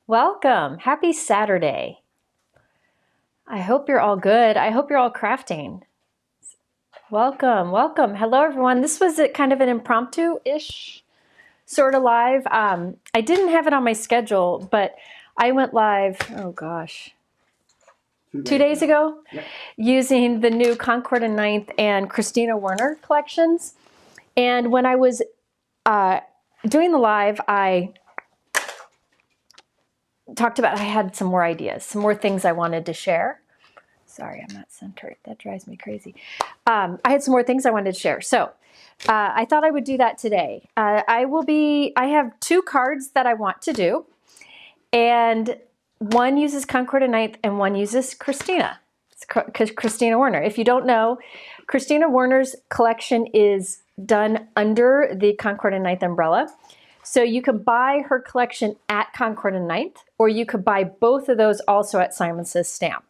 Welcome. Happy Saturday. I hope you're all good. I hope you're all crafting. Welcome, welcome. Hello, everyone. This was kind of an impromptu-ish sort of live. I didn't have it on my schedule, but I went live, oh gosh, 2 days ago, yep, using the new Concord and Ninth and Kristina Werner collections. And when I was doing the live, I talked about I had some more ideas, some more things I wanted to share. Sorry, I'm not centered. That drives me crazy. I had some more things I wanted to share. So I thought I would do that today. I have 2 cards that I want to do. And one uses Concord and Ninth and one uses Kristina. It's Kristina Werner. If you don't know, Kristina Werner's collection is done under the Concord and Ninth umbrella. So you can buy her collection at Concord and Ninth, or you could buy both of those also at Simon Says Stamp.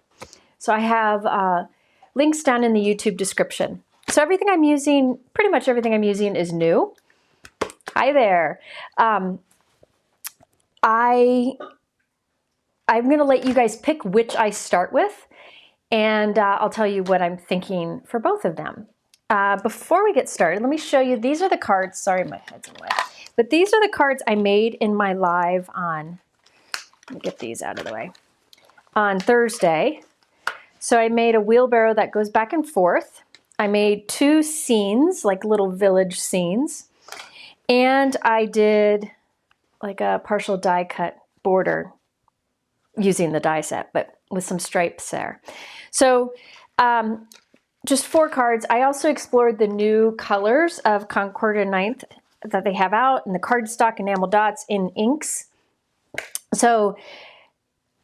So I have links down in the YouTube description. So everything I'm using, pretty much everything I'm using is new. Hi there. I'm going to let you guys pick which I start with, and I'll tell you what I'm thinking for both of them. Before we get started, let me show you. These are the cards. Sorry, my head's in the way. But these are the cards I made in my live on, let me get these out of the way, on Thursday. So I made a wheelbarrow that goes back and forth. I made 2 scenes, like little village scenes. And I did like a partial die cut border using the die set, but with some stripes there. So just 4 cards. I also explored the new colors of Concord and Ninth that they have out, and the cardstock enamel dots in inks. So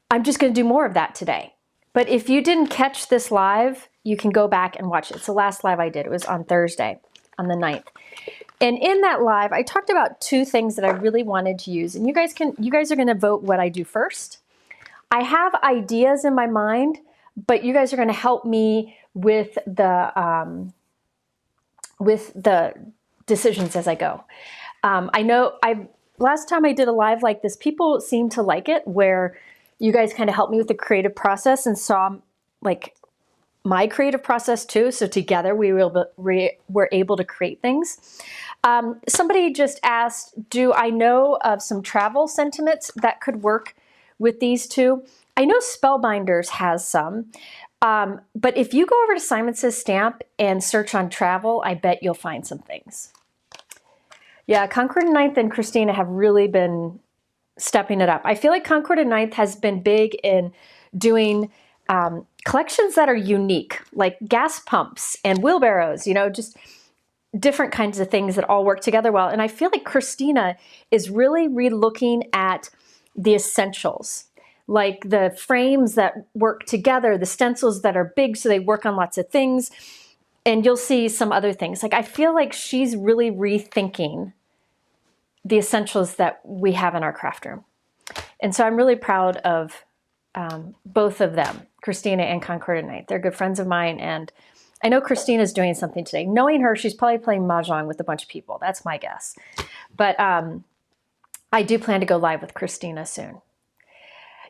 I'm just going to do more of that today. But if you didn't catch this live, you can go back and watch it. It's the last live I did. It was on Thursday, on the 9th. And in that live, I talked about 2 things that I really wanted to use. And you guys are going to vote what I do first. I have ideas in my mind, but you guys are going to help me with the decisions as I go. I know last time I did a live like this, people seemed to like it, where you guys kind of helped me with the creative process and saw like my creative process too. So together we were able to create things. Somebody just asked, do I know of some travel sentiments that could work with these 2? I know Spellbinders has some, but if you go over to Simon Says Stamp and search on travel, I bet you'll find some things. Yeah, Concord and Ninth and Kristina have really been stepping it up. I feel like Concord and Ninth has been big in doing collections that are unique, like gas pumps and wheelbarrows, you know, just different kinds of things that all work together well. And I feel like Kristina is really re-looking at the essentials, like the frames that work together, the stencils that are big so they work on lots of things, and you'll see some other things. Like I feel like she's really rethinking the essentials that we have in our craft room. And so I'm really proud of both of them, Kristina and Concord and Ninth. They're good friends of mine, and I know Kristina's doing something today. Knowing her, she's probably playing Mahjong with a bunch of people. That's my guess. But I do plan to go live with Kristina soon.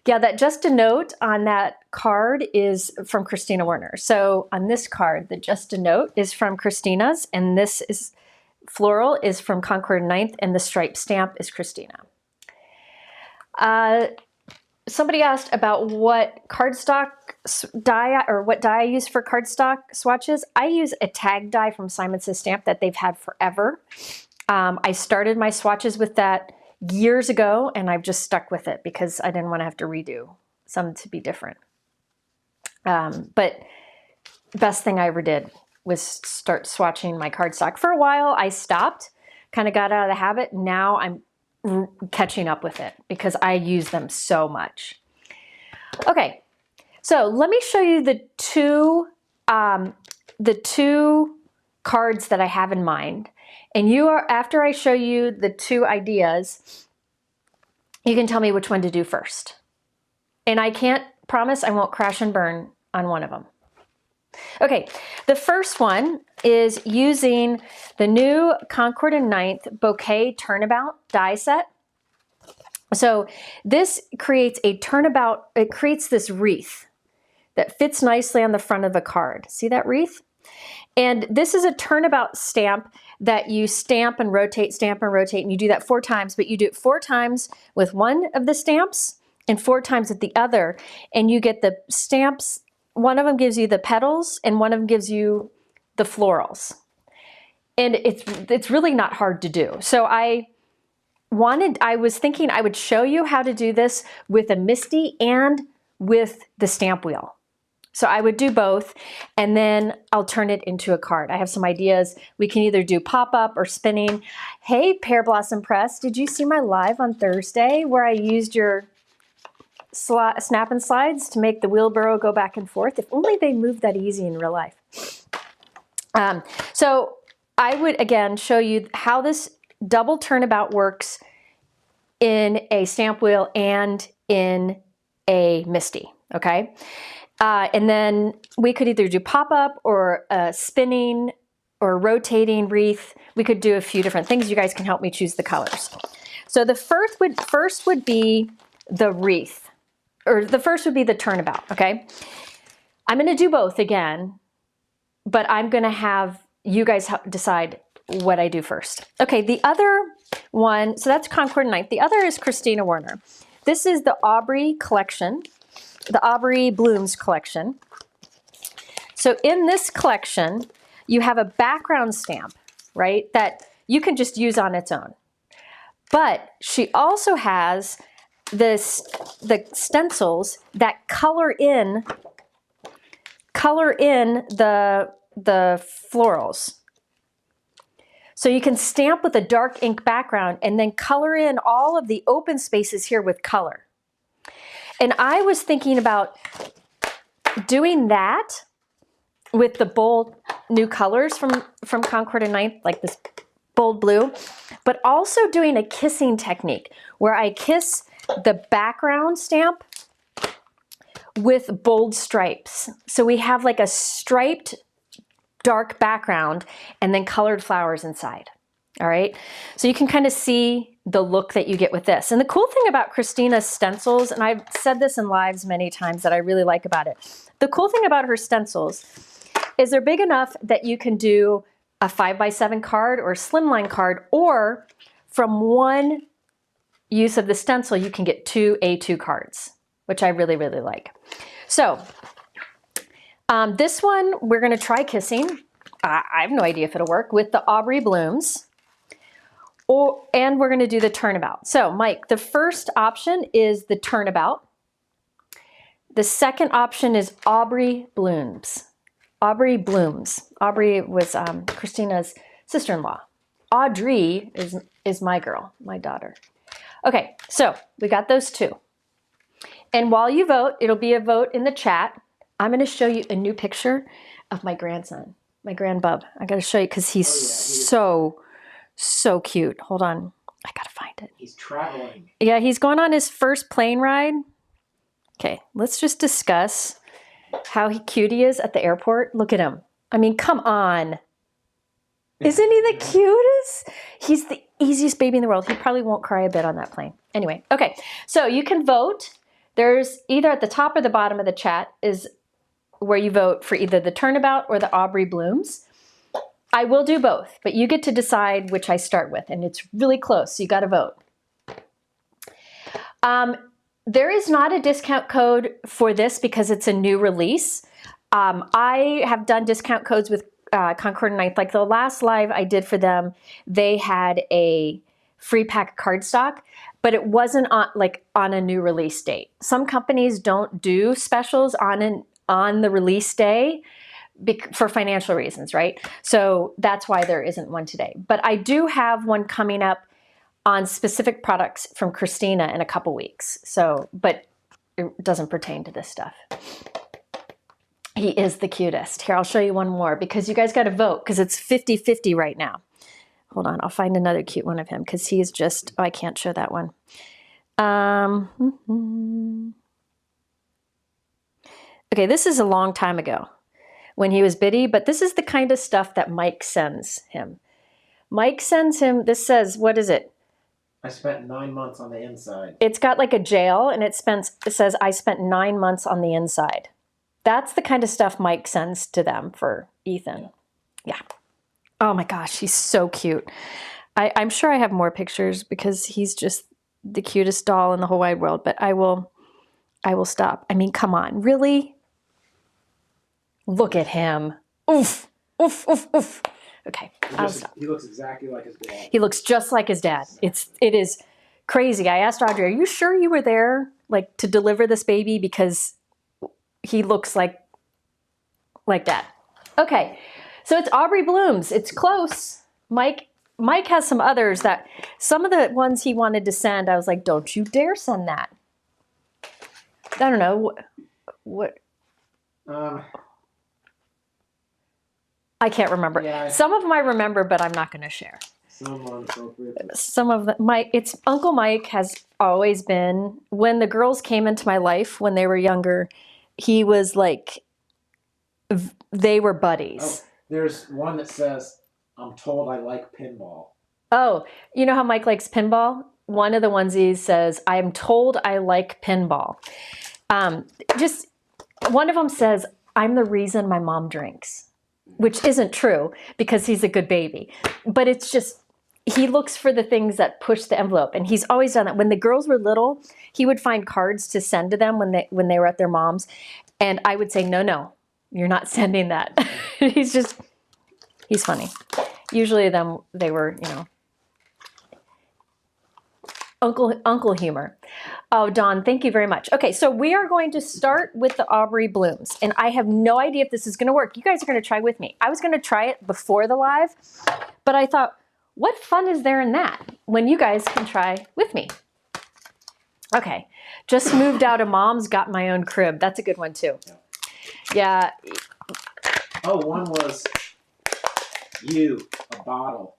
Yeah, that just a note on that card is from Kristina Werner. So on this card, the just a note is from Kristina's, and this is floral is from Concord and Ninth, and the stripe stamp is Kristina. Somebody asked about what cardstock die or what die I use for cardstock swatches. I use a tag die from Simon Says Stamp that they've had forever. I started my swatches with that years ago, and I've just stuck with it because I didn't want to have to redo some to be different. But best thing I ever did was start swatching my cardstock. For a while, I stopped, kind of got out of the habit. Now I'm catching up with it because I use them so much. Okay, so let me show you the two cards that I have in mind. And after I show you the 2 ideas, you can tell me which one to do first. And I can't promise I won't crash and burn on one of them. Okay, the first one is using the new Concord and Ninth Bouquet Turnabout die set. So this creates a turnabout, it creates this wreath that fits nicely on the front of a card. See that wreath? And this is a turnabout stamp that you stamp and rotate, and you do that 4 times, but you do it 4 times with one of the stamps and 4 times with the other. And you get the stamps, one of them gives you the petals and one of them gives you the florals. And it's really not hard to do. So I was thinking I would show you how to do this with a MISTI and with the stamp wheel. So I would do both, and then I'll turn it into a card. I have some ideas. We can either do pop-up or spinning. Hey, Pear Blossom Press, did you see my live on Thursday where I used your snap and slides to make the wheelbarrow go back and forth? If only they moved that easy in real life. So I would, again, show you how this double turnabout works in a stamp wheel and in a MISTI, okay? And then we could either do pop-up or spinning or rotating wreath. We could do a few different things. You guys can help me choose the colors. So the first would be the wreath, or the first would be the turnabout, okay? I'm gonna do both again, but I'm gonna have you guys decide what I do first. Okay, the other one, so that's Concord 9th. The other is Kristina Werner. This is the Aubrey collection, the Aubrey Blooms collection. So in this collection, you have a background stamp, right, that you can just use on its own. But she also has the stencils that color in the florals. So you can stamp with a dark ink background and then color in all of the open spaces here with color. And I was thinking about doing that with the bold new colors from Concord and 9th, like this bold blue, but also doing a kissing technique where I kiss the background stamp with bold stripes. So we have like a striped dark background and then colored flowers inside. All right, so you can kind of see the look that you get with this. And the cool thing about Kristina's stencils, and I've said this in lives many times that I really like about it, the cool thing about her stencils is they're big enough that you can do a 5x7 card or a slimline card, or from one use of the stencil, you can get 2 A2 cards, which I really, really like. So this one, we're gonna try kissing. I have no idea if it'll work with the Aubrey Blooms. And we're gonna do the turnabout. So Mike, the first option is the turnabout. The second option is Aubrey Blooms. Aubrey Blooms. Aubrey was Kristina's sister-in-law. Audrey is my girl, my daughter. Okay, so we got those two. And while you vote, it'll be a vote in the chat. I'm gonna show you a new picture of my grandson, my grandbub. I gotta show you because he's so cute. Hold on, I gotta find it. He's traveling. Yeah, he's going on his first plane ride. Okay, let's just discuss how cute he is at the airport. Look at him. I mean, come on. Isn't he the cutest? He's the easiest baby in the world. He probably won't cry a bit on that plane. Anyway, okay, so you can vote. There's either at the top or the bottom of the chat is where you vote for either the turnabout or the Aubrey Blooms. I will do both, but you get to decide which I start with, and it's really close, so you gotta vote. There is not a discount code for this because it's a new release. I have done discount codes with Concord and 9th. Like the last live I did for them, they had a free pack of cardstock, but it wasn't on a new release date. Some companies don't do specials on the release day for financial reasons, right? So that's why there isn't one today. But I do have one coming up on specific products from Kristina in a couple weeks. So, but it doesn't pertain to this stuff. He is the cutest. Here, I'll show you one more because you guys got to vote because it's 50-50 right now. Hold on, I'll find another cute one of him because he's just, oh, I can't show that one. Okay, this is a long time ago when he was bitty, but this is the kind of stuff that Mike sends him. Mike sends him, this says, what is it? I spent 9 months on the inside. It's got like a jail, and it says, I spent 9 months on the inside. That's the kind of stuff Mike sends to them for Ethan. Yeah. Oh my gosh, he's so cute. I'm sure I have more pictures because he's just the cutest doll in the whole wide world, but I will stop. I mean, come on, really? Look at him. Oof, oof, oof, oof. Okay, I'll stop. He looks exactly like his dad. He looks just like his dad. It is crazy. I asked Audrey, are you sure you were there, like, to deliver this baby? Because he looks like dad. Okay, so it's Aubrey Blooms. It's close. Mike has some others that, some of the ones he wanted to send, I was like, don't you dare send that. I don't know. What? I can't remember. Yeah, some of them I remember, but I'm not going to share. Some of them, it's Uncle Mike has always been, when the girls came into my life when they were younger, he was like, they were buddies. Oh, there's one that says, I'm told I like pinball. Oh, you know how Mike likes pinball? One of the onesies says, I'm told I like pinball. Just one of them says, I'm the reason my mom drinks, which isn't true because he's a good baby. But it's just, he looks for the things that push the envelope. And he's always done that. When the girls were little, he would find cards to send to them when they were at their mom's. And I would say, no, you're not sending that. He's funny. Usually they were, Uncle humor. Oh, Dawn, thank you very much. Okay, so we are going to start with the Aubrey Blooms, and I have no idea if this is going to work. You guys are going to try with me. I was going to try it before the live, but I thought, what fun is there in that when you guys can try with me? Okay, just moved out of mom's, got my own crib. That's a good one too. Yeah. Oh, one was you, a bottle,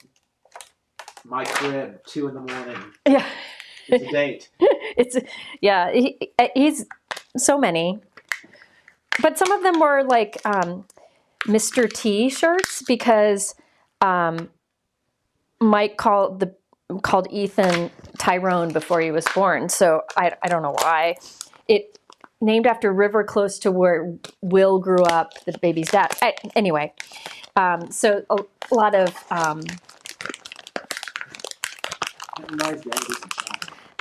my crib, 2 in the morning. Yeah. It's a date. Yeah, he's so many. But some of them were like Mr. T shirts because Mike called Ethan Tyrone before he was born. So I don't know why. It named after a river close to where Will grew up, the baby's dad. Anyway, so a lot of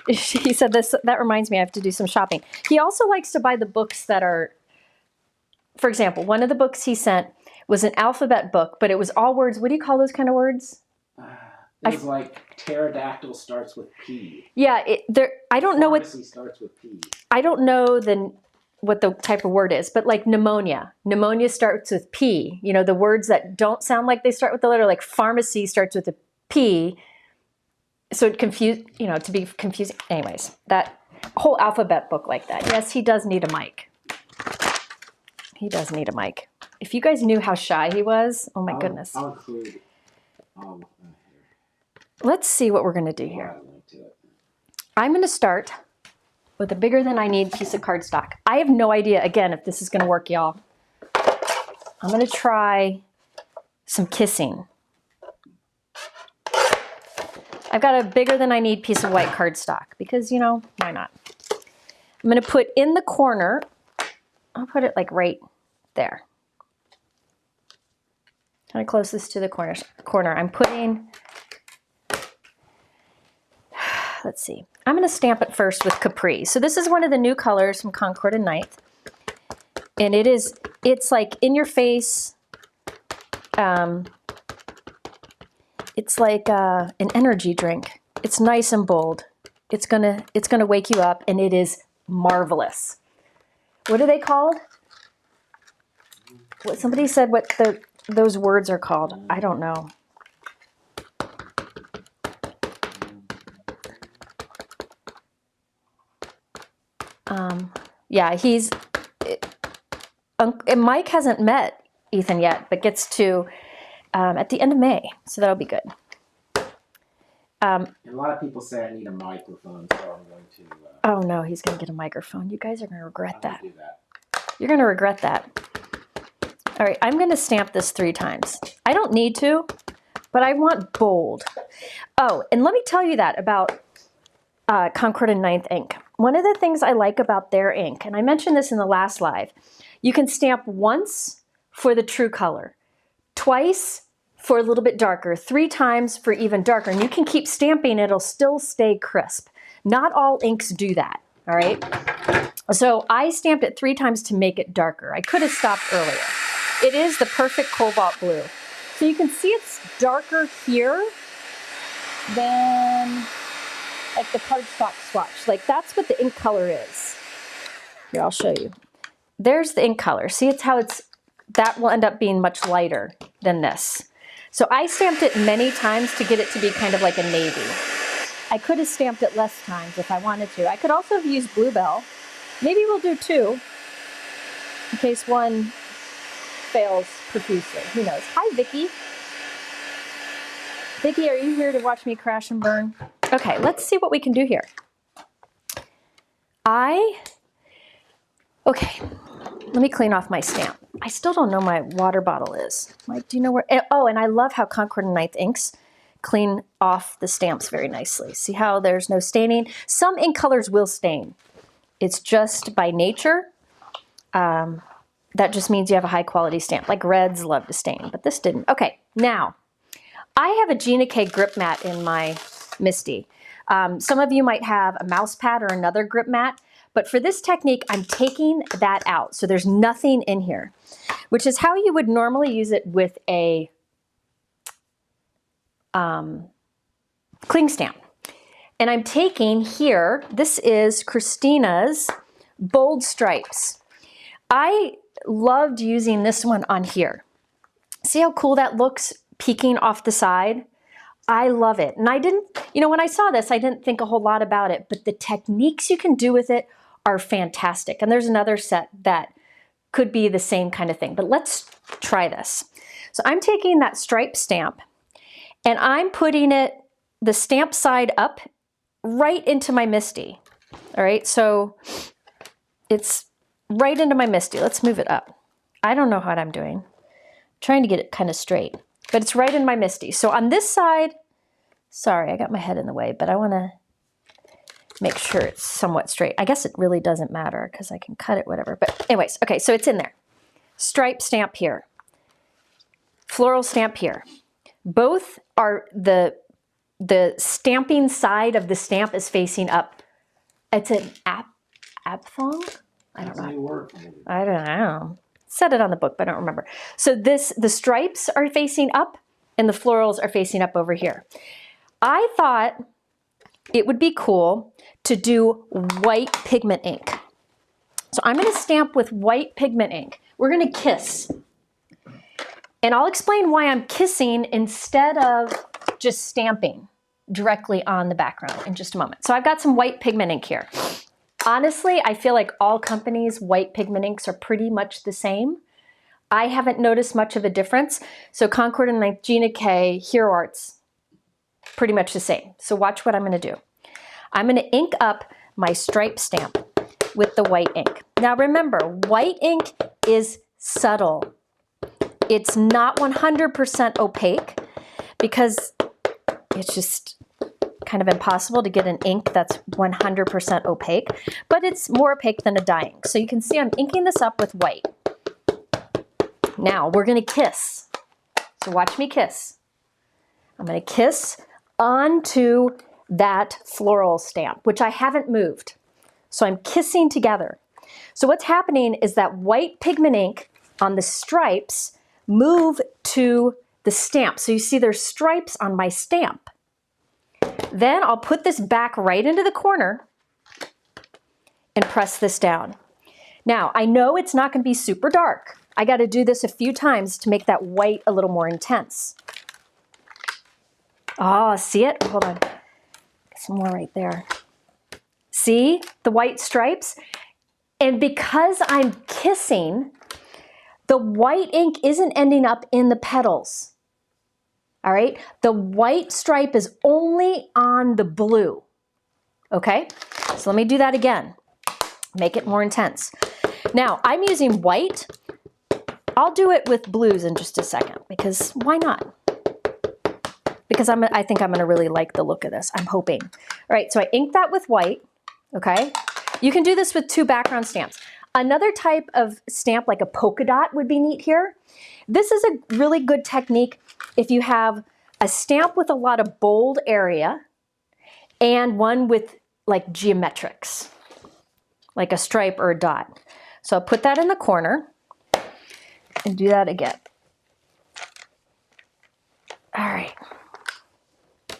he said that reminds me I have to do some shopping. He also likes to buy the books that are, for example, one of the books he sent was an alphabet book, but it was all words. What do you call those kind of words? It was like pterodactyl starts with P. Yeah, I don't know what starts with P. I don't know what the type of word is, but like pneumonia. Pneumonia starts with P. You know, the words that don't sound like they start with the letter, like pharmacy starts with a P. So it to be confusing. Anyways, that whole alphabet book like that. Yes, he does need a mic. He does need a mic. If you guys knew how shy he was, oh my goodness. I'll include. Let's see what we're going to do here. I'm going to start with a bigger than I need piece of cardstock. I have no idea, again, if this is going to work, y'all. I'm going to try some kissing. I've got a bigger than I need piece of white cardstock because, why not? I'm going to put in the corner, I'll put it like right there. Kind of closest to the corner. I'm putting, let's see. I'm going to stamp it first with Capri. So this is one of the new colors from Concord and Ninth. And it's like in your face. It's like an energy drink. It's nice and bold. It's gonna wake you up, and it is marvelous. What are they called? Somebody said what those words are called. I don't know. Yeah, Mike hasn't met Ethan yet, but gets to at the end of May, so that'll be good. A lot of people say I need a microphone, so I'm going to... oh no, he's going to get a microphone. You guys are going to regret that. Do that. You're going to regret that. All right, I'm going to stamp this 3 times. I don't need to, but I want bold. Oh, and let me tell you that about Concord and Ninth ink. One of the things I like about their ink, and I mentioned this in the last live, you can stamp once for the true color, twice for a little bit darker, 3 times for even darker, and you can keep stamping, it'll still stay crisp. Not all inks do that, all right? So I stamped it 3 times to make it darker. I could have stopped earlier. It is the perfect cobalt blue. So you can see it's darker here than like the cardstock swatch. Like that's what the ink color is. Here, I'll show you. There's the ink color. See, it's how that will end up being much lighter than this. So I stamped it many times to get it to be kind of like a navy. I could have stamped it less times if I wanted to. I could also have used Bluebell. Maybe we'll do 2 in case one fails profusely. Who knows? Hi, Vicky. Vicky, are you here to watch me crash and burn? Okay, let's see what we can do here. Okay, let me clean off my stamp. I still don't know my water bottle is. Mike, do you know where? Oh, and I love how Concord and Ninth inks clean off the stamps very nicely. See how there's no staining? Some ink colors will stain. It's just by nature. That just means you have a high quality stamp. Like reds love to stain, but this didn't. Okay, now I have a Gina K grip mat in my Misty. Some of you might have a mouse pad or another grip mat, but for this technique, I'm taking that out. So there's nothing in here, which is how you would normally use it with a cling stamp. And I'm taking here, this is Kristina's Bold Stripes. I loved using this one on here. See how cool that looks peeking off the side? I love it. And I didn't, when I saw this, I didn't think a whole lot about it, but the techniques you can do with it are fantastic. And there's another set that could be the same kind of thing, but let's try this. So I'm taking that stripe stamp and I'm putting it, the stamp side up right into my Misty. All right, so it's right into my Misty. Let's move it up. I don't know what I'm doing. I'm trying to get it kind of straight, but it's right in my Misty. So on this side, sorry, I got my head in the way, but I want to make sure it's somewhat straight. I guess it really doesn't matter because I can cut it, whatever. But anyways, okay, so it's in there. Stripe stamp here. Floral stamp here. Both are the stamping side of the stamp is facing up. It's an apthong? I don't know. I don't know. Said it on the book, but I don't remember. So the stripes are facing up and the florals are facing up over here. I thought it would be cool to do white pigment ink. So I'm going to stamp with white pigment ink. We're going to kiss. And I'll explain why I'm kissing instead of just stamping directly on the background in just a moment. So I've got some white pigment ink here. Honestly, I feel like all companies' white pigment inks are pretty much the same. I haven't noticed much of a difference. So Concord and Ninth, Gina K, Hero Arts, pretty much the same. So watch what I'm going to do. I'm going to ink up my stripe stamp with the white ink. Now remember, white ink is subtle. It's not 100% opaque because it's just kind of impossible to get an ink that's 100% opaque, but it's more opaque than a dye ink. So you can see I'm inking this up with white. Now we're going to kiss. So watch me kiss. I'm going to kiss onto that floral stamp, which I haven't moved. So I'm kissing together. So what's happening is that white pigment ink on the stripes move to the stamp. So you see there's stripes on my stamp. Then I'll put this back right into the corner and press this down. Now, I know it's not going to be super dark. I got to do this a few times to make that white a little more intense. Oh, see it? Hold on. Some more right there. See the white stripes? And because I'm kissing, the white ink isn't ending up in the petals. All right, the white stripe is only on the blue. Okay, so let me do that again. Make it more intense. Now, I'm using white. I'll do it with blues in just a second because why not? because I think I'm gonna really like the look of this. I'm hoping. All right, so I inked that with white, okay? You can do this with 2 background stamps. Another type of stamp, like a polka dot, would be neat here. This is a really good technique if you have a stamp with a lot of bold area and one with like geometrics, like a stripe or a dot. So I'll put that in the corner and do that again. All right.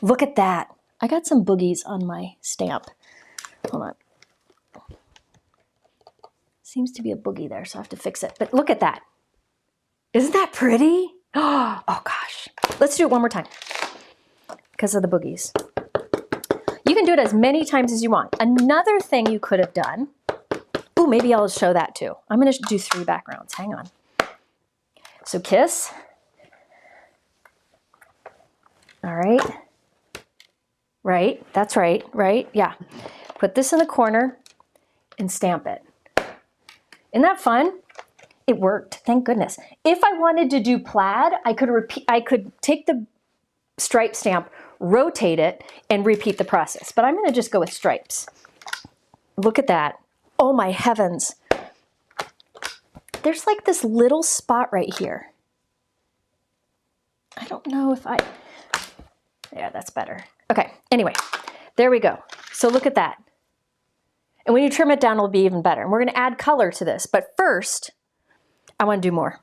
Look at that. I got some boogies on my stamp. Hold on. Seems to be a boogie there, so I have to fix it. But look at that. Isn't that pretty? Oh gosh. Let's do it one more time because of the boogies. You can do it as many times as you want. Another thing you could have done, ooh, maybe I'll show that too. I'm going to do 3 backgrounds. Hang on. So kiss. All right. Right. That's right. Right. Yeah. Put this in the corner and stamp it. Isn't that fun? It worked. Thank goodness. If I wanted to do plaid, I could take the stripe stamp, rotate it, and repeat the process. But I'm going to just go with stripes. Look at that. Oh my heavens. There's like this little spot right here. I don't know if yeah, that's better. Okay, anyway, there we go. So look at that. And when you trim it down, it'll be even better. And we're going to add color to this. But first, I want to do more.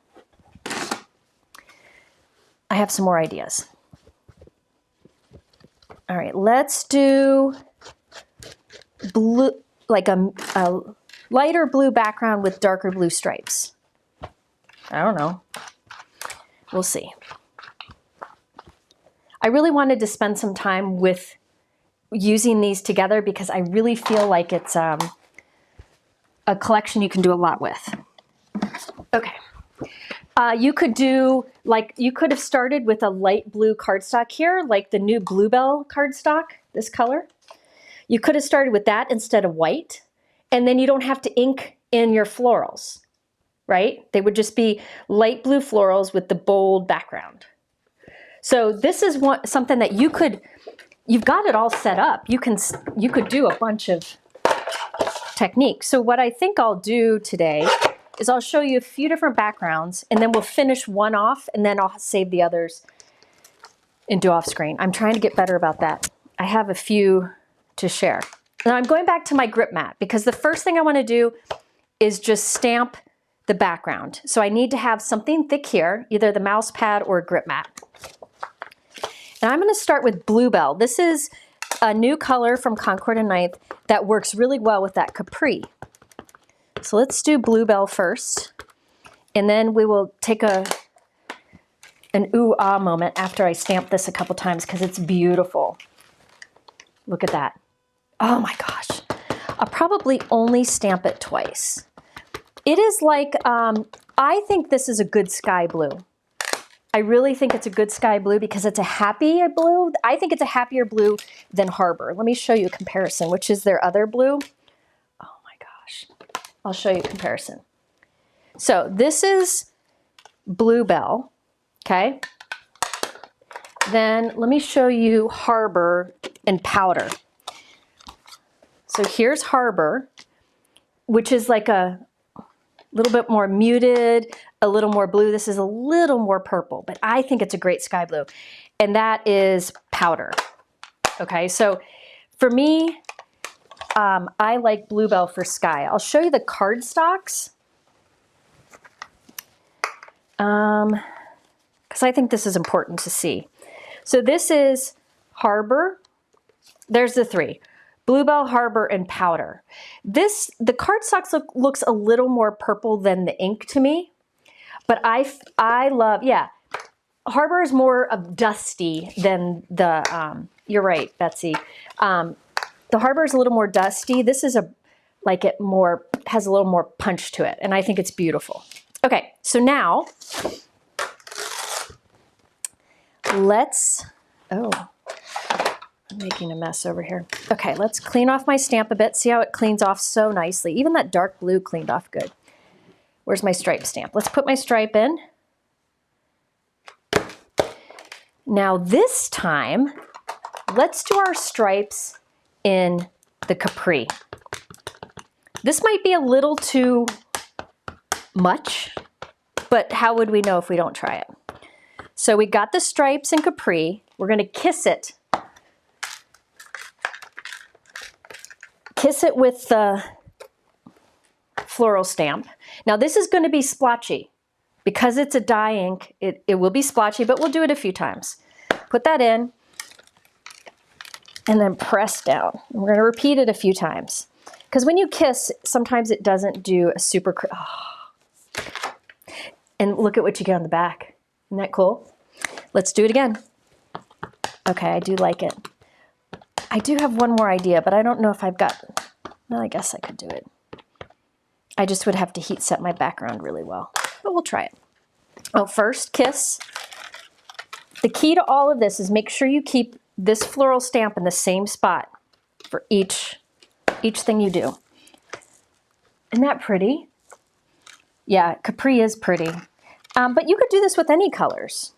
I have some more ideas. All right, let's do blue, like a lighter blue background with darker blue stripes. I don't know. We'll see. I really wanted to spend some time with using these together because I really feel like it's a collection you can do a lot with. Okay. You could do, like, you could have started with a light blue cardstock here, like the new Bluebell cardstock, this color. You could have started with that instead of white, and then you don't have to ink in your florals, right? They would just be light blue florals with the bold background. So this is something that you've got it all set up. You could do a bunch of techniques. So what I think I'll do today is I'll show you a few different backgrounds, and then we'll finish one off, and then I'll save the others and do off screen. I'm trying to get better about that. I have a few to share. Now I'm going back to my grip mat because the first thing I want to do is just stamp the background. So I need to have something thick here, either the mouse pad or a grip mat. And I'm going to start with Bluebell. This is a new color from Concord and 9th that works really well with that capri. So let's do Bluebell first, and then we will take an ooh-ah moment after I stamp this a couple times because it's beautiful. Look at that. Oh my gosh. I'll probably only stamp it twice. It is like, I think this is a good sky blue. I really think it's a good sky blue because it's a happy blue. I think it's a happier blue than Harbor. Let me show you a comparison, which is their other blue. Oh my gosh. I'll show you a comparison. So this is Bluebell, okay? Then let me show you Harbor and Powder. So here's Harbor, which is like a little bit more muted, a little more blue. This is a little more purple, but I think it's a great sky blue. And that is Powder. Okay, so for me, I like Bluebell for sky. I'll show you the cardstocks. Because I think this is important to see. So this is Harbor. There's the 3. Bluebell, Harbor, and Powder. The cardstocks looks a little more purple than the ink to me, but I love, yeah, Harbor is more of dusty than the, you're right, Betsy. The Harbor is a little more dusty. This is has a little more punch to it, and I think it's beautiful. Okay, so now let's, oh, I'm making a mess over here. Okay, let's clean off my stamp a bit. See how it cleans off so nicely. Even that dark blue cleaned off good. Where's my stripe stamp? Let's put my stripe in. Now this time, let's do our stripes in the Capri. This might be a little too much, but how would we know if we don't try it? So we got the stripes in Capri. We're gonna kiss it. Kiss it with the floral stamp. Now this is gonna be splotchy. Because it's a dye ink, it will be splotchy, but we'll do it a few times. Put that in and then press down. We're gonna repeat it a few times. Because when you kiss, sometimes it doesn't do a super, And look at what you get on the back. Isn't that cool? Let's do it again. Okay, I do like it. I do have one more idea, but I don't know if I've got, well, I guess I could do it. I just would have to heat set my background really well, but we'll try it. Oh, first kiss. The key to all of this is make sure you keep this floral stamp in the same spot for each thing you do. Isn't that pretty? Yeah, Capri is pretty. But you could do this with any colors.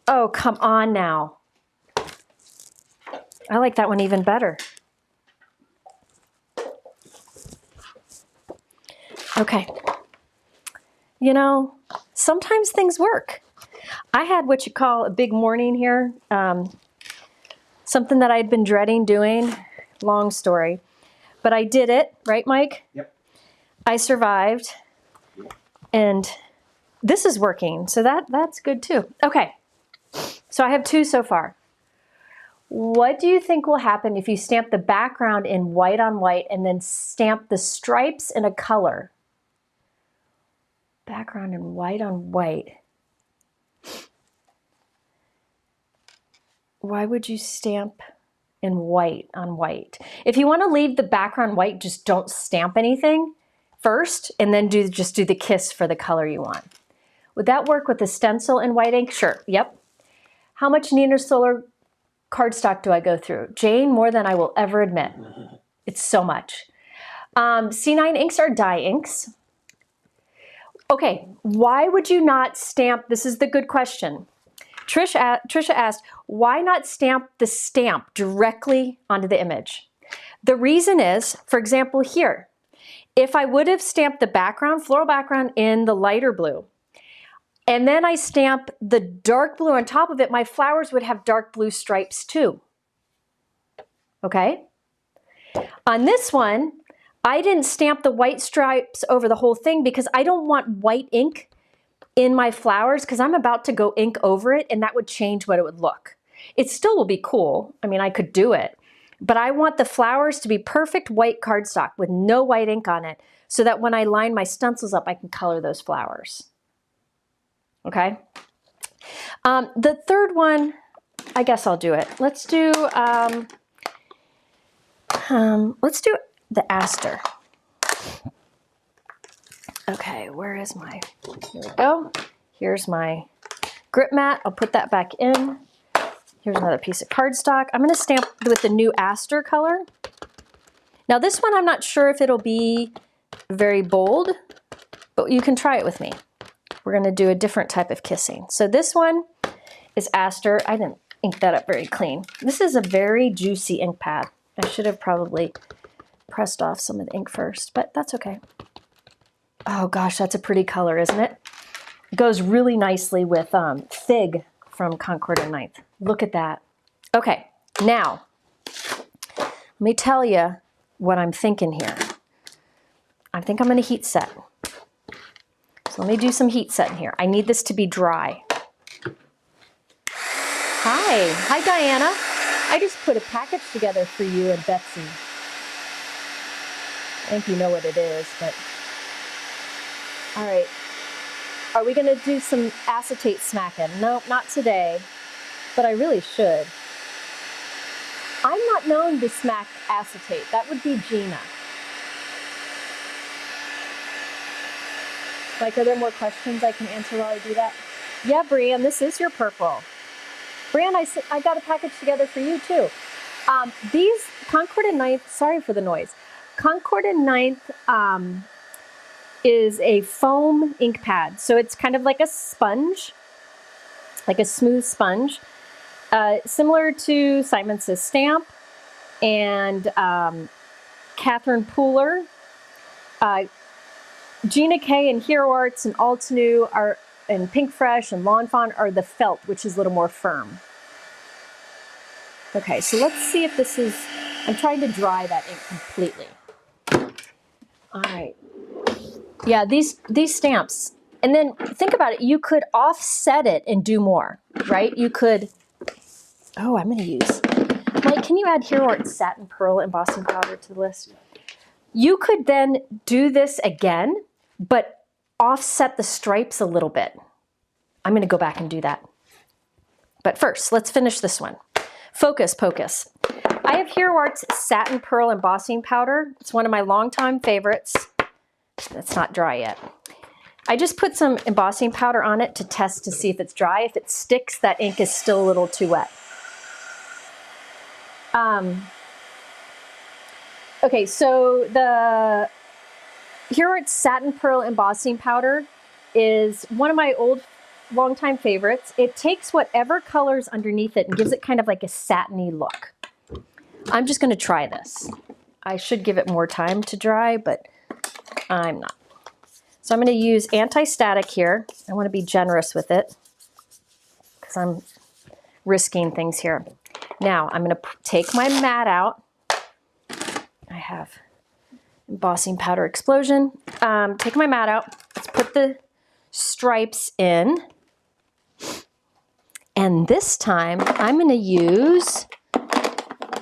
Oh, come on now. I like that one even better. Okay. You know, sometimes things work. I had what you call a big morning here. Something that I'd been dreading doing. Long story. But I did it, right, Mike? Yep. I survived. Yep. And this is working, so that's good too. Okay, so I have two so far. What do you think will happen if you stamp the background in white on white and then stamp the stripes in a color? Background in white on white. Why would you stamp in white on white? If you want to leave the background white, just don't stamp anything first and then just do the kiss for the color you want. Would that work with the stencil in white ink? Sure, yep. How much Neenah Solar cardstock do I go through? Jane, more than I will ever admit. It's so much. C9 inks are dye inks. Okay, why would you not stamp? This is the good question. Trisha asked, why not stamp the stamp directly onto the image? The reason is, for example, here, if I would have stamped the background, floral background in the lighter blue, and then I stamp the dark blue on top of it, my flowers would have dark blue stripes too. Okay? On this one, I didn't stamp the white stripes over the whole thing because I don't want white ink in my flowers because I'm about to go ink over it and that would change what it would look. It still will be cool. I mean, I could do it, but I want the flowers to be perfect white cardstock with no white ink on it so that when I line my stencils up, I can color those flowers. Okay. The third one, I guess I'll do it. Let's do the aster. Okay, where is my, here we go. Here's my grip mat. I'll put that back in. Here's another piece of cardstock. I'm gonna stamp with the new aster color. Now this one, I'm not sure if it'll be very bold, but you can try it with me. We're gonna do a different type of kissing. So this one is aster. I didn't ink that up very clean. This is a very juicy ink pad. I should have probably pressed off some of the ink first, but that's okay. Oh gosh, that's a pretty color, isn't it? It goes really nicely with Fig from Concord and 9th. Look at that. Okay, now, let me tell you what I'm thinking here. I think I'm gonna heat set. So let me do some heat setting here. I need this to be dry. Hi Diana. I just put a package together for you and Betsy. I think you know what it is, but. All right, are we gonna do some acetate smacking? No, not today, but I really should. I'm not known to smack acetate. That would be Gina. Like, are there more questions I can answer while I do that? Yeah, Brian, this is your purple. Brian, I got a package together for you too. These Concord and 9th, sorry for the noise. Concord and 9th is a foam ink pad. So it's kind of like a sponge, like a smooth sponge. Similar to Simon Says Stamp and Catherine Pooler, Gina K and Hero Arts and Altenew are, and Pink Fresh and Lawn Fawn are the felt, which is a little more firm. Okay, so let's see if this is, I'm trying to dry that ink completely. All right. Yeah, these stamps, and then think about it, you could offset it and do more, right? You could, oh, I'm gonna use, Mike, can you add Hero Arts Satin Pearl Embossing Powder to the list? You could then do this again, but offset the stripes a little bit. I'm gonna go back and do that. But first, let's finish this one. Focus Pocus. I have Hero Arts Satin Pearl Embossing Powder. It's one of my longtime favorites. It's not dry yet. I just put some embossing powder on it to test to see if it's dry. If it sticks, that ink is still a little too wet. Okay, so the Hero Arts Satin Pearl Embossing Powder is one of my old longtime favorites. It takes whatever colors underneath it and gives it kind of like a satiny look. I'm just gonna try this. I should give it more time to dry, but I'm not. So I'm gonna use anti-static here. I wanna be generous with it because I'm risking things here. Now I'm gonna take my mat out. I have embossing powder explosion. Take my mat out. Let's put the stripes in. And this time I'm gonna use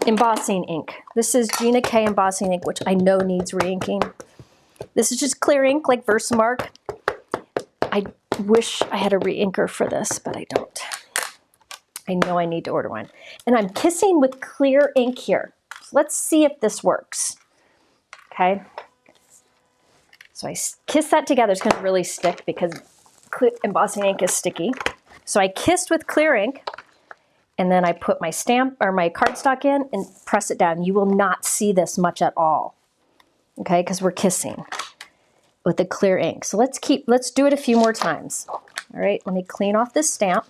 embossing ink. This is Gina K embossing ink, which I know needs re-inking. This is just clear ink like Versamark. I wish I had a re-inker for this, but I don't. I know I need to order one. And I'm kissing with clear ink here. So let's see if this works. Okay. So I kiss that together. It's going to really stick because embossing ink is sticky. So I kissed with clear ink, and then I put my stamp or my cardstock in and press it down. You will not see this much at all. Okay, because we're kissing with the clear ink. So let's do it a few more times. All right, let me clean off this stamp.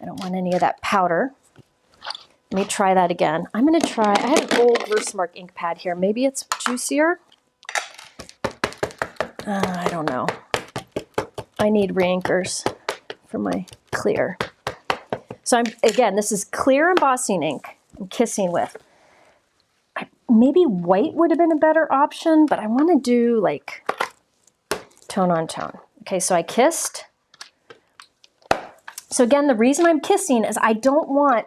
I don't want any of that powder. Let me try that again. I'm gonna try, I have an old Versamark ink pad here. Maybe it's juicier. I don't know. I need re-inkers for my clear. So again, this is clear embossing ink I'm kissing with. Maybe white would have been a better option, but I want to do like tone on tone. Okay, so I kissed. So again, the reason I'm kissing is I don't want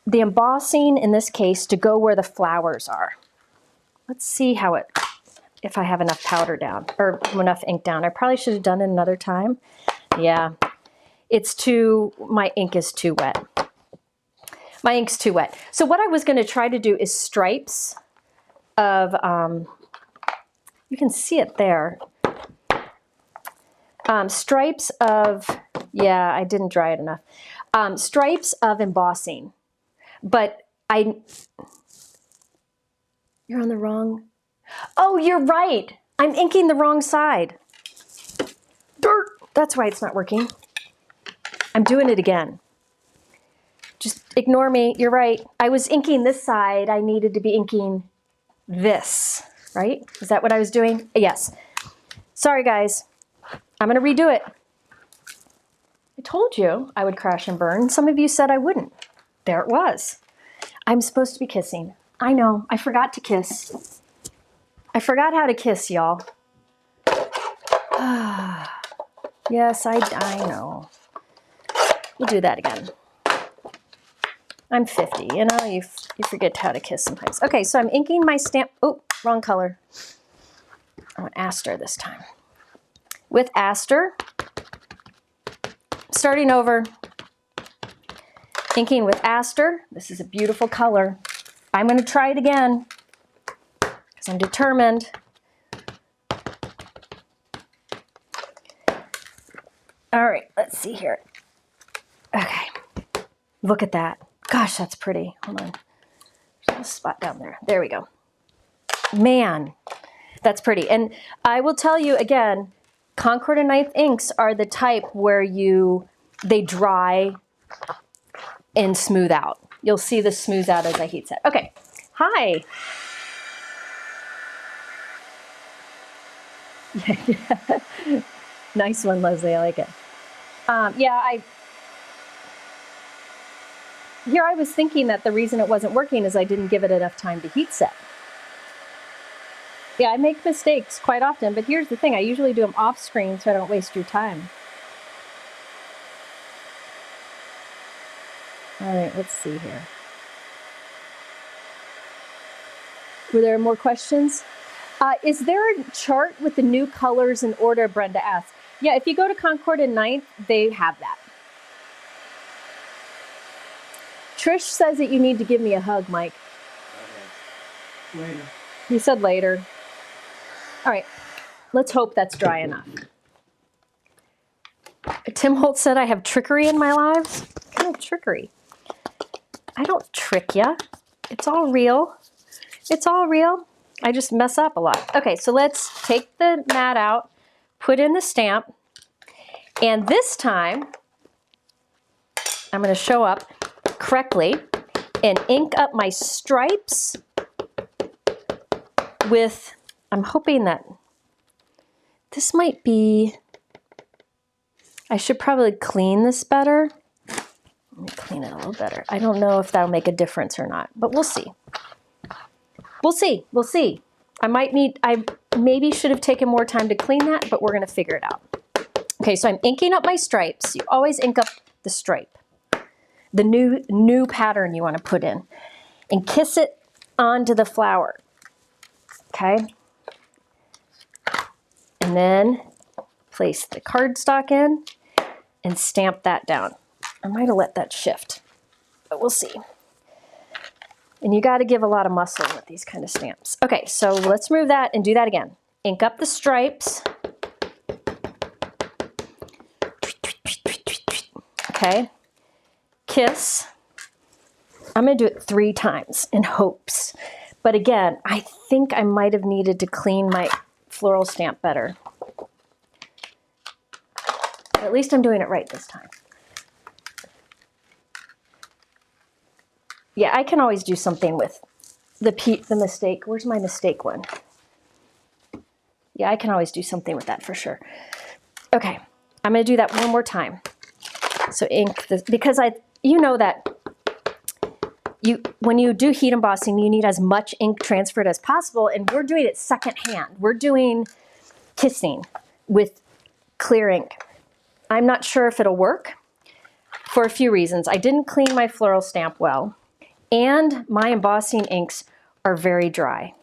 the embossing in this case to go where the flowers are. Let's see how it, if I have enough powder down or enough ink down. I probably should have done it another time. Yeah, it's too, my ink is too wet. My ink's too wet. So what I was going to try to do is stripes of, you can see it there. Stripes of, yeah, I didn't dry it enough. Stripes of embossing. But you're on the wrong, oh, you're right. I'm inking the wrong side. Dirt. That's why it's not working. I'm doing it again. Just ignore me. You're right. I was inking this side. I needed to be inking this, right? Is that what I was doing? Yes. Sorry, guys. I'm going to redo it. I told you I would crash and burn. Some of you said I wouldn't. There it was. I'm supposed to be kissing. I know. I forgot to kiss. I forgot how to kiss, y'all. Yes, I know. We'll do that again. I'm 50, you know, you forget how to kiss sometimes. Okay, so I'm inking my stamp. Oh, wrong color. I want Aster this time. With Aster, starting over, inking with Aster. This is a beautiful color. I'm going to try it again because I'm determined. All right, let's see here. Okay, look at that. Gosh, that's pretty. Hold on. There's a spot down there. There we go. Man, that's pretty. And I will tell you again, Concord and 9th inks are the type where they dry and smooth out. You'll see this smooth out as I heat set. Okay, hi. Nice one, Leslie, I like it. Yeah, I was thinking that the reason it wasn't working is I didn't give it enough time to heat set. Yeah, I make mistakes quite often, but here's the thing, I usually do them off screen so I don't waste your time. All right, let's see here. Were there more questions? Is there a chart with the new colors in order, Brenda asked? Yeah, if you go to Concord and 9th, they have that. Trish says that you need to give me a hug, Mike. Okay. Later. You said later. All right, let's hope that's dry enough. Tim Holt said I have trickery in my lives. What kind of trickery? I don't trick ya. It's all real. It's all real. I just mess up a lot. Okay, so let's take the mat out, put in the stamp, and this time I'm going to show up correctly and ink up my stripes with, I'm hoping that this might be, I should probably clean this better. Let me clean it a little better. I don't know if that'll make a difference or not, but we'll see. We'll see. We'll see. I maybe should have taken more time to clean that, but we're going to figure it out. Okay, so I'm inking up my stripes. You always ink up the stripe, the new pattern you want to put in, and kiss it onto the flower. Okay. And then place the cardstock in and stamp that down. I might have let that shift, but we'll see. And you got to give a lot of muscle with these kind of stamps. Okay, so let's move that and do that again. Ink up the stripes. Okay, kiss. I'm going to do it 3 times in hopes. But again, I think I might have needed to clean my floral stamp better. At least I'm doing it right this time. Yeah, I can always do something with the mistake. Where's my mistake one? Yeah, I can always do something with that for sure. Okay, I'm going to do that one more time. So ink this, because you know that when you do heat embossing, you need as much ink transferred as possible, and we're doing it secondhand. We're doing kissing with clear ink. I'm not sure if it'll work for a few reasons. I didn't clean my floral stamp well, and my embossing inks are very dry.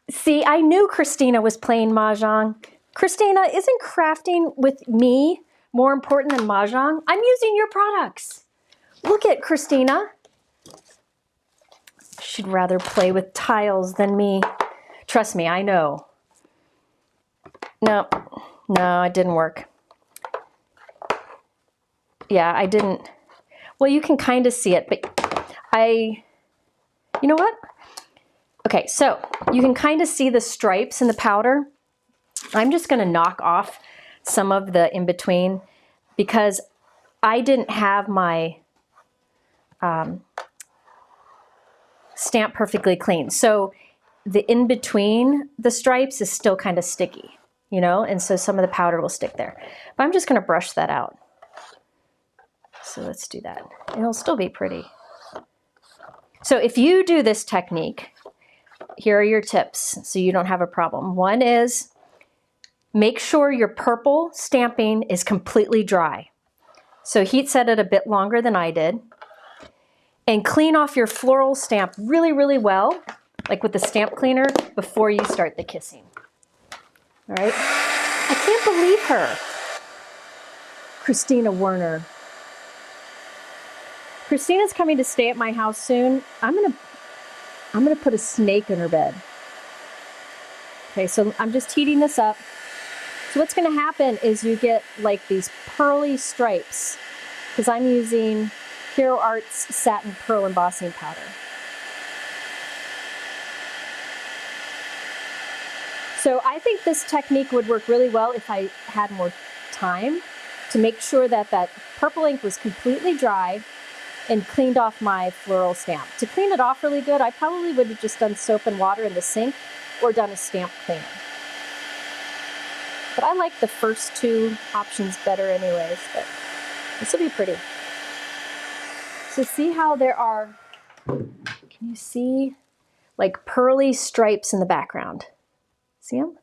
See, I knew Kristina was playing Mahjong. Kristina, isn't crafting with me more important than Mahjong? I'm using your products. Look at Kristina. She'd rather play with tiles than me. Trust me, I know. No, it didn't work. Yeah, I didn't. Well, you can kind of see it, but you know what? Okay, so you can kind of see the stripes in the powder. I'm just going to knock off some of the in-between because I didn't have my stamp perfectly clean. So the in-between the stripes is still kind of sticky, you know, and so some of the powder will stick there. But I'm just going to brush that out. So let's do that. It'll still be pretty. So if you do this technique, here are your tips so you don't have a problem. One is make sure your purple stamping is completely dry. So heat set it a bit longer than I did. And clean off your floral stamp really, really well, like with the stamp cleaner, before you start the kissing. All right? I can't believe her. Kristina Werner. Christina's coming to stay at my house soon. I'm gonna put a snake in her bed. Okay, so I'm just heating this up. So what's gonna happen is you get like these pearly stripes because I'm using Hero Arts Satin Pearl Embossing Powder. So I think this technique would work really well if I had more time to make sure that that purple ink was completely dry and cleaned off my floral stamp. To clean it off really good, I probably would have just done soap and water in the sink or done a stamp cleaner. But I like the first two options better anyways, but this will be pretty. So see how there are, can you see like pearly stripes in the background? See them?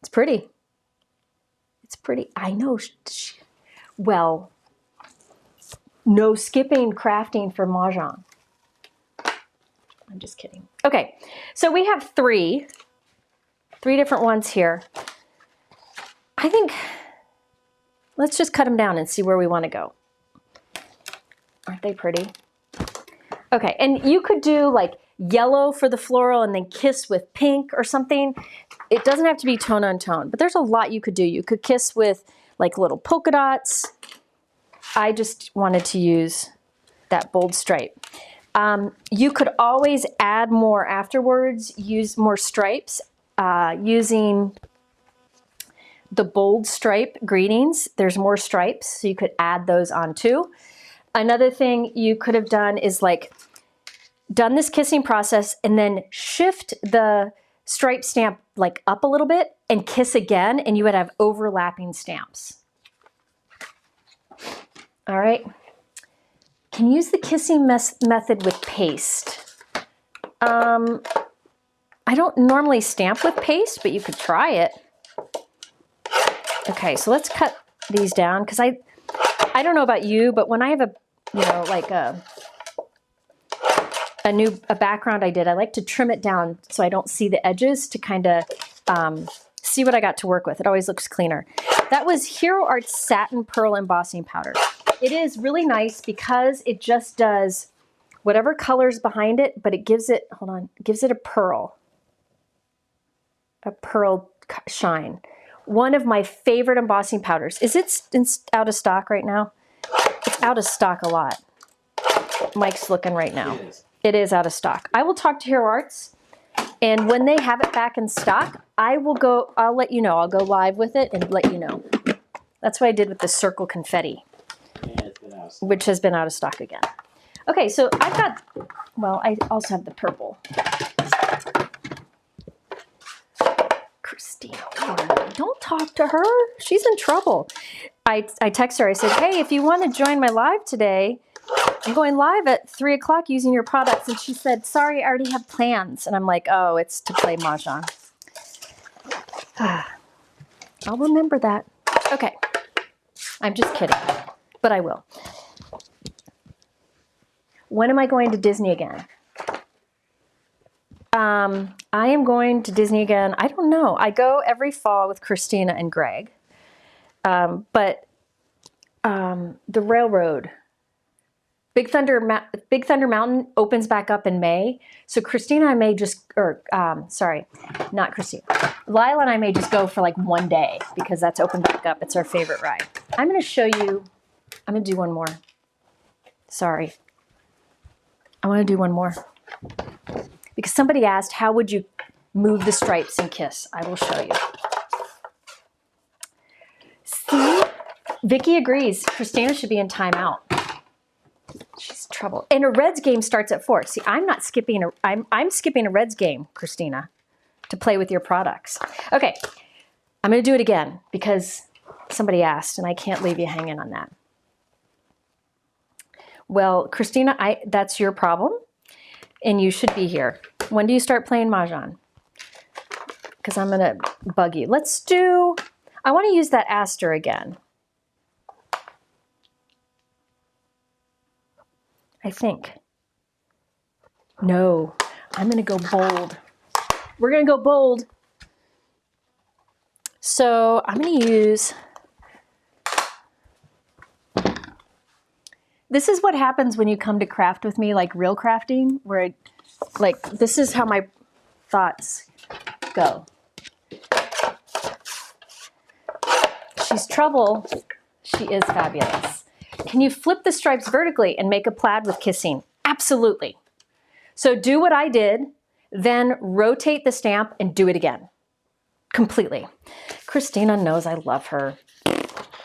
It's pretty. It's pretty. I know. Well, no skipping crafting for Mahjong. I'm just kidding. Okay, so we have three different ones here. I think let's just cut them down and see where we want to go. Aren't they pretty? Okay, and you could do like yellow for the floral and then kiss with pink or something. It doesn't have to be tone on tone, but there's a lot you could do. You could kiss with like little polka dots. I just wanted to use that bold stripe. You could always add more afterwards, use more stripes using the bold stripe greetings. There's more stripes, so you could add those on too. Another thing you could have done is like done this kissing process and then shift the stripe stamp like up a little bit and kiss again, and you would have overlapping stamps. All right. Can use the kissing method with paste. I don't normally stamp with paste, but you could try it. Okay, so let's cut these down because I don't know about you, but when I have a, you know, like a background I like to trim it down so I don't see the edges to kind of see what I got to work with. It always looks cleaner. That was Hero Art's Satin Pearl Embossing Powder. It is really nice because it just does whatever color's behind it, but it gives it, hold on, gives it a pearl shine. One of my favorite embossing powders. Is it out of stock right now? It's out of stock a lot. Mike's looking right now. It is out of stock. I will talk to Hero Arts, and when they have it back in stock, I'll let you know. I'll go live with it and let you know. That's what I did with the circle confetti, which has been out of stock again. Okay, so I've got, well, I also have the purple. Kristina Werner, don't talk to her. She's in trouble. I text her, I said, hey, if you want to join my live today, I'm going live at 3 o'clock using your products. And she said, sorry, I already have plans. And I'm like, oh, it's to play Mahjong. I'll remember that. Okay. I'm just kidding, but I will. When am I going to Disney again? I am going to Disney again. I don't know. I go every fall with Kristina and Greg. But the railroad, Big Thunder Mountain opens back up in May. So Kristina and I may just, sorry, not Kristina. Lila and I may just go for like one day because that's opened back up. It's our favorite ride. I'm going to show you, I'm going to do one more. Sorry. I want to do one more. Because somebody asked, how would you move the stripes and kiss? I will show you. See? Vicky agrees. Kristina should be in timeout. She's in trouble. And a Reds game starts at 4. See, I'm not skipping I'm skipping a Reds game, Kristina, to play with your products. Okay, I'm going to do it again because somebody asked, and I can't leave you hanging on that. Well, Kristina, that's your problem, and you should be here. When do you start playing Mahjong? Because I'm going to bug you. Let's do, I want to use that aster again. I think. No, I'm going to go bold. We're going to go bold. So I'm going to use, this is what happens when you come to craft with me, like real crafting, where this is how my thoughts go. She's trouble. She is fabulous. Can you flip the stripes vertically and make a plaid with kissing? Absolutely. So do what I did, then rotate the stamp and do it again. Completely. Kristina knows I love her.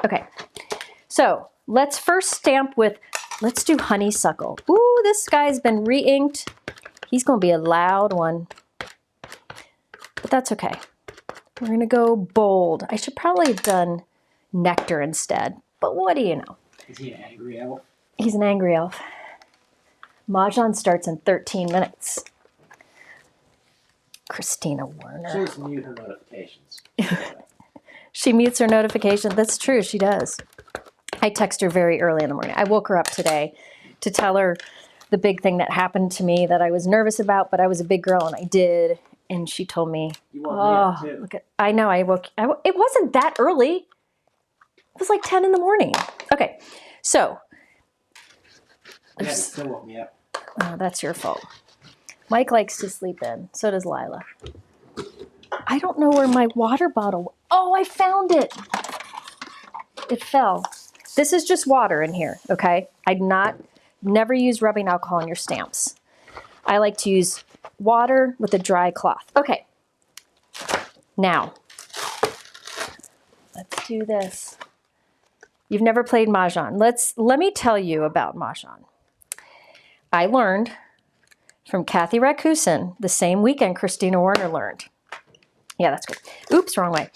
Okay, so let's first stamp with, let's do honeysuckle. Ooh, this guy's been re-inked. He's gonna be a loud one, but that's okay. We're gonna go bold. I should probably have done nectar instead, but what do you know? Is he an angry elf? He's an angry elf. Mahjong starts in 13 minutes. Kristina Werner. She needs to mute her notifications. She mutes her notifications. That's true, she does. I text her very early in the morning. I woke her up today to tell her the big thing that happened to me that I was nervous about, but I was a big girl and I did. And she told me, You woke me up too. look at, I know, it wasn't that early. It was like 10 in the morning. Okay, so. Yeah, it still woke me up. Oh, that's your fault. Mike likes to sleep in. So does Lila. I don't know where my water bottle. Oh, I found it. It fell. This is just water in here, okay? I'd never use rubbing alcohol on your stamps. I like to use water with a dry cloth. Okay. Now, let's do this. You've never played Mahjong. Let me tell you about Mahjong. I learned from Kathy Rakusin the same weekend Kristina Werner learned. Yeah, that's good. Oops, wrong way.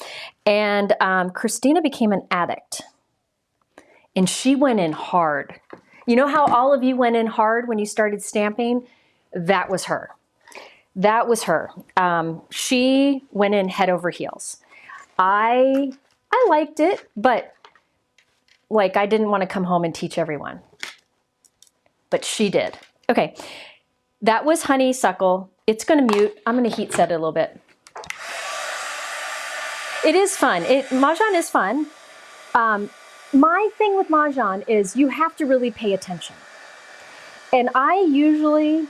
And Kristina became an addict. And she went in hard. You know how all of you went in hard when you started stamping? That was her. That was her. She went in head over heels. I liked it, but like I didn't want to come home and teach everyone. But she did. Okay, that was honeysuckle. It's going to mute. I'm going to heat set it a little bit. It is fun. Mahjong is fun. My thing with Mahjong is you have to really pay attention. And I usually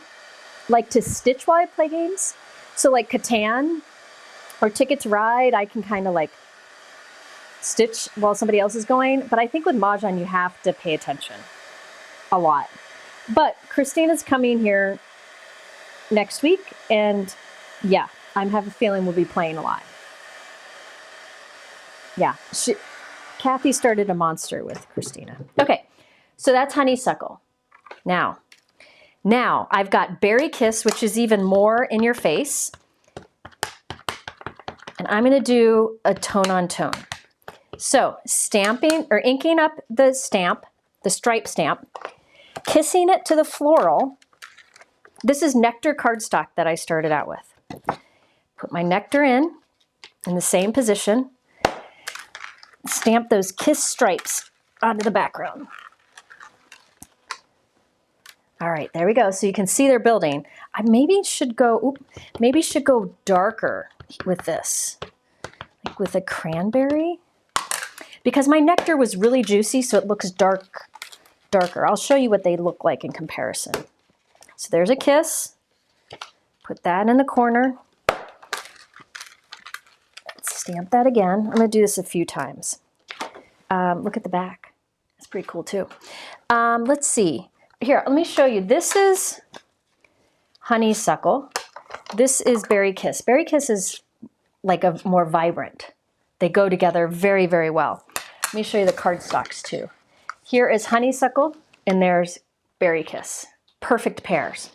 like to stitch while I play games. So like Catan or Ticket to Ride, I can kind of like stitch while somebody else is going. But I think with Mahjong, you have to pay attention a lot. But Kristina's coming here next week. And yeah, I have a feeling we'll be playing a lot. Yeah, Kathy started a monster with Kristina. Okay, so that's honeysuckle. Now I've got berry kiss, which is even more in your face. And I'm going to do a tone on tone. So stamping or inking up the stamp, the stripe stamp, kissing it to the floral. This is nectar cardstock that I started out with. Put my nectar in the same position. Stamp those kiss stripes onto the background. All right, there we go. So you can see they're building. I maybe should go darker with this, like with a cranberry, because my nectar was really juicy, so it looks darker. I'll show you what they look like in comparison. So there's a kiss. Put that in the corner. Stamp that again. I'm going to do this a few times. Look at the back. That's pretty cool too. Let's see. Here, let me show you. This is honeysuckle. This is berry kiss. Berry kiss is like a more vibrant. They go together very, very well. Let me show you the cardstocks too. Here is honeysuckle and there's berry kiss. Perfect pairs.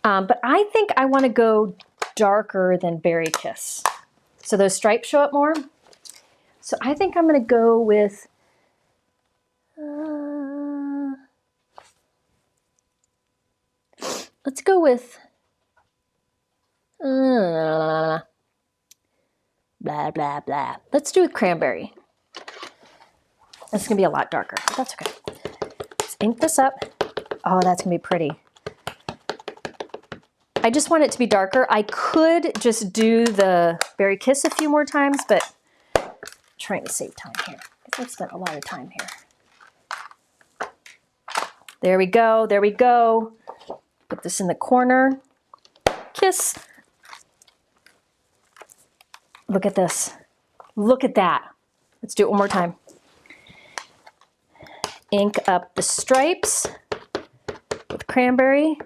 But I think I want to go darker than berry kiss. So those stripes show up more. So I think I'm going to go with, let's go with, blah, blah, blah. Let's do with cranberry. It's going to be a lot darker, but that's okay. Let's ink this up. Oh, that's going to be pretty. I just want it to be darker. I could just do the berry kiss a few more times, but I'm trying to save time here because I've spent a lot of time here. There we go. There we go. Put this in the corner. Kiss. Look at this. Look at that. Let's do it one more time. Ink up the stripes with cranberry.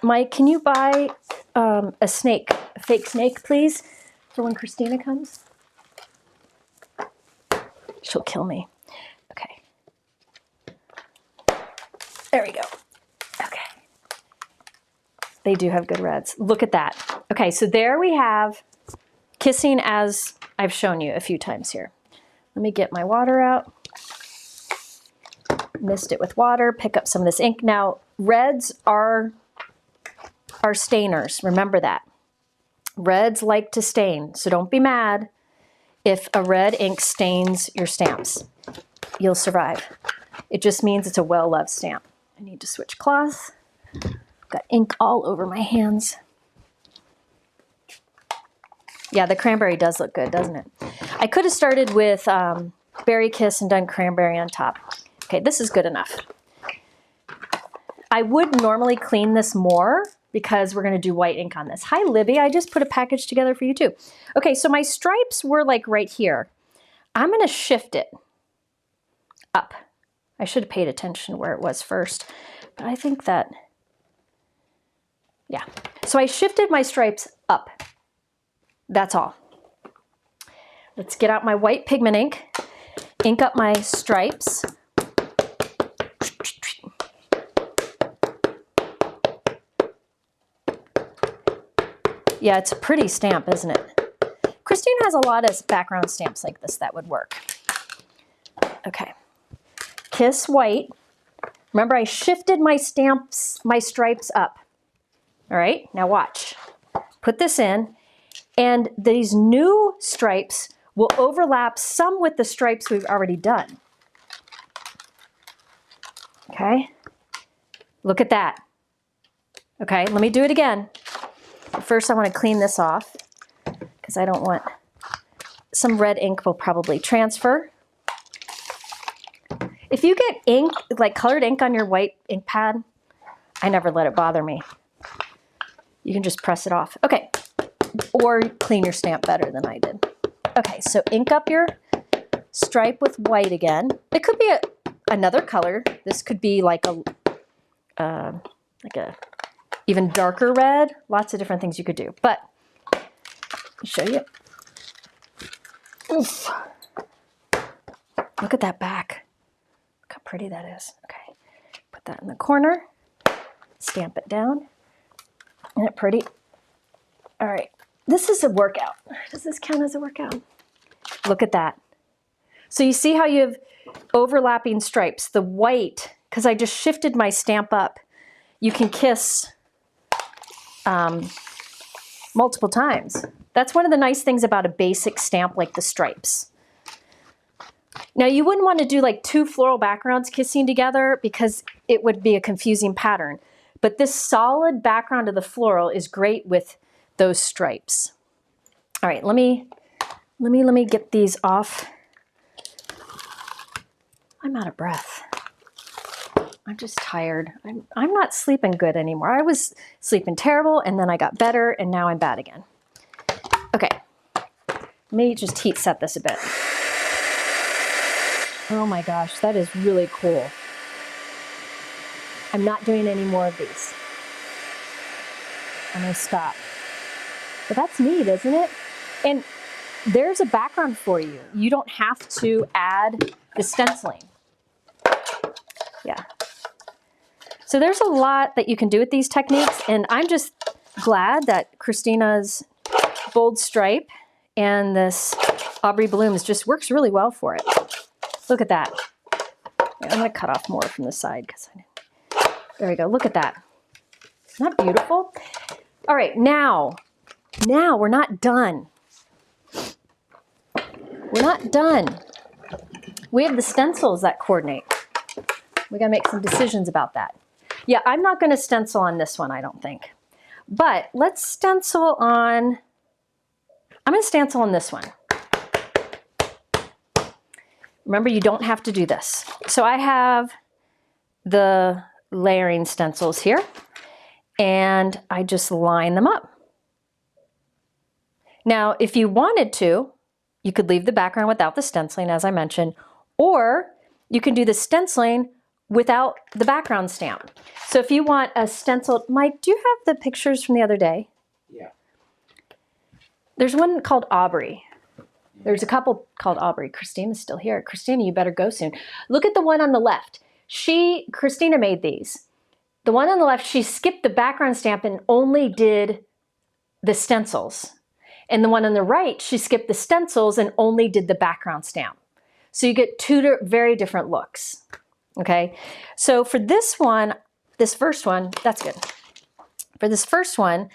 Mike, can you buy a snake, a fake snake, please, for when Kristina comes. She'll kill me. Okay. There we go. Okay. They do have good reds. Look at that. Okay, so there we have kissing as I've shown you a few times here. Let me get my water out. Mist it with water, pick up some of this ink. Now, reds are stainers. Remember that. Reds like to stain, so don't be mad if a red ink stains your stamps. You'll survive. It just means it's a well-loved stamp. I need to switch cloths. Got ink all over my hands. Yeah, the cranberry does look good, doesn't it? I could have started with Berry Kiss and done cranberry on top. Okay, this is good enough. I would normally clean this more because we're gonna do white ink on this. Hi, Libby, I just put a package together for you too. Okay, so my stripes were like right here. I'm gonna shift it up. I should have paid attention where it was first, but I think that, yeah. So I shifted my stripes up. That's all. Let's get out my white pigment ink up my stripes. Yeah, it's a pretty stamp, isn't it? Christine has a lot of background stamps like this that would work. Okay. Kiss white. Remember, I shifted my stripes up. All right, now watch. Put this in, and these new stripes will overlap some with the stripes we've already done. Okay, look at that. Okay, let me do it again. First, I want to clean this off because I don't want, some red ink will probably transfer. If you get ink, like colored ink on your white ink pad, I never let it bother me. You can just press it off. Okay, or clean your stamp better than I did. Okay, so ink up your stripe with white again. It could be another color. This could be like a even darker red. Lots of different things you could do. But I'll show you. Oof. Look at that back. Look how pretty that is. Okay, put that in the corner. Stamp it down. Isn't it pretty? All right, this is a workout. Does this count as a workout? Look at that. So you see how you have overlapping stripes. The white, because I just shifted my stamp up, you can kiss multiple times. That's one of the nice things about a basic stamp like the stripes. Now you wouldn't want to do like two floral backgrounds kissing together because it would be a confusing pattern. But this solid background of the floral is great with those stripes. All right, let me get these off. I'm out of breath. I'm just tired. I'm not sleeping good anymore. I was sleeping terrible and then I got better and now I'm bad again. Okay, let me just heat set this a bit. Oh my gosh, that is really cool. I'm not doing any more of these. I'm gonna stop. But that's neat, isn't it? And there's a background for you. You don't have to add the stenciling. Yeah. So there's a lot that you can do with these techniques, and I'm just glad that Kristina's bold stripe and this Aubrey Blooms just works really well for it. Look at that. I'm gonna cut off more from the side because there we go. Look at that. Isn't that beautiful? All right, now we're not done. We're not done. We have the stencils that coordinate. We gotta make some decisions about that. Yeah, I'm not gonna stencil on this one, I don't think. But let's stencil on, I'm gonna stencil on this one. Remember, you don't have to do this. So I have the layering stencils here, and I just line them up. Now, if you wanted to, you could leave the background without the stenciling, as I mentioned, or you can do the stenciling without the background stamp. So if you want a stenciled, Mike, do you have the pictures from the other day? There's one called Aubrey. There's a couple called Aubrey. Kristina's still here. Kristina, you better go soon. Look at the one on the left. Kristina made these. The one on the left, she skipped the background stamp and only did the stencils. And the one on the right, she skipped the stencils and only did the background stamp. So you get two very different looks. Okay, so for this one, this first one, that's good. For this first one,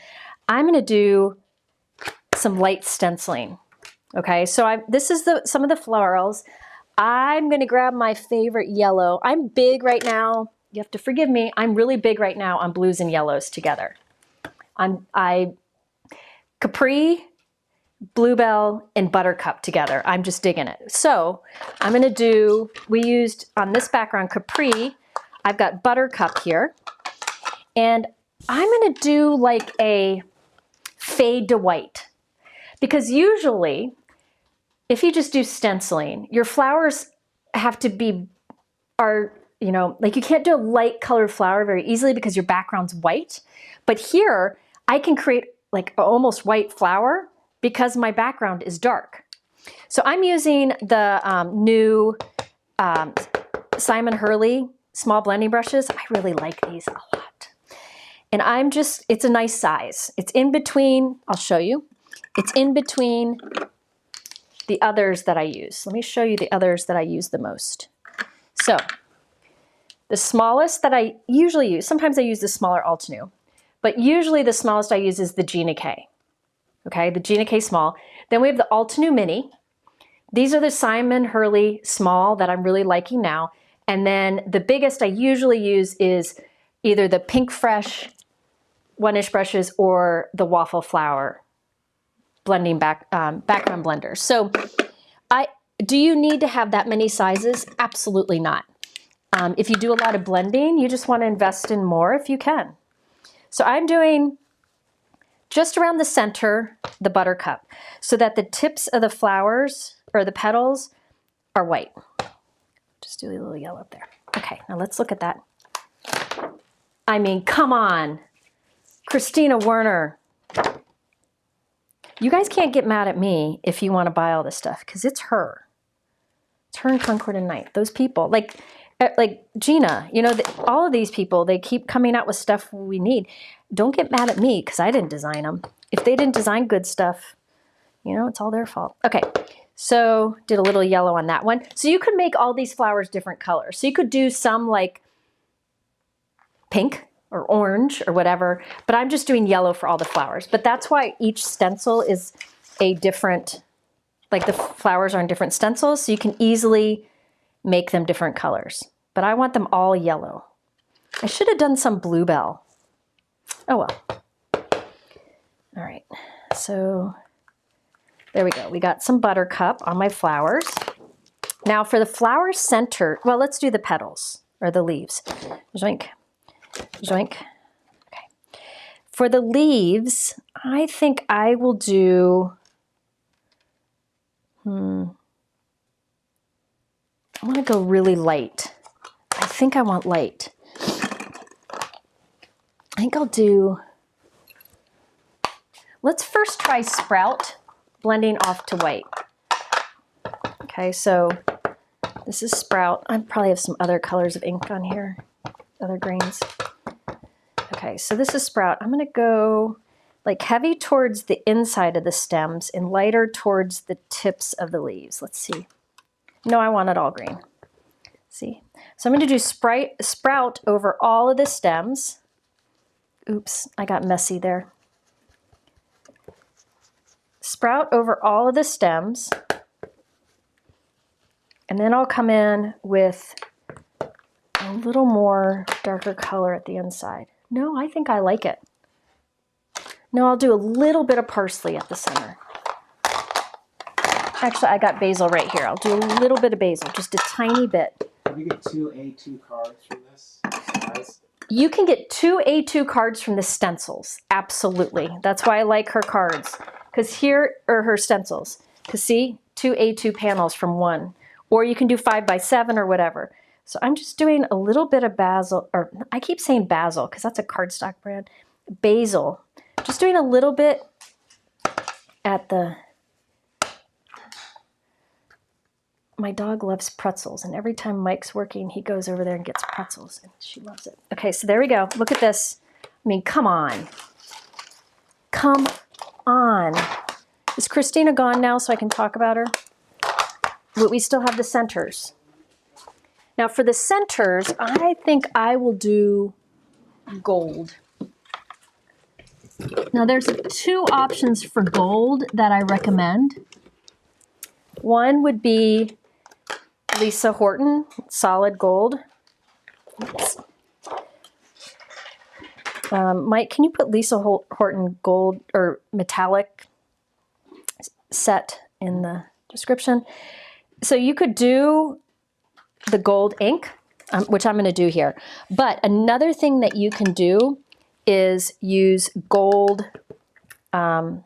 I'm going to do some light stenciling. Okay, so this is some of the florals. I'm going to grab my favorite yellow. I'm big right now. You have to forgive me. I'm really big right now on blues and yellows together. Capri, Bluebell, and Buttercup together. I'm just digging it. So I'm going to do, we used on this background Capri. I've got Buttercup here. And I'm going to do like a fade to white. Because usually, if you just do stenciling, your flowers have to be, like you can't do a light colored flower very easily because your background's white. But here, I can create like an almost white flower because my background is dark. So I'm using the new Simon Hurley small blending brushes. I really like these a lot. And it's a nice size. It's in between, I'll show you. It's in between the others that I use. Let me show you the others that I use the most. So the smallest that I usually use, sometimes I use the smaller Altenew, but usually the smallest I use is the Gina K. Okay, the Gina K small. Then we have the Altenew Mini. These are the Simon Hurley small that I'm really liking now. And then the biggest I usually use is either the Pink Fresh 1-inch brushes or the Waffle Flower blending background blenders. So do you need to have that many sizes? Absolutely not. If you do a lot of blending, you just want to invest in more if you can. So I'm doing just around the center, the Buttercup, so that the tips of the flowers or the petals are white. Just do a little yellow up there. Okay, now let's look at that. I mean, come on, Kristina Werner. You guys can't get mad at me if you want to buy all this stuff, because it's her. It's her and Concord and Knight. Those people, like Gina, all of these people, they keep coming out with stuff we need. Don't get mad at me because I didn't design them. If they didn't design good stuff, it's all their fault. Okay, so did a little yellow on that one. So you could make all these flowers different colors. So you could do some like pink or orange or whatever, but I'm just doing yellow for all the flowers. But that's why each stencil is a different, like the flowers are in different stencils, so you can easily make them different colors. But I want them all yellow. I should have done some Bluebell. Oh well. All right, so there we go. We got some Buttercup on my flowers. Now for the flower center, well, let's do the petals or the leaves. Zoink. Zoink. Okay. For the leaves, I think I will do, I want to go really light. I think I want light. I think I'll do, let's first try Sprout, blending off to white. Okay, so this is Sprout. I probably have some other colors of ink on here, other greens. Okay, so this is Sprout. I'm going to go like heavy towards the inside of the stems and lighter towards the tips of the leaves. Let's see. No, I want it all green. See? So I'm going to do Sprout over all of the stems. Oops, I got messy there. Sprout over all of the stems. And then I'll come in with a little more darker color at the inside. No, I think I like it. No, I'll do a little bit of parsley at the center. Actually, I got basil right here. I'll do a little bit of basil, just a tiny bit. Can you get 2 A2 cards from this size? You can get 2 A2 cards from the stencils. Absolutely. That's why I like her cards. Because here are her stencils. Because see, 2 A2 panels from one. Or you can do 5x7 or whatever. So I'm just doing a little bit of basil, or I keep saying basil because that's a cardstock brand. Basil. Just doing a little bit at the, my dog loves pretzels, and every time Mike's working, he goes over there and gets pretzels, and she loves it. Okay, so there we go. Look at this. I mean, come on. Come on. Is Kristina gone now so I can talk about her? But we still have the centers. Now for the centers, I think I will do gold. Now there's two options for gold that I recommend. One would be Lisa Horton, solid gold. Mike, can you put Lisa Horton gold or metallic set in the description? So you could do the gold ink, which I'm going to do here. But another thing that you can do is use gold, a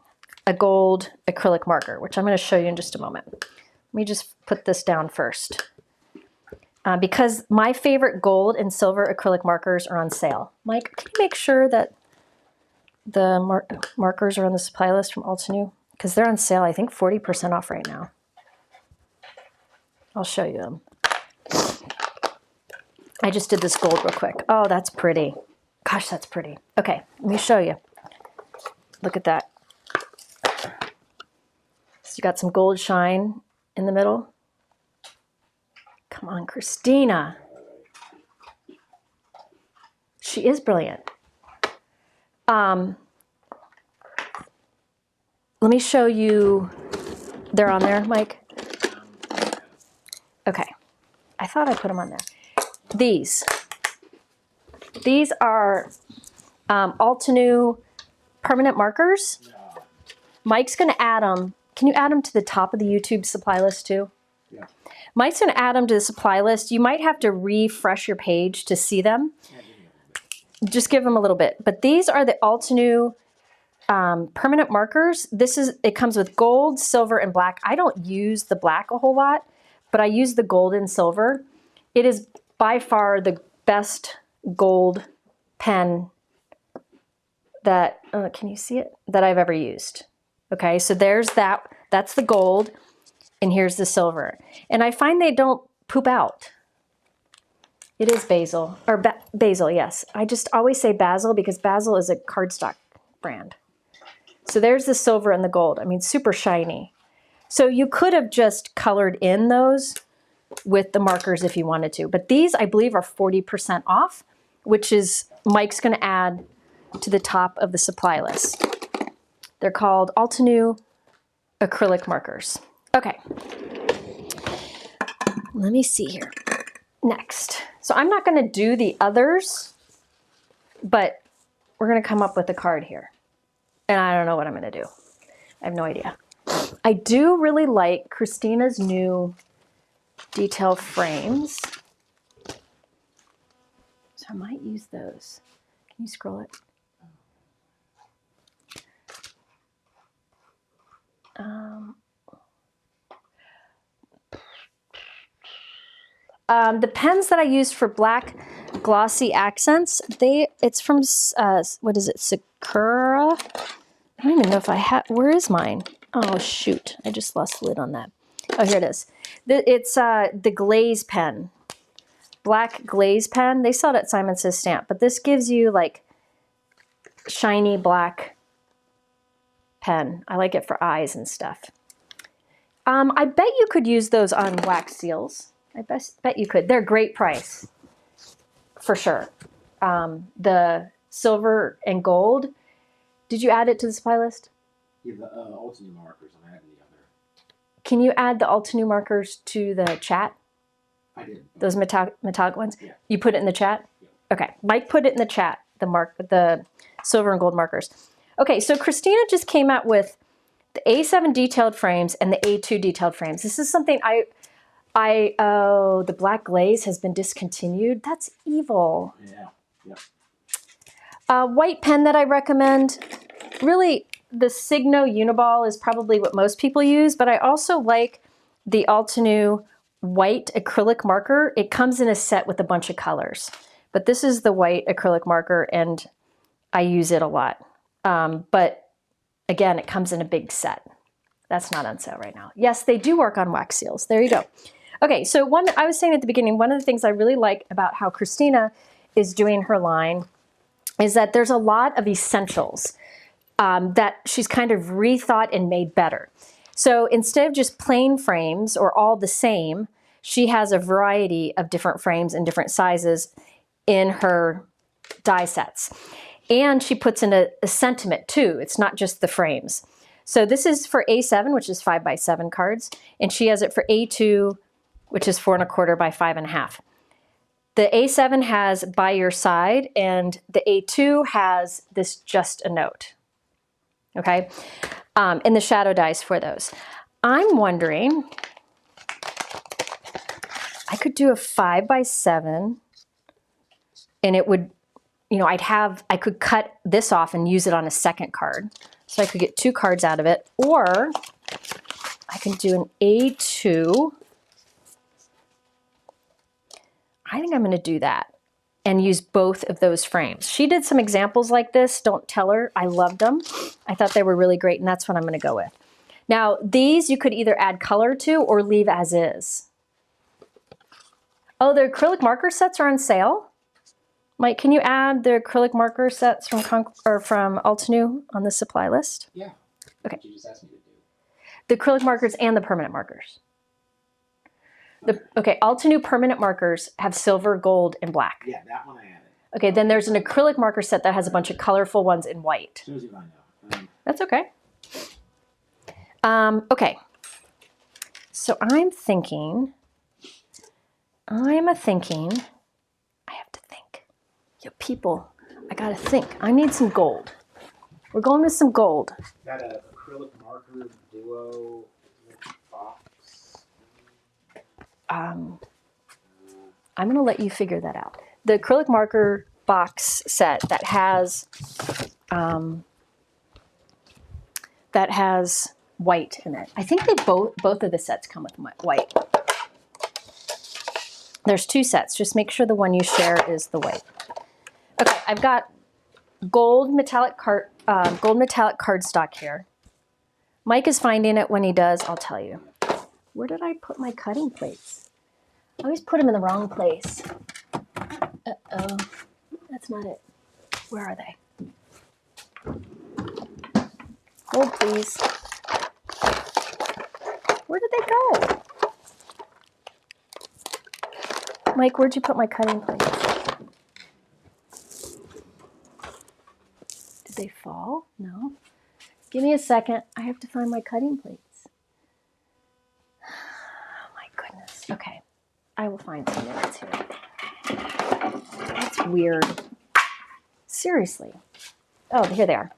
gold acrylic marker, which I'm going to show you in just a moment. Let me just put this down first. Because my favorite gold and silver acrylic markers are on sale. Mike, can you make sure that the markers are on the supply list from Altenew? Because they're on sale, I think 40% off right now. I'll show you them. I just did this gold real quick. Oh, that's pretty. Gosh, that's pretty. Okay, let me show you. Look at that. So you got some gold shine in the middle. Come on, Kristina. She is brilliant. Let me show you. They're on there, Mike? Okay. I thought I put them on there. These are Altenew permanent markers. Mike's going to add them. Can you add them to the top of the YouTube supply list too? Yeah. Mike's going to add them to the supply list. You might have to refresh your page to see them. Just give them a little bit. But these are the Altenew permanent markers. It comes with gold, silver, and black. I don't use the black a whole lot, but I use the gold and silver. It is by far the best gold pen that, can you see it? That I've ever used. Okay, so there's that. That's the gold, and here's the silver. And I find they don't poop out. It is basil, or basil, yes. I just always say basil because basil is a cardstock brand. So there's the silver and the gold. I mean, super shiny. So you could have just colored in those with the markers if you wanted to. But these, I believe, are 40% off, which is Mike's going to add to the top of the supply list. They're called Altenew acrylic markers. Okay. Let me see here. Next. So I'm not going to do the others, but we're going to come up with a card here. And I don't know what I'm going to do. I have no idea. I do really like Kristina's new detail frames. So I might use those. Can you scroll it? The pens that I use for black glossy accents, it's from, what is it, Sakura? I don't even know if I have, where is mine? Oh, shoot. I just lost the lid on that. Oh, here it is. It's the glaze pen, black glaze pen. They sell it at Simon Says Stamp, but this gives you like shiny black pen. I like it for eyes and stuff. I bet you could use those on wax seals. I bet you could. They're a great price, for sure. The silver and gold. Did you add it to the supply list? Yeah, the Altenew markers. I'm adding the other. Can you add the Altenew markers to the chat? I did. Those metallic ones? Yeah. You put it in the chat? Yeah. Okay. Mike put it in the chat, the silver and gold markers. Okay, so Kristina just came out with the A7 detailed frames and the A2 detailed frames. This is something oh, the black glaze has been discontinued. That's evil. Yeah. Yeah. White pen that I recommend, really the Signo Uniball is probably what most people use, but I also like the Altenew white acrylic marker. It comes in a set with a bunch of colors, but this is the white acrylic marker and I use it a lot. But Again, it comes in a big set. That's not on sale right now. Yes, they do work on wax seals. There you go. Okay, so I was saying at the beginning, one of the things I really like about how Kristina is doing her line is that there's a lot of essentials that she's kind of rethought and made better. So instead of just plain frames or all the same, she has a variety of different frames and different sizes in her die sets. And she puts in a sentiment too. It's not just the frames. So this is for A7, which is 5x7 cards, and she has it for A2, which is 4 1/4 by 5 1/2. The A7 has by your side, and the A2 has this just a note. Okay, and the shadow dies for those. I'm wondering, I could do a 5x7, and it would, you know, I could cut this off and use it on a second card. So I could get 2 cards out of it, or I can do an A2. I think I'm going to do that and use both of those frames. She did some examples like this. Don't tell her. I loved them. I thought they were really great, and that's what I'm going to go with. Now, these you could either add color to or leave as is. Oh, the acrylic marker sets are on sale. Mike, can you add the acrylic marker sets from Altenew on the supply list? Yeah. Okay. You just asked me to do. The acrylic markers and the permanent markers. Okay, Altenew permanent markers have silver, gold, and black. Yeah, that one I added. Okay, then there's an acrylic marker set that has a bunch of colorful ones in white. Shows you I know. That's okay. Okay, so I'm thinking, I have to think. Yo, people, I gotta think. I need some gold. We're going with some gold. Got an acrylic marker duo box. I'm gonna let you figure that out. The acrylic marker box set that has white in it. I think they both of the sets come with white. There's 2 sets. Just make sure the one you share is the white. Okay, I've got gold metallic cardstock here. Mike is finding it. When he does, I'll tell you. Where did I put my cutting plates? I always put them in the wrong place. Uh-oh. That's not it. Where are they? Hold, please. Where did they go? Mike, where'd you put my cutting plates? Did they fall? No. Give me a second. I have to find my cutting plates. Oh my goodness. Okay. I will find some minutes here. That's weird. Seriously. Oh, here they are.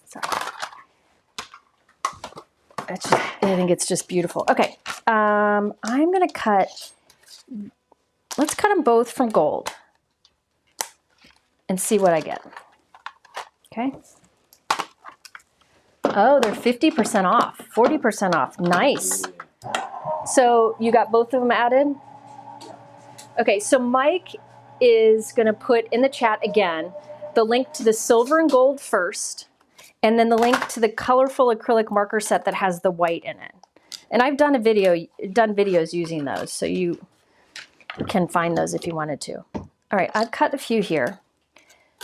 Sorry. That's just, I think it's just beautiful. Okay. I'm going to cut, let's cut them both from gold and see what I get. Okay. Oh, they're 50% off, 40% off. Nice. So you got both of them added? Okay, so Mike is going to put in the chat again the link to the silver and gold first, and then the link to the colorful acrylic marker set that has the white in it. And I've done videos using those, so you can find those if you wanted to. All right, I've cut a few here.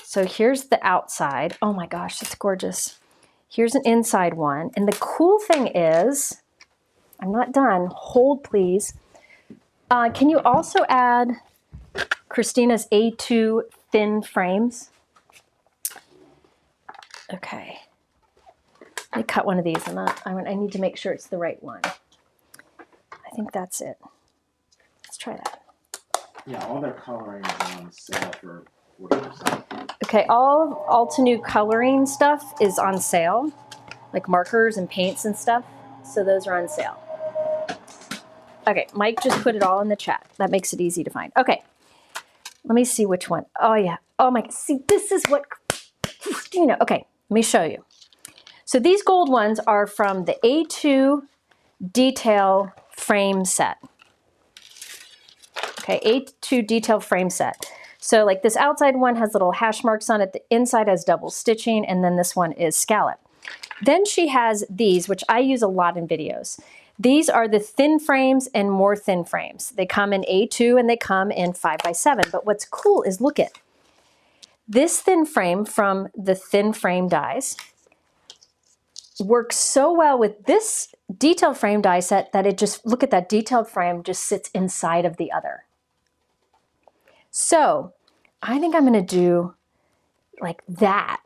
So here's the outside. Oh my gosh, that's gorgeous. Here's an inside one. And the cool thing is, I'm not done. Hold, please. Can you also add Kristina's A2 thin frames? Okay. Let me cut one of these. I need to make sure it's the right one. I think that's it. Let's try that. Yeah, all their coloring is on sale for 40%. Okay, all Altenew coloring stuff is on sale, like markers and paints and stuff. So those are on sale. Okay, Mike just put it all in the chat. That makes it easy to find. Okay, let me see which one. Oh yeah, oh my, see, this is what, okay, let me show you. So these gold ones are from the A2 detail frame set. Okay, A2 detail frame set. So like this outside one has little hash marks on it, the inside has double stitching, and then this one is scallop. Then she has these, which I use a lot in videos. These are the thin frames and more thin frames. They come in A2 and they come in 5x7. But what's cool is look at this thin frame from the thin frame dies works so well with this detailed frame die set that it just, look at that detailed frame just sits inside of the other. So I think I'm going to do like that.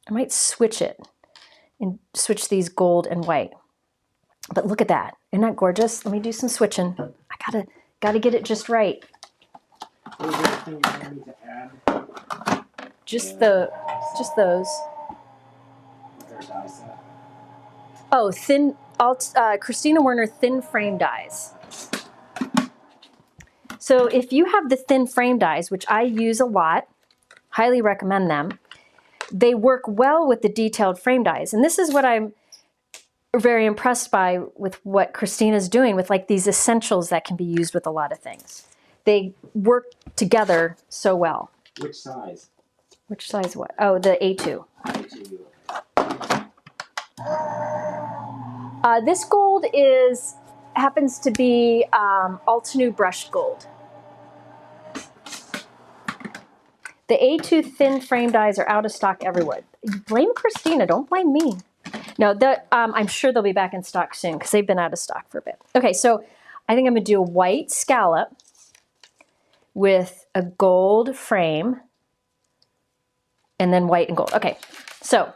I might switch it and switch these gold and white. But look at that. Isn't that gorgeous? Let me do some switching. I gotta get it just right. Just those. Oh, Kristina Werner thin frame dies. So if you have the thin frame dies, which I use a lot, highly recommend them, they work well with the detailed frame dies. And this is what I'm very impressed by with what Kristina's doing with like these essentials that can be used with a lot of things. They work together so well. Which size? Which size what? Oh, the A2. This gold happens to be Altenew brushed gold. The A2 thin frame dies are out of stock everywhere. Blame Kristina, don't blame me. No, I'm sure they'll be back in stock soon because they've been out of stock for a bit. Okay, so I think I'm going to do a white scallop with a gold frame and then white and gold. Okay, so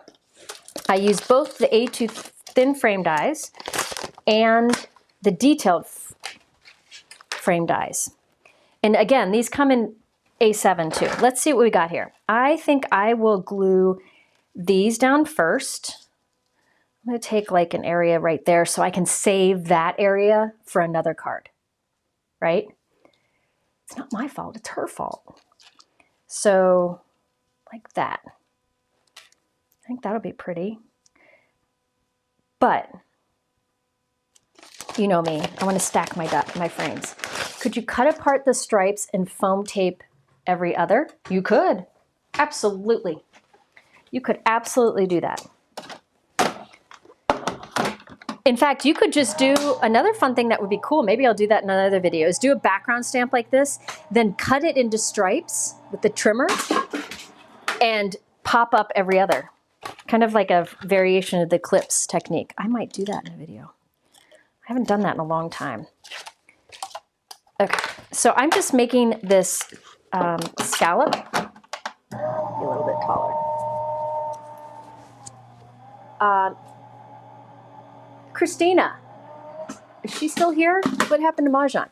I use both the A2 thin frame dies and the detailed frame dies. And again, these come in A7 too. Let's see what we got here. I think I will glue these down first. I'm going to take like an area right there so I can save that area for another card, right? It's not my fault, it's her fault. So like that. I think that'll be pretty. But you know me, I want to stack my frames. Could you cut apart the stripes and foam tape every other? You could. Absolutely. You could absolutely do that. In fact, you could just do another fun thing that would be cool. Maybe I'll do that in another video, is do a background stamp like this, then cut it into stripes with the trimmer and pop up every other. Kind of like a variation of the clips technique. I might do that in a video. I haven't done that in a long time. Okay, so I'm just making this scallop a little bit taller. Kristina, is she still here? What happened to Mahjong?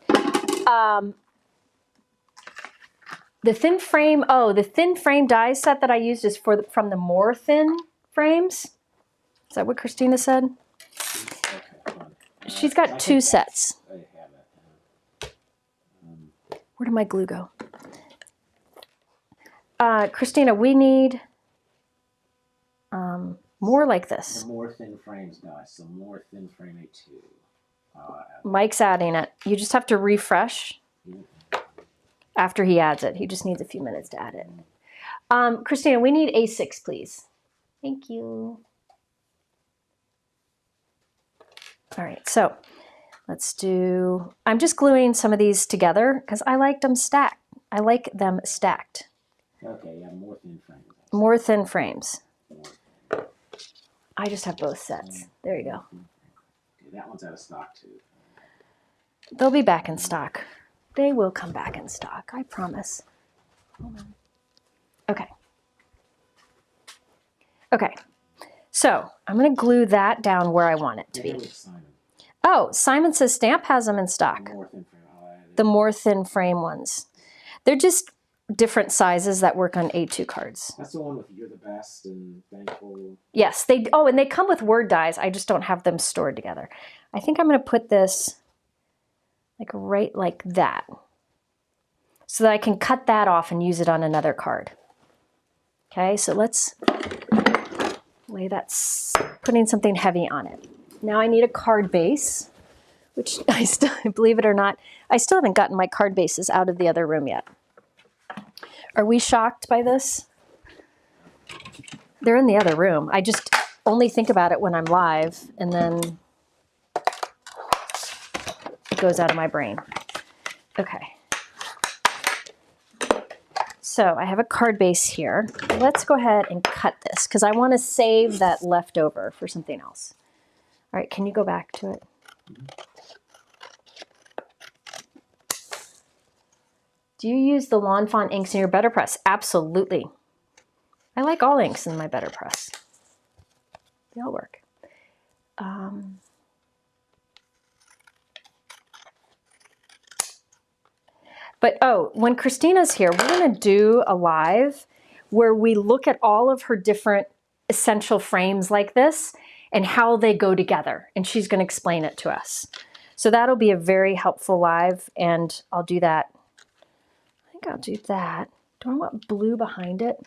The thin frame, the thin frame die set that I used is from the more thin frames. Is that what Kristina said? She's got two sets. Where did my glue go? Kristina, we need more like this. The more thin frames dies, so more thin frame A2. Mike's adding it. You just have to refresh after he adds it. He just needs a few minutes to add it. Kristina, we need A6, please. Thank you. All right, so let's do, I'm just gluing some of these together because I like them stacked. Okay, yeah, more thin frames. More thin frames. I just have both sets. There you go. Okay, that one's out of stock too. They'll be back in stock. They will come back in stock, I promise. Hold on. Okay. Okay. So I'm going to glue that down where I want it to be. Oh, Simon says Stamp has them in stock. The more thin frame ones. They're just different sizes that work on A2 cards. That's the one with You're the Best and Thankful. Yes, and they come with word dies. I just don't have them stored together. I think I'm going to put this like right like that so that I can cut that off and use it on another card. Okay, so let's lay that, putting something heavy on it. Now I need a card base, which I still, believe it or not, I still haven't gotten my card bases out of the other room yet. Are we shocked by this? They're in the other room. only think about it when I'm live, and then it goes out of my brain. Okay. So I have a card base here. Let's go ahead and cut this because I want to save that leftover for something else. All right, can you go back to it? Do you use the Lawn Fawn inks in your better press? Absolutely. I like all inks in my better press. They all work. But oh, when Kristina's here, we're going to do a live where we look at all of her different essential frames like this and how they go together. And she's going to explain it to us. So that'll be a very helpful live, and I'll do that. I think I'll do that. Do I want blue behind it?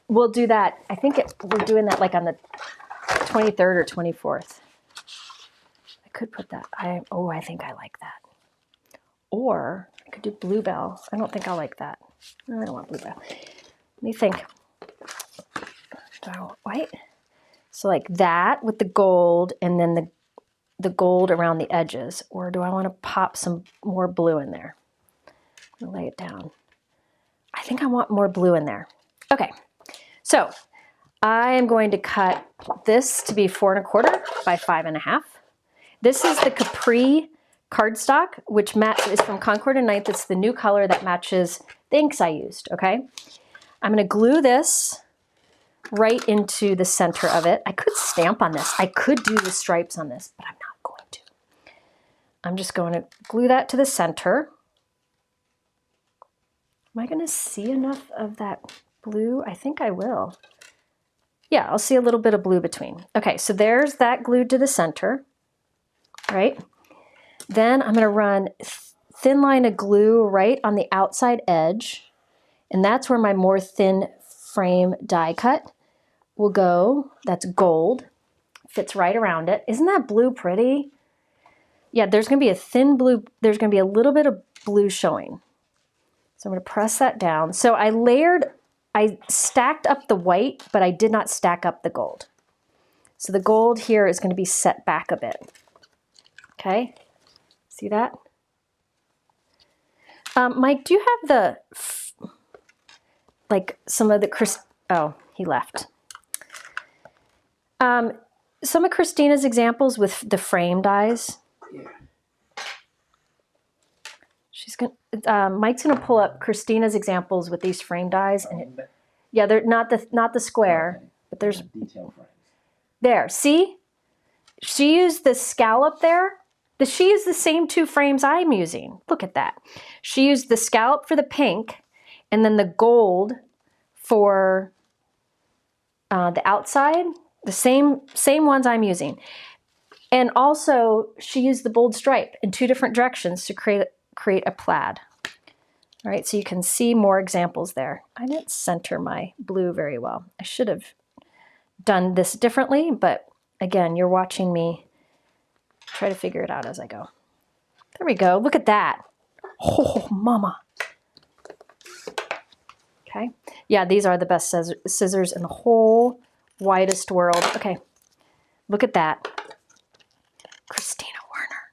We'll do that. I think we're doing that like on the 23rd or 24th. I could put that. I think I like that. Or I could do bluebell. I don't think I like that. No, I don't want bluebell. Let me think. Do I want white? So like that with the gold and then the gold around the edges. Or do I want to pop some more blue in there? I'm gonna lay it down. I think I want more blue in there. Okay, so I am going to cut this to be 4 1/4 by 5 1/2. This is the Capri cardstock, which is from Concord and Ninth. It's the new color that matches the inks I used, okay? I'm gonna glue this right into the center of it. I could stamp on this. I could do the stripes on this, but I'm not going to. I'm just going to glue that to the center. Am I gonna see enough of that blue? I think I will. Yeah, I'll see a little bit of blue between. Okay, so there's that glued to the center, right? Then I'm gonna run thin line of glue right on the outside edge, and that's where my more thin frame die cut will go. That's gold, fits right around it. Isn't that blue pretty? Yeah, there's gonna be a thin blue, there's gonna be a little bit of blue showing. So I'm gonna press that down. So I stacked up the white, but I did not stack up the gold. So the gold here is gonna be set back a bit. Okay, see that? Mike, do you have some of the, oh, he left. Some of Kristina's examples with the frame dies. Yeah. She's gonna, Mike's gonna pull up Kristina's examples with these frame dies, and yeah, they're not the square, Okay. but there's Detail frames. there. See, she used the scallop there. She used the same 2 frames I'm using. Look at that. She used the scallop for the pink, and then the gold for the outside. The same ones I'm using, and also she used the bold stripe in 2 different directions to create a plaid. All right, so you can see more examples there. I didn't center my blue very well. I should have done this differently, but again, you're watching me try to figure it out as I go. There we go, look at that. Oh, mama. Okay, yeah, these are the best scissors in the whole widest world. Okay, look at that. Kristina Werner.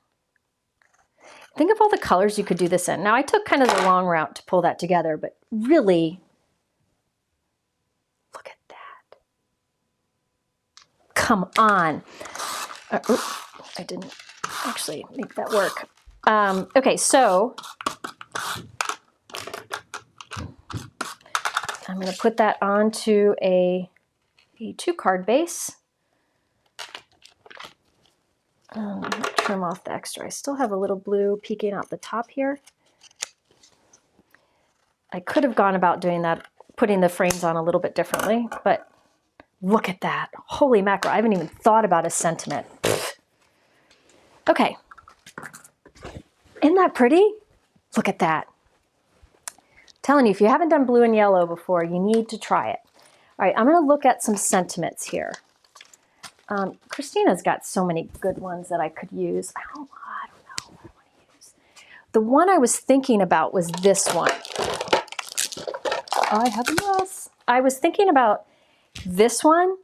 Think of all the colors you could do this in. Now I took kind of the long route to pull that together, but really, look at that. Come on. I didn't actually make that work. Okay, so I'm going to put that onto a 2 card base. Trim off the extra. I still have a little blue peeking out the top here. I could have gone about doing that, putting the frames on a little bit differently, but look at that. Holy mackerel, I haven't even thought about a sentiment. Okay. Isn't that pretty? Look at that. I'm telling you, if you haven't done blue and yellow before, you need to try it. All right, I'm going to look at some sentiments here. Kristina's got so many good ones that I could use. I don't know what I want to use. The one I was thinking about was this one. I have a mess. I was thinking about this one,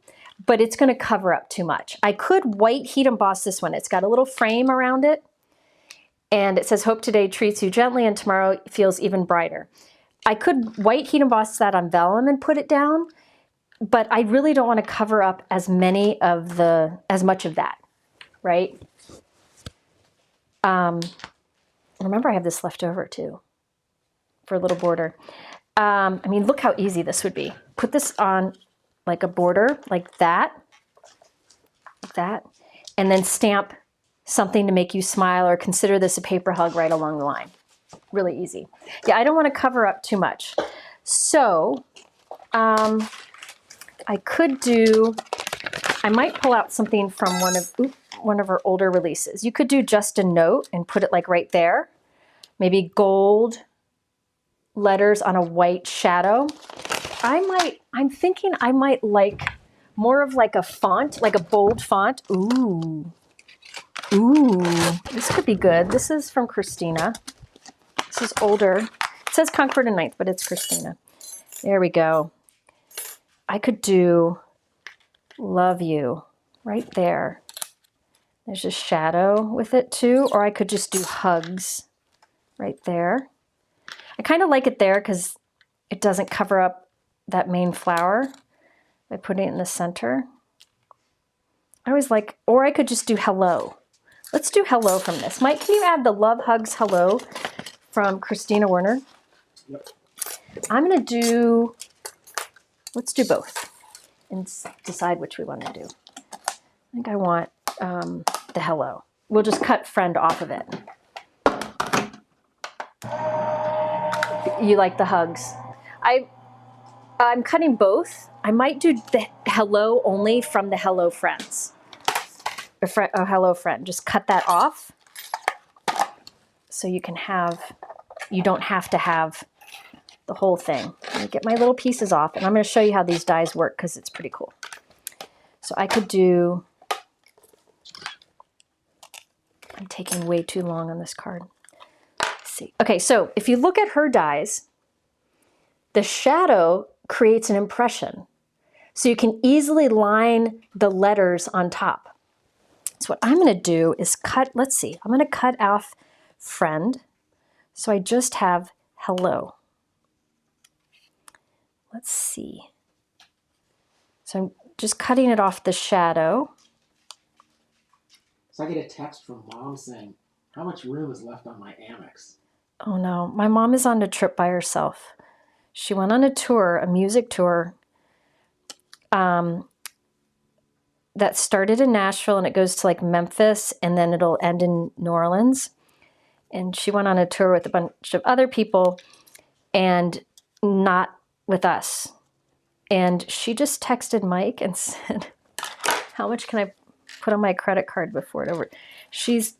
but it's going to cover up too much. I could white heat emboss this one. It's got a little frame around it, and it says, hope today treats you gently and tomorrow feels even brighter. I could white heat emboss that on vellum and put it down, but I really don't want to cover up as much of that, right? Remember I have this left over too for a little border. I mean, look how easy this would be. Put this on like a border like that, and then stamp something to make you smile, or consider this a paper hug right along the line. Really easy. Yeah, I don't want to cover up too much. So I might pull out something from one of our older releases. You could do just a note and put it like right there. Maybe gold letters on a white shadow. I'm thinking I might like more of like a font, like a bold font. Ooh, this could be good. This is from Kristina. This is older. It says Concord and Ninth, but it's Kristina. There we go. I could do love you right there. There's a shadow with it too, or I could just do hugs right there. I kind of like it there because it doesn't cover up that main flower by putting it in the center. I always like, or I could just do hello. Let's do hello from this. Mike, can you add the love hugs hello from Kristina Werner? Yep. I'm going to do, let's do both and decide which we want to do. I think I want the hello. We'll just cut friend off of it. You like the hugs. I'm cutting both. I might do the hello only from the hello friends. Oh, hello friend. Just cut that off so you can have, you don't have to have the whole thing. Let me get my little pieces off, and I'm going to show you how these dies work because it's pretty cool. So I could do, I'm taking way too long on this card. Let's see. Okay, so if you look at her dies, the shadow creates an impression. So you can easily line the letters on top. So what I'm going to do is cut, let's see, I'm going to cut off friend. So I just have hello. Let's see. So I'm just cutting it off the shadow. So I get a text from Mom saying, how much room is left on my Amex? Oh no, my mom is on a trip by herself. She went on a tour, a music tour, that started in Nashville and it goes to like Memphis and then it'll end in New Orleans. And she went on a tour with a bunch of other people and not with us. And she just texted Mike and said, how much can I put on my credit card before it over? She's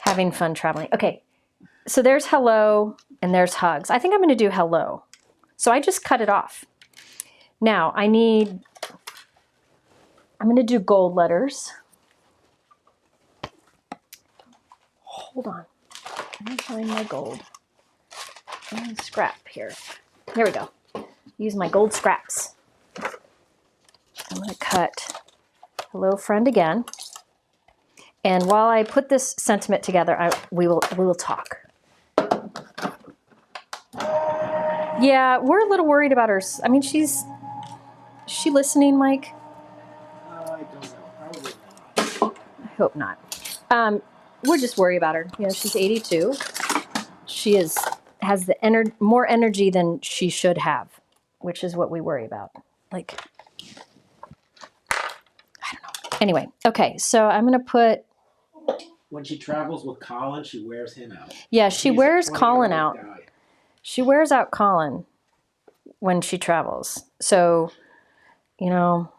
having fun traveling. Okay, so there's hello and there's hugs. I think I'm going to do hello. So I just cut it off. Now I'm going to do gold letters. Hold on. I'm going to find my gold. And scrap here. There we go. Use my gold scraps. I'm going to cut hello friend again. And while I put this sentiment together, we will talk. Yeah, we're a little worried about her. I mean, is she listening, Mike? I don't know. Probably not. I hope not. We're just worried about her. You know, she's 82. She has the more energy than she should have, which is what we worry about. Like, I don't know. Anyway, okay, so I'm going to put... When she travels with Colin, she wears him out. Yeah, she wears Colin out. Guy. She wears out Colin when she travels. So, you know,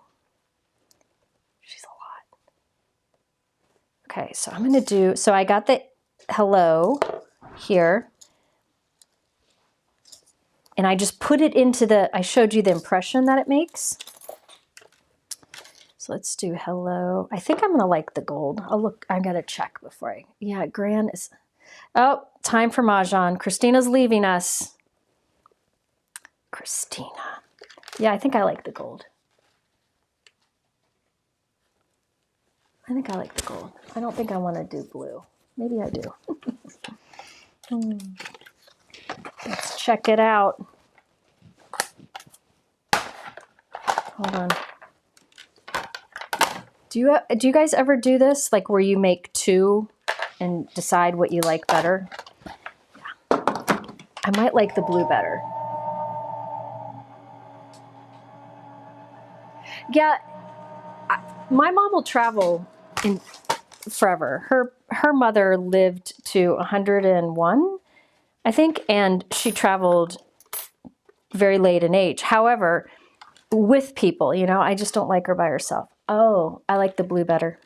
she's a lot. Okay, so I'm going to do... So I got the hello here. And I just put it into the... I showed you the impression that it makes. So let's do hello. I think I'm going to like the gold. I'll look. I got to check before I... Yeah, Gran is... Oh, time for Mahjong. Christina's leaving us. Kristina. Yeah, I think I like the gold. I think I like the gold. I don't think I want to do blue. Maybe I do. Let's check it out. Hold on. Do you guys ever do this? Like where you make two and decide what you like better? Yeah. I might like the blue better. Yeah. My mom will travel in forever. Her mother lived to 101, I think, and she traveled very late in age. However, with people, you know, I just don't like her by herself. Oh, I like the blue better.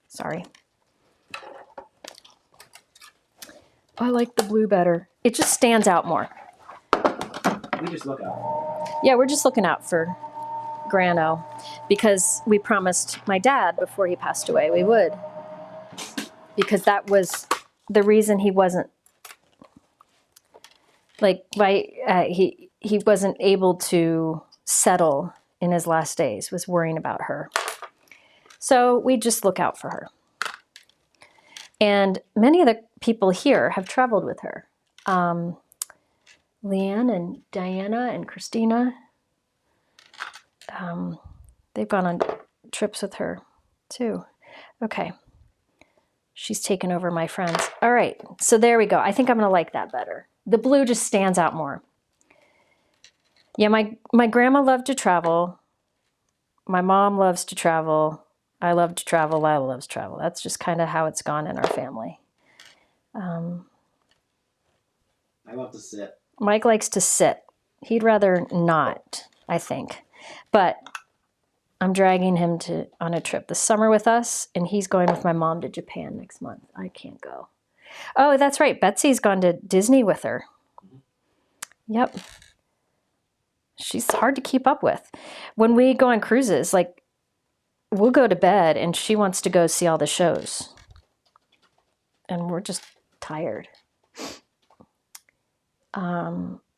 Sorry. I like the blue better. It just stands out more. We just look out. Yeah, we're just looking out for Grano because we promised my dad before he passed away we would. Because that was the reason he wasn't like he wasn't able to settle in his last days, was worrying about her. So we just look out for her. And many of the people here have traveled with her. Leanne and Diana and Kristina. They've gone on trips with her too. Okay. She's taken over my friends. All right. So there we go. I think I'm going to like that better. The blue just stands out more. Yeah, my grandma loved to travel. My mom loves to travel. I love to travel. Lila loves to travel. That's just kind of how it's gone in our family. I love to sit. Mike likes to sit. He'd rather not, I think. But I'm dragging him on a trip this summer with us, and he's going with my mom to Japan next month. I can't go. Oh, that's right. Betsy's gone to Disney with her. Yep. She's hard to keep up with. When we go on cruises, like, we'll go to bed, and she wants to go see all the shows. And we're just tired.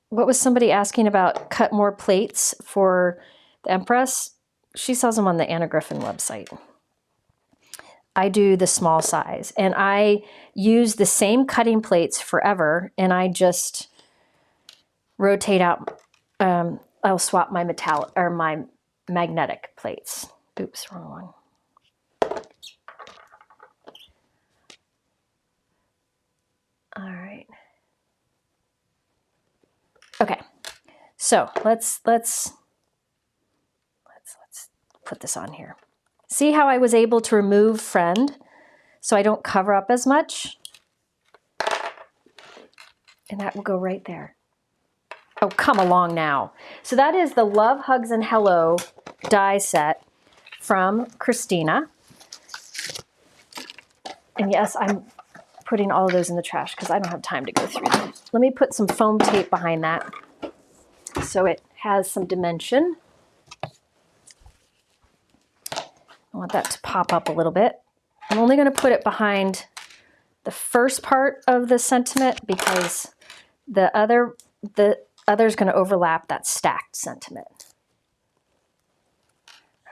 What was somebody asking about cut more plates for the Empress? She sells them on the Anna Griffin website. I do the small size, and I use the same cutting plates forever, and I just rotate out. I'll swap my metallic or my magnetic plates. Oops, wrong one. All right. Okay, so let's put this on here. See how I was able to remove friend so I don't cover up as much? And that will go right there. Oh, come along now. So that is the Love, Hugs, and Hello die set from Kristina. And yes, I'm putting all of those in the trash because I don't have time to go through them. Let me put some foam tape behind that so it has some dimension. I want that to pop up a little bit. I'm only going to put it behind the first part of the sentiment because the other's going to overlap that stacked sentiment.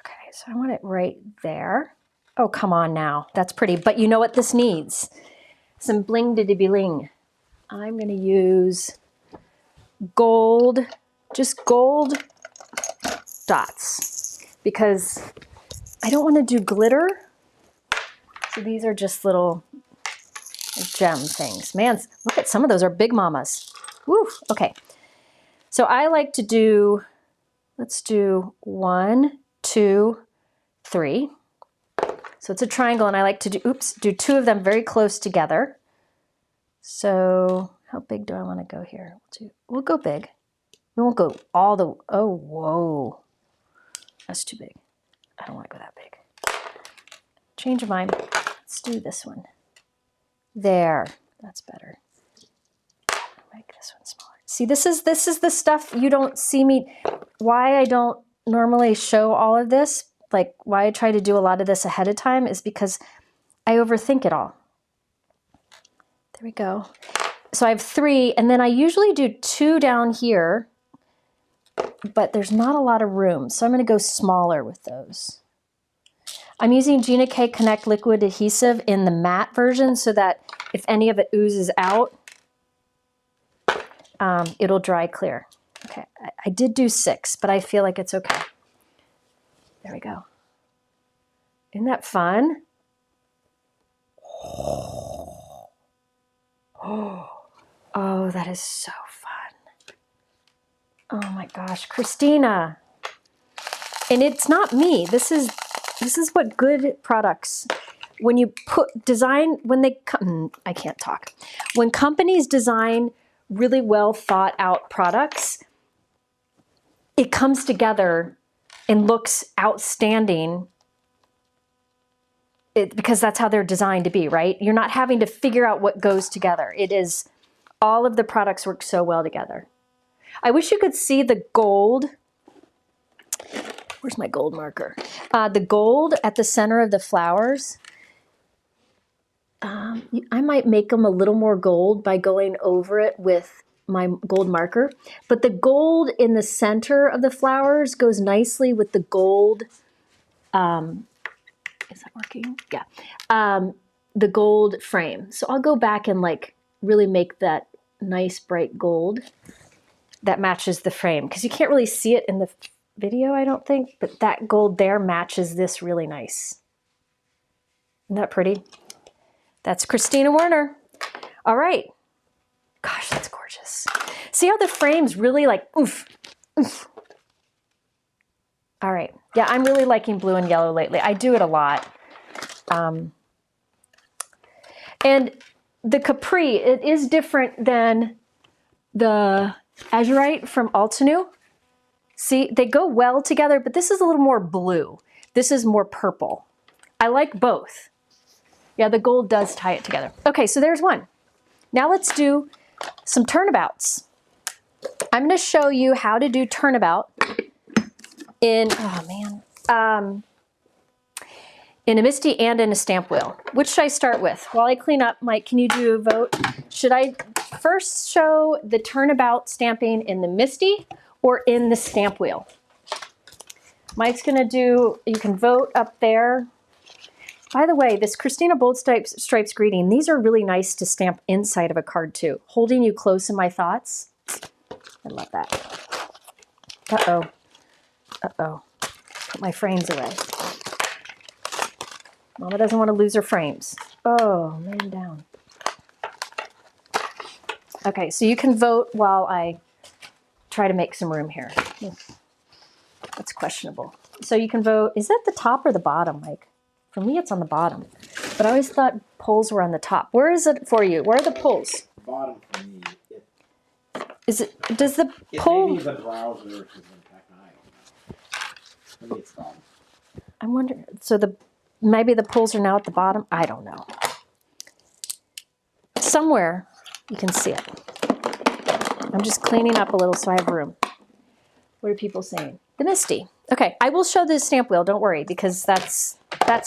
Okay, so I want it right there. Oh, come on now. That's pretty. But you know what this needs? Some bling-diddy-bling. I'm going to use gold, just gold dots because I don't want to do glitter. So these are just little gem things. Man, look at some of those are big mamas. Woo, okay. So I like to do, let's do 1, 2, 3. So it's a triangle and I like to do 2 of them very close together. So how big do I want to go here? We'll go big. We won't go all the, oh, whoa. That's too big. I don't want to go that big. Change of mind. Let's do this one. There. That's better. Make this one smaller. See, this is the stuff you don't see me. Why I don't normally show all of this, like why I try to do a lot of this ahead of time is because I overthink it all. There we go. So I have 3, and then I usually do 2 down here, but there's not a lot of room. So I'm going to go smaller with those. I'm using Gina K Connect liquid adhesive in the matte version so that if any of it oozes out, it'll dry clear. Okay, I did do 6, but I feel like it's okay. There we go. Isn't that fun? Oh, that is so fun. Oh my gosh, Kristina. And it's not me. This is what good products, when you put design, when they come, I can't talk. When companies design really well thought out products, it comes together and looks outstanding because that's how they're designed to be, right? You're not having to figure out what goes together. It is, all of the products work so well together. I wish you could see the gold. Where's my gold marker? The gold at the center of the flowers. I might make them a little more gold by going over it with my gold marker. But the gold in the center of the flowers goes nicely with the gold. Is that working? Yeah. The gold frame. So I'll go back and like really make that nice bright gold that matches the frame, because you can't really see it in the video, I don't think, but that gold there matches this really nice. Isn't that pretty? That's Kristina Werner. All right. Gosh, that's gorgeous. See how the frame's really like, oof, oof. All right. Yeah, I'm really liking blue and yellow lately. I do it a lot. And the Capri, it is different than the Azurite from Altenew. See, they go well together, but this is a little more blue. This is more purple. I like both. Yeah, the gold does tie it together. Okay, so there's one. Now let's do some turnabouts. I'm going to show you how to do turnabout in, in a Misty and in a Stampwheel. Which should I start with? While I clean up, Mike, can you do a vote? Should I first show the turnabout stamping in the Misty or in the Stampwheel? Mike's going to do, you can vote up there. By the way, this Kristina Bold Stripes greeting, these are really nice to stamp inside of a card too. Holding you close in my thoughts. I love that. Uh-oh. Uh-oh. Put my frames away. Mama doesn't want to lose her frames. Oh, lay them down. Okay, so you can vote while I try to make some room here. That's questionable. So you can vote. Is that the top or the bottom, Mike? For me, it's on the bottom. But I always thought polls were on the top. Where is it for you? Where are the polls? Bottom for me. Is it? Does the poll? Maybe the browser is impact. I don't know. Maybe it's bottom. I'm wondering. So maybe the polls are now at the bottom. I don't know. Somewhere you can see it. I'm just cleaning up a little so I have room. What are people saying? The Misty. Okay, I will show the stamp wheel. Don't worry, because that's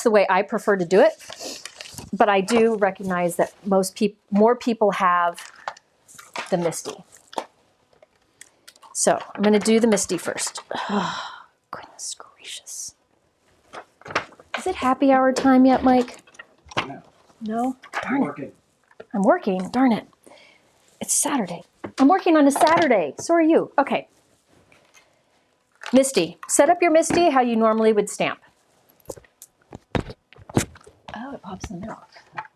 the way I prefer to do it. But I do recognize that more people have the Misty. So I'm going to do the Misty first. Oh, goodness gracious. Is it happy hour time yet, Mike? No. No? Darn I'm it. working. I'm working. Darn it. It's Saturday. I'm working on a Saturday. So are you. Okay. Misty. Set up your Misty how you normally would stamp. Oh, it pops them out.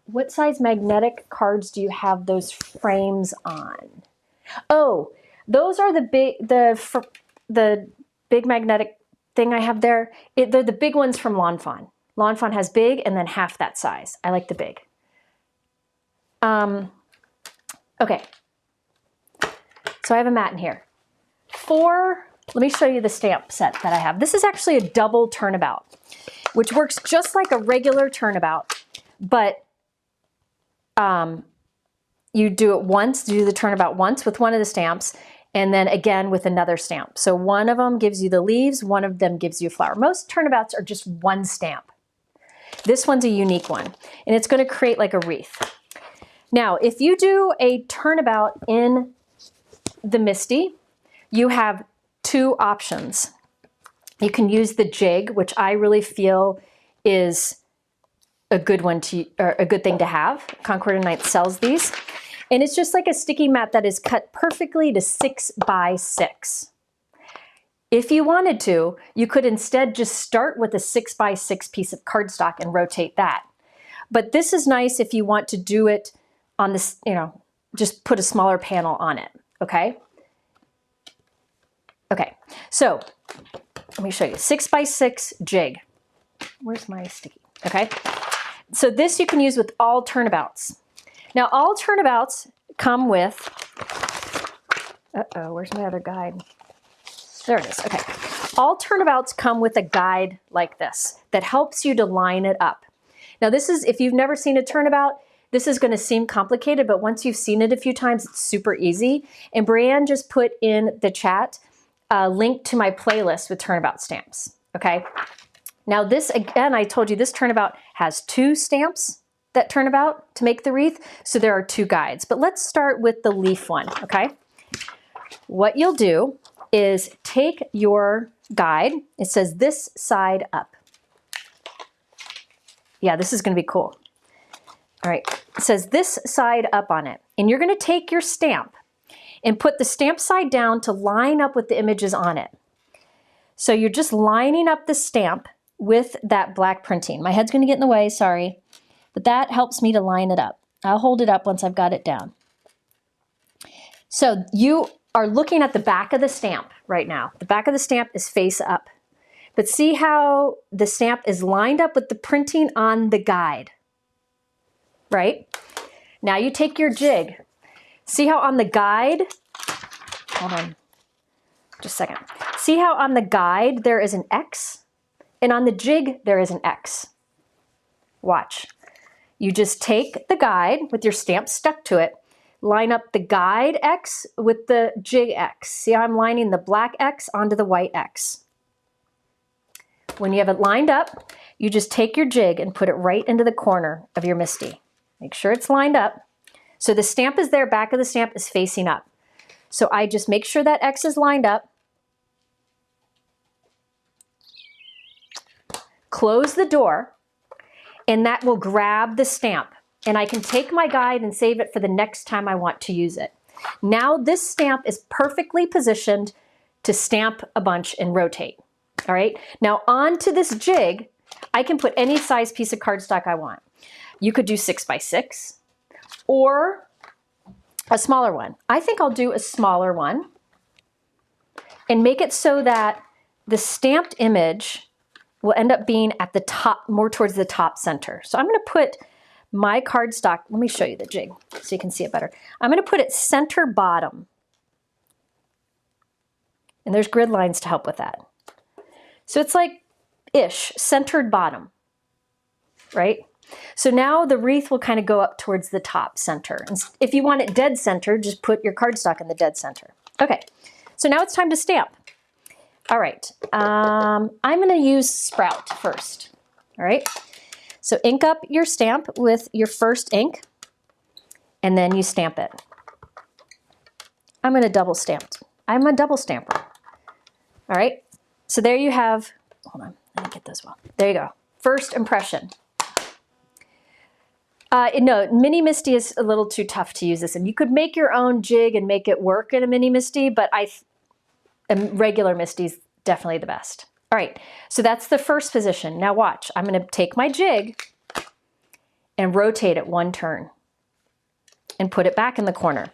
What size magnetic cards do you have those frames on? Oh, those are the big magnetic thing I have there. They're the big ones from Lawn Fawn. Lawn Fawn has big and then half that size. I like the big. Okay. So I have a mat in here. Let me show you the stamp set that I have. This is actually a double turnabout, which works just like a regular turnabout, but you do it once, do the turnabout once with one of the stamps, and then again with another stamp. So one of them gives you the leaves, one of them gives you a flower. Most turnabouts are just one stamp. This one's a unique one, and it's going to create like a wreath. Now, if you do a turnabout in the Misty, you have two options. You can use the jig, which I really feel is a good one or a good thing to have. Concord and Knight sells these. And it's just like a sticky mat that is cut perfectly to 6 by 6. If you wanted to, you could instead just start with a 6 by 6 piece of cardstock and rotate that. But this is nice if you want to do it on this, you know, just put a smaller panel on it, okay? Okay, so let me show you. 6 by 6 jig. Where's my sticky? Okay, so this you can use with all turnabouts. Now, all turnabouts come with, where's my other guide? There it is, okay. All turnabouts come with a guide like this that helps you to line it up. Now this is, if you've never seen a turnabout, this is gonna seem complicated, but once you've seen it a few times, it's super easy. And Brianne just put in the chat a link to my playlist with turnabout stamps, okay? Now this, again, I told you this turnabout has 2 stamps that turnabout to make the wreath, so there are 2 guides. But let's start with the leaf one, okay? What you'll do is take your guide. It says this side up. Yeah, this is gonna be cool. All right, it says this side up on it. And you're gonna take your stamp and put the stamp side down to line up with the images on it. So you're just lining up the stamp with that black printing. My head's gonna get in the way, sorry. But that helps me to line it up. I'll hold it up once I've got it down. So you are looking at the back of the stamp right now. The back of the stamp is face up. But see how the stamp is lined up with the printing on the guide, right? Now you take your jig. See how on the guide, hold on just a second. See how on the guide there is an X? And on the jig there is an X. Watch. You just take the guide with your stamp stuck to it, line up the guide X with the jig X. See how I'm lining the black X onto the white X. When you have it lined up, you just take your jig and put it right into the corner of your MISTI. Make sure it's lined up. So the stamp is there, back of the stamp is facing up. So I just make sure that X is lined up. Close the door, and that will grab the stamp. And I can take my guide and save it for the next time I want to use it. Now this stamp is perfectly positioned to stamp a bunch and rotate. All right, now onto this jig, I can put any size piece of cardstock I want. You could do 6 by 6 or a smaller one. I think I'll do a smaller one and make it so that the stamped image will end up being at the top, more towards the top center. So I'm gonna put my cardstock, let me show you the jig so you can see it better. I'm gonna put it center bottom. And there's grid lines to help with that. So it's like ish, centered bottom, right? So now the wreath will kind of go up towards the top center. And if you want it dead center, just put your cardstock in the dead center. Okay, so now it's time to stamp. All right, I'm gonna use Sprout first, all right? So ink up your stamp with your first ink, and then you stamp it. I'm gonna double stamp. I'm a double stamper, all right? So there you have, hold on, let me get those well. There you go, first impression. No, Mini MISTI is a little too tough to use this, and you could make your own jig and make it work in a Mini MISTI, but a regular MISTI is definitely the best. All right, so that's the first position. Now watch, I'm gonna take my jig and rotate it 1 turn and put it back in the corner.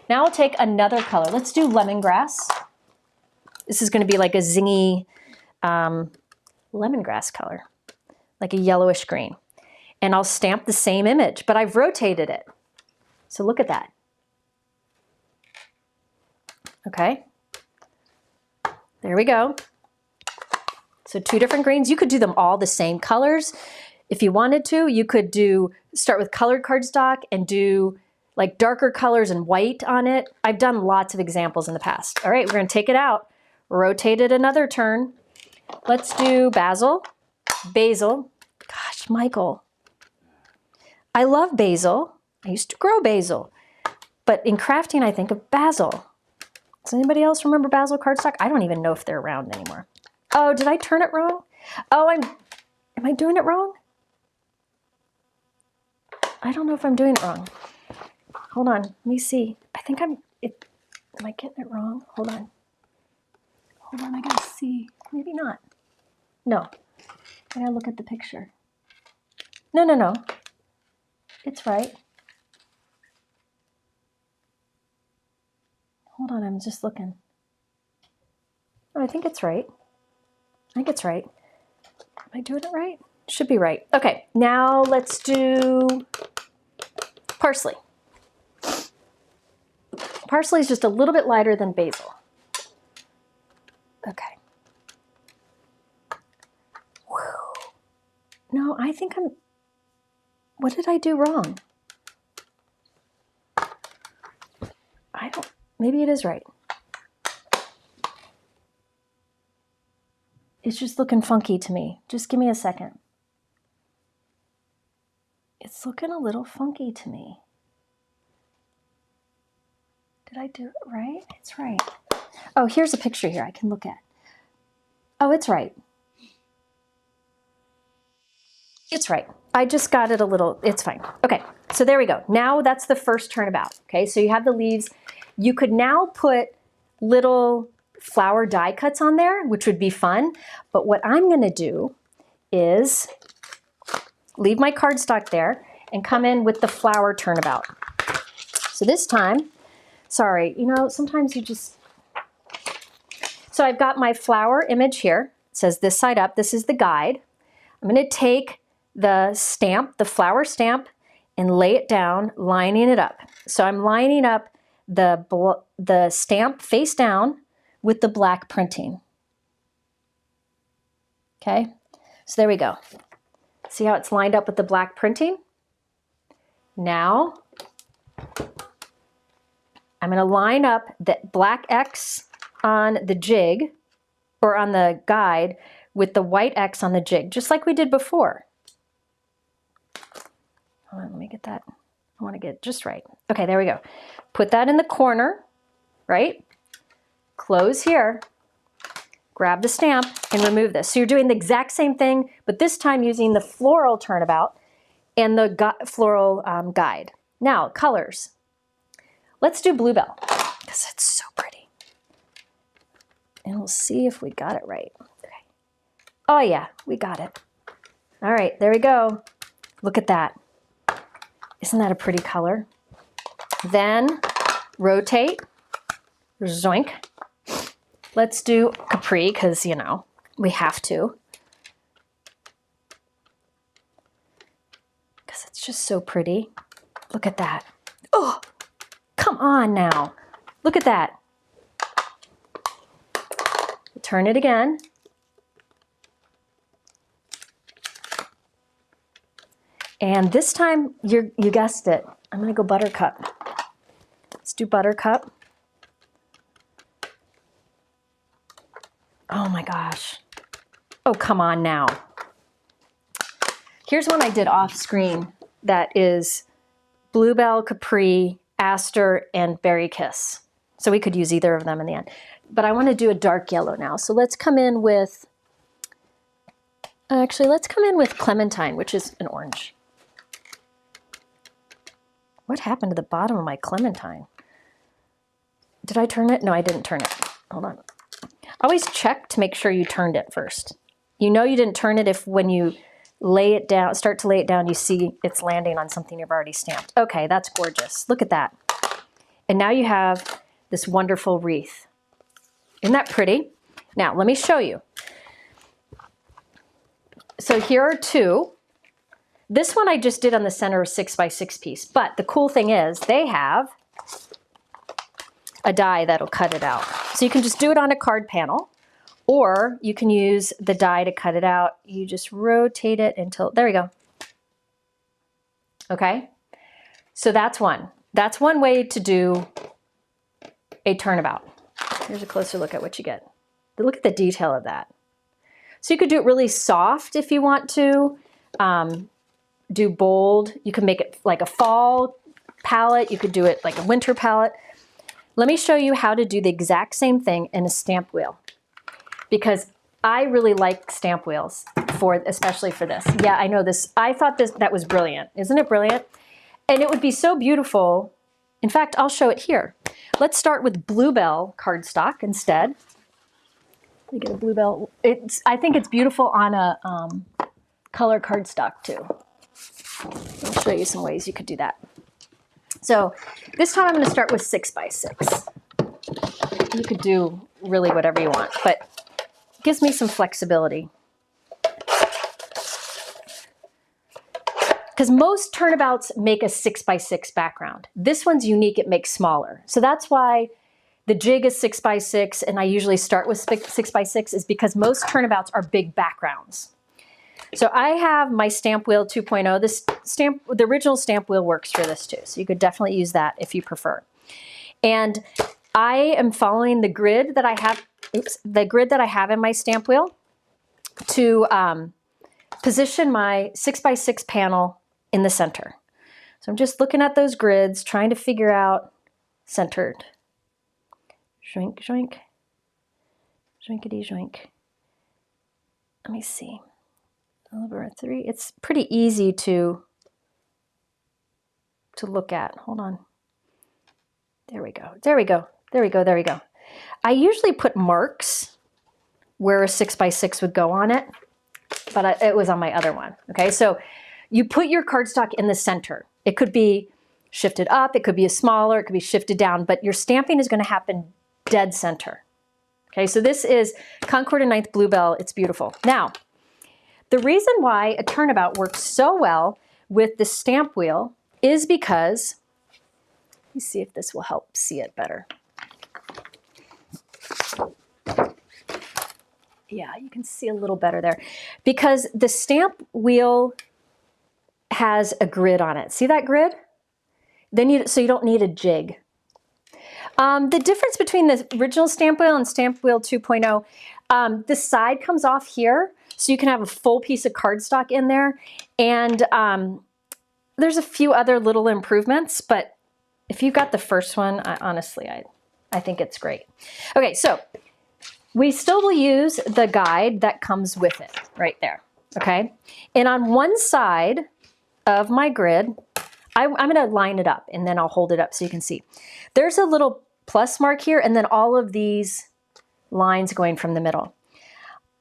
Now I'll take another color. Let's do lemongrass. This is gonna be like a zingy lemongrass color, like a yellowish green. And I'll stamp the same image, but I've rotated it. So look at that. Okay, there we go. So 2 different greens. You could do them all the same colors. If you wanted to, you could start with colored cardstock and do like darker colors and white on it. I've done lots of examples in the past. All right, we're gonna take it out, rotate it another turn. Let's do basil. Gosh, Michael. I love basil. I used to grow basil. But in crafting, I think of basil. Does anybody else remember basil cardstock? I don't even know if they're around anymore. Oh, did I turn it wrong? Oh, Am I doing it wrong? I don't know if I'm doing it wrong. Hold on, let me see. I think am I getting it wrong? Hold on, I gotta see. Maybe not. No, I gotta look at the picture. No. It's right. Hold on, I'm just looking. Oh, I think it's right. Am I doing it right? Should be right. Okay, now let's do parsley. Parsley is just a little bit lighter than basil. Okay. Whew. No, I think what did I do wrong? Maybe it is right. It's just looking funky to me. Just give me a second. It's looking a little funky to me. Did I do it right? It's right. Oh, here's a picture here I can look at. Oh, it's right. It's right. I just got it a little, it's fine. Okay, so there we go. Now that's the first turnabout. Okay, so you have the leaves. You could now put little flower die cuts on there, which would be fun. But what I'm gonna do is leave my cardstock there and come in with the flower turnabout. So this time, sorry, you know, sometimes you just, so I've got my flower image here. It says this side up, this is the guide. I'm gonna take the stamp, the flower stamp, and lay it down, lining it up. So I'm lining up the stamp face down with the black printing. Okay, so there we go. See how it's lined up with the black printing? Now, I'm gonna line up the black X on the jig, or on the guide, with the white X on the jig, just like we did before. Hold on, let me get that. I want to get it just right. Okay, there we go. Put that in the corner, right? Close here, grab the stamp, and remove this. So you're doing the exact same thing, but this time using the floral turnabout and the floral guide. Now, colors. Let's do Bluebell, because it's so pretty. And we'll see if we got it right. Okay. Oh yeah, we got it. All right, there we go. Look at that. Isn't that a pretty color? Then rotate, zoink. Let's do Capri, because, you know, we have to. Because it's just so pretty. Look at that. Oh, come on now. Look at that. Turn it again. And this time, you guessed it. I'm gonna go Buttercup. Let's do Buttercup. Oh my gosh. Oh, come on now. Here's one I did off screen that is Bluebell, Capri, Aster, and Berry Kiss. So we could use either of them in the end. But I want to do a dark yellow now. So let's come in with, actually, let's come in with Clementine, which is an orange. What happened to the bottom of my Clementine? Did I turn it? No, I didn't turn it. Hold on. Always check to make sure you turned it first. You know you didn't turn it if when you lay it down, start to lay it down, you see it's landing on something you've already stamped. Okay, that's gorgeous. Look at that. And now you have this wonderful wreath. Isn't that pretty? Now, let me show you. So here are two. This one I just did on the center of 6x6 piece, but the cool thing is they have a die that'll cut it out. So you can just do it on a card panel, or you can use the die to cut it out. You just rotate it until, there we go. Okay, so that's one. That's one way to do a turnabout. Here's a closer look at what you get. Look at the detail of that. So you could do it really soft if you want to. Do bold. You can make it like a fall palette. You could do it like a winter palette. Let me show you how to do the exact same thing in a stamp wheel, because I really like stamp wheels especially for this. Yeah, I know this. I thought that was brilliant. Isn't it brilliant? And it would be so beautiful. In fact, I'll show it here. Let's start with Bluebell cardstock instead. Let me get a Bluebell. I think it's beautiful on a color cardstock too. I'll show you some ways you could do that. So this time I'm going to start with 6x6. You could do really whatever you want, but it gives me some flexibility. Because most turnabouts make a 6x6 background. This one's unique, it makes smaller. So that's why the jig is 6x6, and I usually start with 6x6 is because most turnabouts are big backgrounds. So I have my Stampwheel 2.0. The original Stampwheel works for this too, so you could definitely use that if you prefer. And I am following the grid that I have, in my Stampwheel to position my 6x6 panel in the center. So I'm just looking at those grids, trying to figure out centered. Joink, joink, joinkity joink. Let me see. Over 3. It's pretty easy to look at. Hold on. There we go. There we go. There we go. There we go. I usually put marks where a 6x6 would go on it, but it was on my other one. Okay, so you put your cardstock in the center. It could be shifted up, it could be smaller, it could be shifted down, but your stamping is going to happen dead center. Okay, so this is Concord and 9th Bluebell. It's beautiful. Now, the reason why a turnabout works so well with the Stampwheel is because, let me see if this will help see it better. Yeah, you can see a little better there. Because the Stampwheel has a grid on it. See that grid? So you don't need a jig. The difference between the original Stampwheel and Stampwheel 2.0, the side comes off here, so you can have a full piece of cardstock in there. And there's a few other little improvements, but if you got the first one, honestly, I think it's great. Okay, so we still will use the guide that comes with it right there, okay? And on one side of my grid, I'm gonna line it up and then I'll hold it up so you can see. There's a little plus mark here and then all of these lines going from the middle.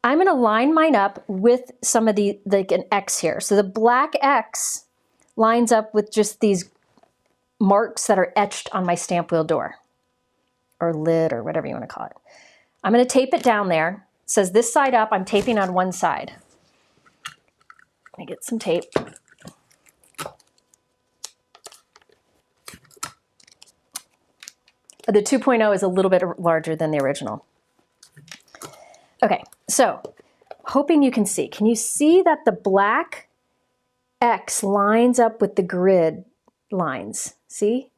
I'm gonna line mine up with some of like an X here. So the black X lines up with just these marks that are etched on my Stampwheel door or lid or whatever you wanna call it. I'm gonna tape it down there. It says this side up, I'm taping on one side. Let me get some tape. The 2.0 is a little bit larger than the original. Okay, so hoping you can see. Can you see that the black X lines up with the grid lines? See?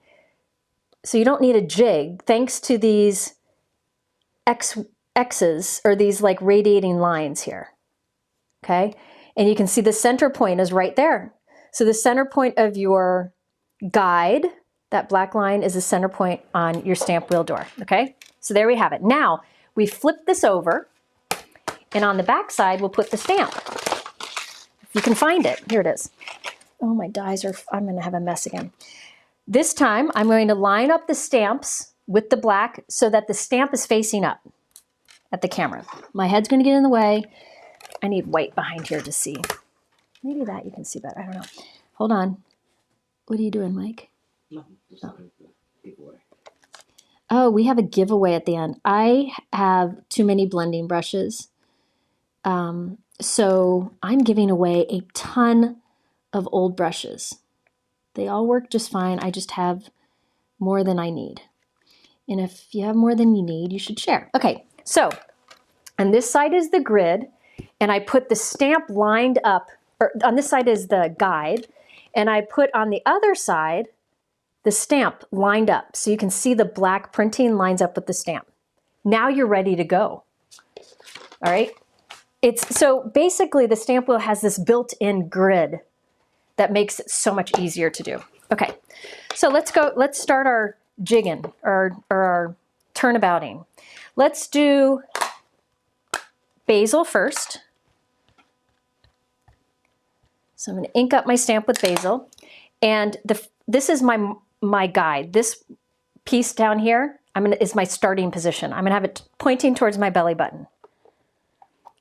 So you don't need a jig thanks to these X's or these like radiating lines here. Okay, and you can see the center point is right there. So the center point of your guide, that black line, is the center point on your Stampwheel door, okay? So there we have it. Now, we flip this over, and on the back side, we'll put the stamp. If you can find it, here it is. Oh, my dies are, I'm gonna have a mess again. This time, I'm going to line up the stamps with the black so that the stamp is facing up at the camera. My head's gonna get in the way. I need white behind here to see. Maybe that you can see better, I don't know. Hold on. What are you doing, Mike? Oh, we have a giveaway at the end. I have too many blending brushes. So I'm giving away a ton of old brushes. They all work just fine. I just have more than I need. And if you have more than you need, you should share. Okay, so on this side is the grid, and I put the stamp lined up, or on this side is the guide, and I put on the other side the stamp lined up. So you can see the black printing lines up with the stamp. Now you're ready to go. All right. So basically the Stampwheel has this built-in grid that makes it so much easier to do. Okay. So let's start our jigging or our turnabouting. Let's do basil first. So I'm going to ink up my stamp with basil. And this is my guide. This piece down here is my starting position. I'm going to have it pointing towards my belly button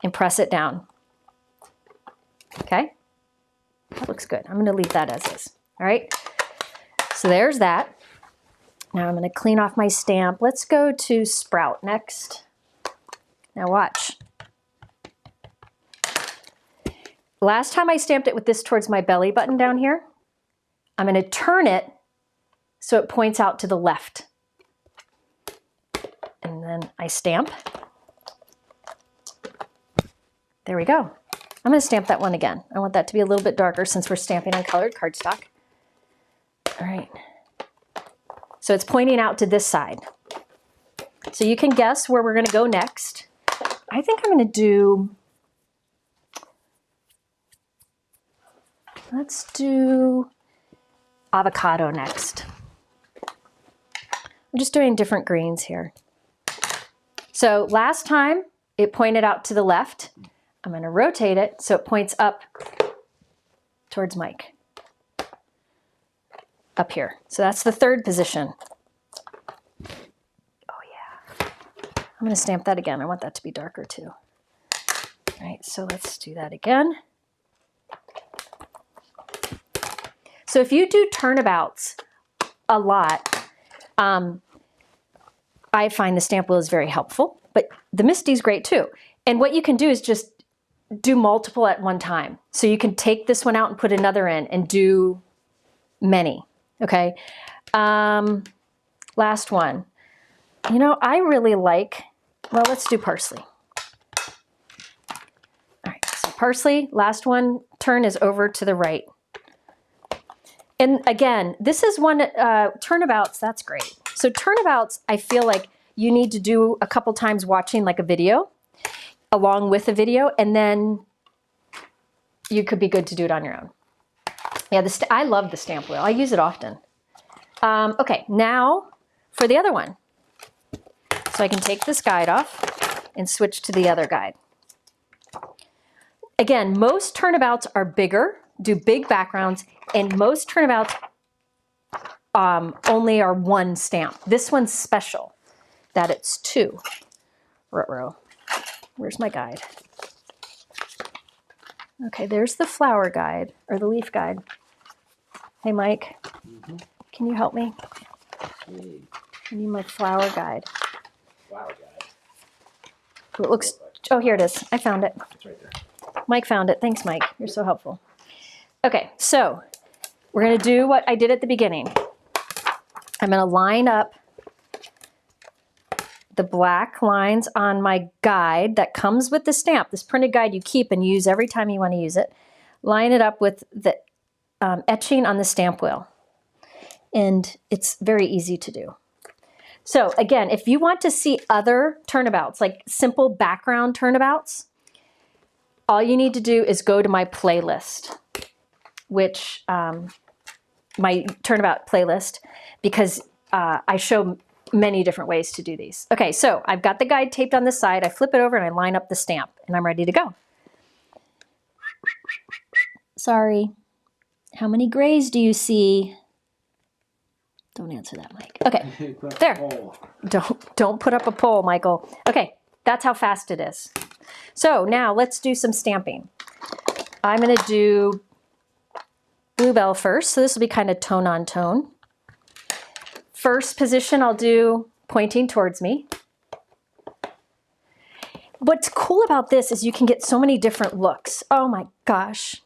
and press it down. Okay? That looks good. I'm going to leave that as is. All right? So there's that. Now I'm going to clean off my stamp. Let's go to Sprout next. Now watch. Last time I stamped it with this towards my belly button down here. I'm going to turn it so it points out to the left. And then I stamp. There we go. I'm going to stamp that one again. I want that to be a little bit darker since we're stamping on colored cardstock. All right. So it's pointing out to this side. So you can guess where we're going to go next. I think I'm going to do, let's do avocado next. I'm just doing different greens here. So last time it pointed out to the left. I'm going to rotate it so it points up towards Mike. Up here. So that's the third position. Oh yeah. I'm going to stamp that again. I want that to be darker too. All right, so let's do that again. So if you do turnabouts a lot, I find the stamp wheel is very helpful, but the Misty's great too. And what you can do is just do multiple at one time. So you can take this one out and put another in and do many. Okay. Last one. You know, I really like, well, let's do parsley. All right. So parsley, last one, turn is over to the right. And again, this is one, turnabouts, that's great. So turnabouts, I feel like you need to do a couple times watching like a video, along with a video, and then you could be good to do it on your own. Yeah, I love the stamp wheel. I use it often. Okay, now for the other one. So I can take this guide off and switch to the other guide. Again, most turnabouts are bigger, do big backgrounds, and most turnabouts only are one stamp. This one's special, that it's two. Ruh-roh. Where's my guide? Okay, there's the flower guide, or the leaf guide. Hey, Mike, can you help me? I need my flower guide. Flower guide. It looks, oh, here it is. I found it. It's right there. Mike found it. Thanks, Mike. You're so helpful. Okay, so we're going to do what I did at the beginning. I'm going to line up the black lines on my guide that comes with the stamp, this printed guide you keep and use every time you want to use it. Line it up with the etching on the stamp wheel. And it's very easy to do. So again, if you want to see other turnabouts, like simple background turnabouts, all you need to do is go to my playlist, which my turnabout playlist, because I show many different ways to do these. Okay, so I've got the guide taped on this side. I flip it over and I line up the stamp, and I'm ready to go. Sorry. How many grays do you see? Don't answer that, Mike. Okay, there. Don't put up a poll, Michael. Okay, that's how fast it is. So now let's do some stamping. I'm going to do Bluebell first. So this will be kind of tone on tone. First position I'll do pointing towards me. What's cool about this is you can get so many different looks. Oh my gosh.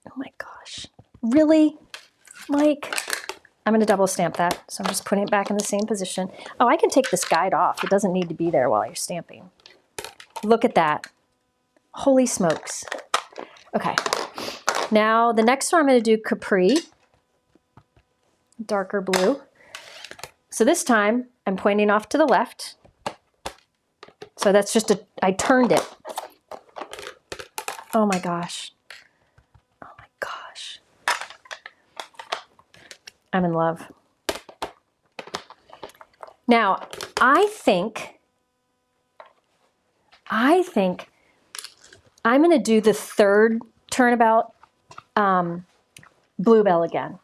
Oh my gosh. Really, Mike? I'm going to double stamp that. So I'm just putting it back in the same position. Oh, I can take this guide off. It doesn't need to be there while you're stamping. Look at that. Holy smokes. Okay. Now the next one I'm going to do Capri. Darker blue. So this time I'm pointing off to the left. So that's just I turned it. Oh my gosh. Oh my gosh. I'm in love. Now, I think I'm going to do the third Turnabout Bluebell again.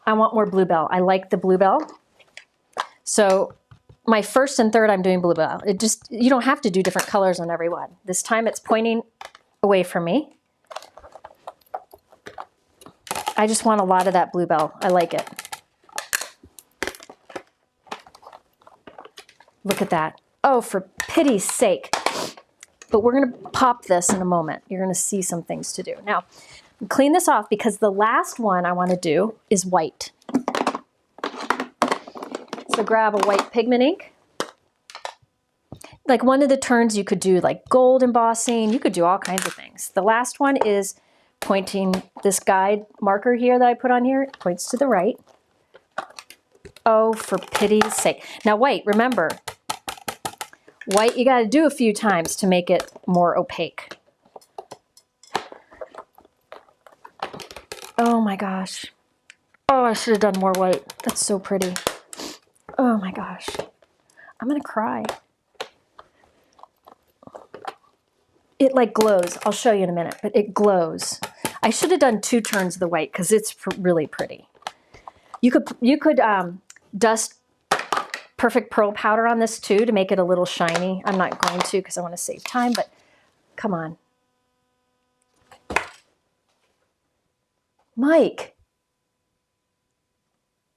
I want more Bluebell. I like the Bluebell. So my first and third, I'm doing Bluebell. It just, you don't have to do different colors on every one. This time it's pointing away from me. I just want a lot of that Bluebell. I like it. Look at that. Oh, for pity's sake. But we're going to pop this in a moment. You're going to see some things to do. Now, clean this off because the last one I want to do is white. So grab a white pigment ink. Like one of the turns you could do like gold embossing. You could do all kinds of things. The last one is pointing, this guide marker here that I put on here points to the right. Oh, for pity's sake. Now white, remember, white you got to do a few times to make it more opaque. Oh my gosh. Oh, I should have done more white. That's so pretty. Oh my gosh. I'm going to cry. It like glows. I'll show you in a minute, but it glows. I should have done 2 turns of the white because it's really pretty. You could dust Perfect Pearl powder on this too to make it a little shiny. I'm not going to because I want to save time, but come on. Mike,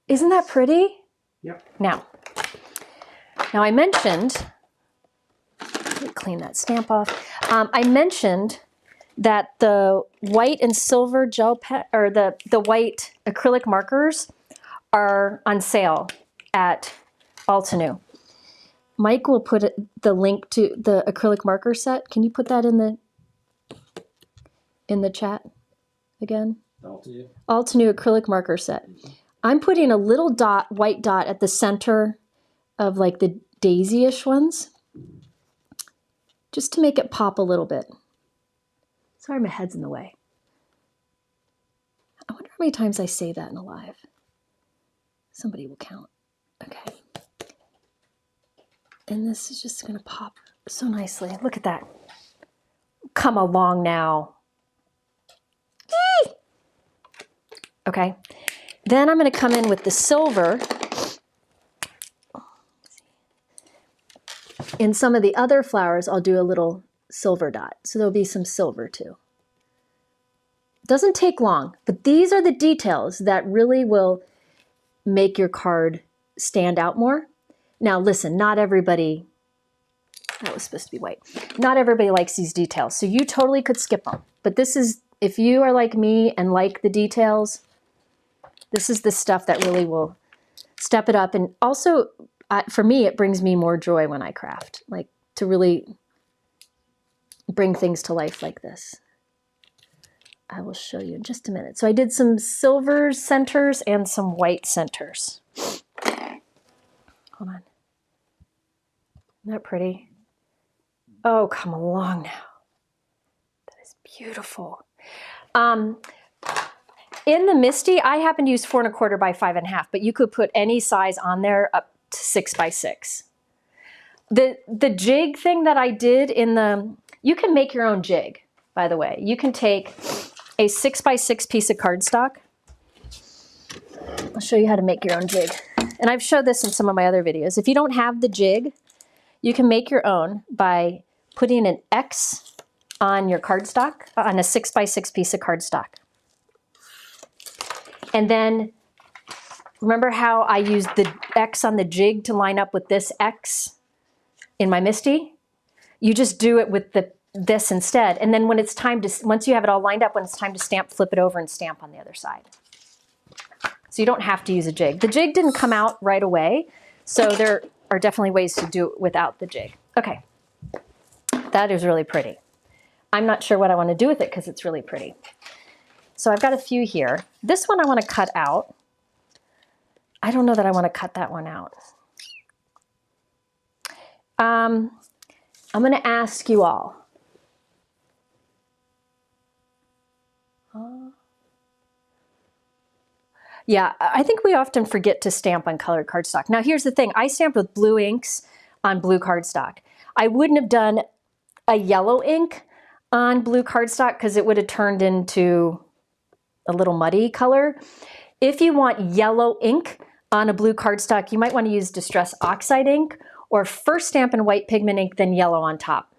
isn't that pretty? Yep. Now I mentioned, let me clean that stamp off. I mentioned that the white and silver gel pen, or the white acrylic markers are on sale at Altenew. Mike will put the link to the acrylic marker set. Can you put that in the chat again? Altenew acrylic marker set. I'm putting a little dot, white dot at the center of like the daisy-ish ones, just to make it pop a little bit. Sorry, my head's in the way. I wonder how many times I say that in a live. Somebody will count. Okay. And this is just gonna pop so nicely. Look at that. Come along now. Okay. Then I'm gonna come in with the silver. In some of the other flowers, I'll do a little silver dot. So there'll be some silver too. Doesn't take long, but these are the details that really will make your card stand out more. Now listen, not everybody, that was supposed to be white. Not everybody likes these details, so you totally could skip them. But this is, if you are like me and like the details, this is the stuff that really will step it up. And also, for me, it brings me more joy when I craft, like to really bring things to life like this. I will show you in just a minute. So I did some silver centers and some white centers. Hold on. Isn't that pretty? Oh, come along now. That is beautiful. In the Misty, I happen to use 4 1/4 by 5 1/2, but you could put any size on there up to 6 by 6. The jig thing that I did in the, you can make your own jig, by the way. You can take a 6 by 6 piece of cardstock. I'll show you how to make your own jig. And I've showed this in some of my other videos. If you don't have the jig, you can make your own by putting an X on your cardstock, on a 6 by 6 piece of cardstock. And then, remember how I used the X on the jig to line up with this X in my Misty? You just do it with this instead. And then when it's time to, once you have it all lined up, when it's time to stamp, flip it over and stamp on the other side. So you don't have to use a jig. The jig didn't come out right away, so there are definitely ways to do it without the jig. Okay, that is really pretty. I'm not sure what I want to do with it because it's really pretty. So I've got a few here. This one I want to cut out. I don't know that I want to cut that one out. I'm going to ask you all. Yeah, I think we often forget to stamp on colored cardstock. Now here's the thing, I stamped with blue inks on blue cardstock. I wouldn't have done a yellow ink on blue cardstock because it would have turned into a little muddy color. If you want yellow ink on a blue cardstock, you might want to use Distress Oxide ink or first stamp in white pigment ink, then yellow on top.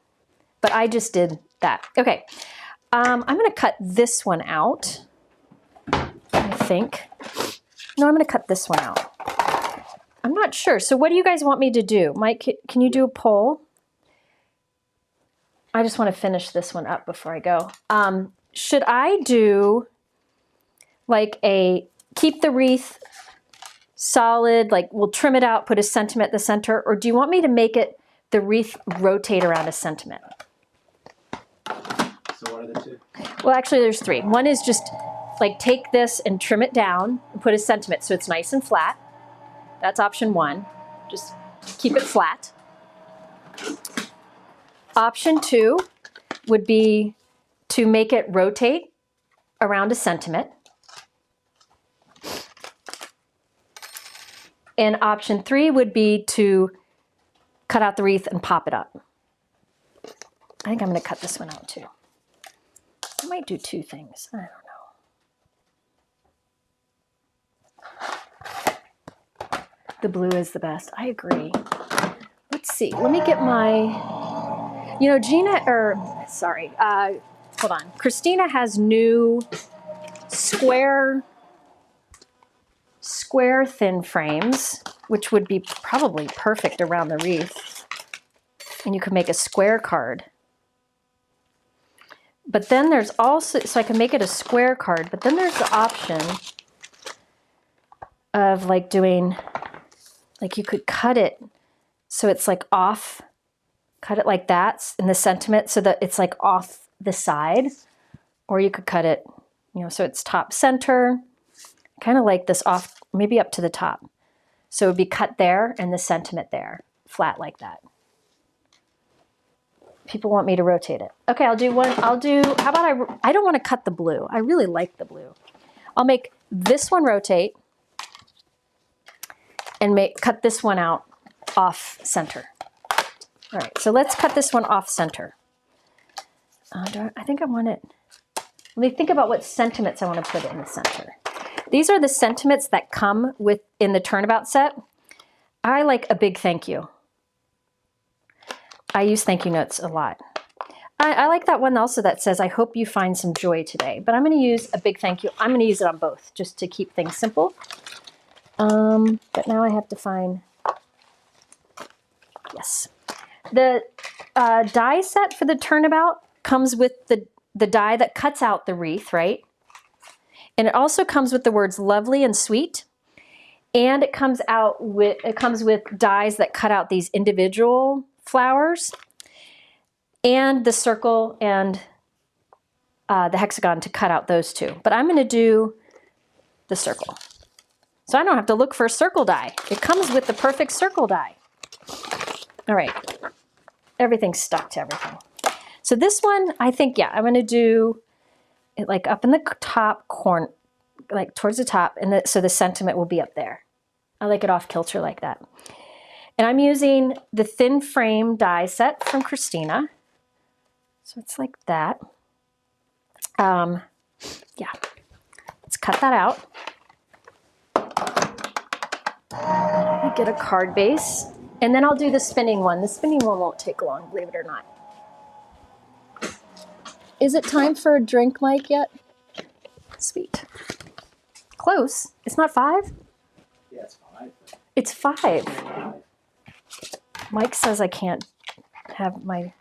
But I just did that. Okay, I'm going to cut this one out, I think. No, I'm going to cut this one out. I'm not sure. So what do you guys want me to do? Mike, can you do a poll? I just want to finish this one up before I go. Should I do like a keep the wreath solid, like we'll trim it out, put a sentiment at the center, or do you want me to make it the wreath rotate around a sentiment? So what are the two? Well, actually there's three. One is just like take this and trim it down and put a sentiment so it's nice and flat. That's option one. Just keep it flat. Option two would be to make it rotate around a sentiment. And option three would be to cut out the wreath and pop it up. I think I'm going to cut this one out too. I might do two things. I don't know. The blue is the best. I agree. Let's see. Let me get my... You know, hold on. Kristina has new square thin frames, which would be probably perfect around the wreath. And you could make a square card. But then there's also, so I can make it a square card, but then there's the option of like doing, like you could cut it so it's like off, cut it like that in the sentiment so that it's like off the side, or you could cut it, you know, so it's top center, kind of like this off, maybe up to the top. So it would be cut there and the sentiment there, flat like that. People want me to rotate it. Okay, I'll do one, how about I don't want to cut the blue. I really like the blue. I'll make this one rotate and cut this one out off center. All right, so let's cut this one off center. I think I want it, let me think about what sentiments I want to put in the center. These are the sentiments that come in the Turnabout set. I like a big thank you. I use thank you notes a lot. I like that one also that says, I hope you find some joy today, but I'm going to use a big thank you. I'm going to use it on both just to keep things simple. But now I have to find, yes. The die set for the Turnabout comes with the die that cuts out the wreath, right? And it also comes with the words lovely and sweet. And it comes with dies that cut out these individual flowers and the circle and the hexagon to cut out those two. But I'm going to do the circle. So I don't have to look for a circle die. It comes with the perfect circle die. All right. Everything's stuck to everything. So this one, I think, yeah, I'm going to do it like up in the top corner, like towards the top, and so the sentiment will be up there. I like it off kilter like that. And I'm using the thin frame die set from Kristina. So it's like that. Yeah, let's cut that out. Get a card base. And then I'll do the spinning one. The spinning one won't take long, believe it or not. Is it time for a drink, Mike, yet? Sweet. Close. It's not 5? Yeah, it's 5. It's 5. Mike says I can't have my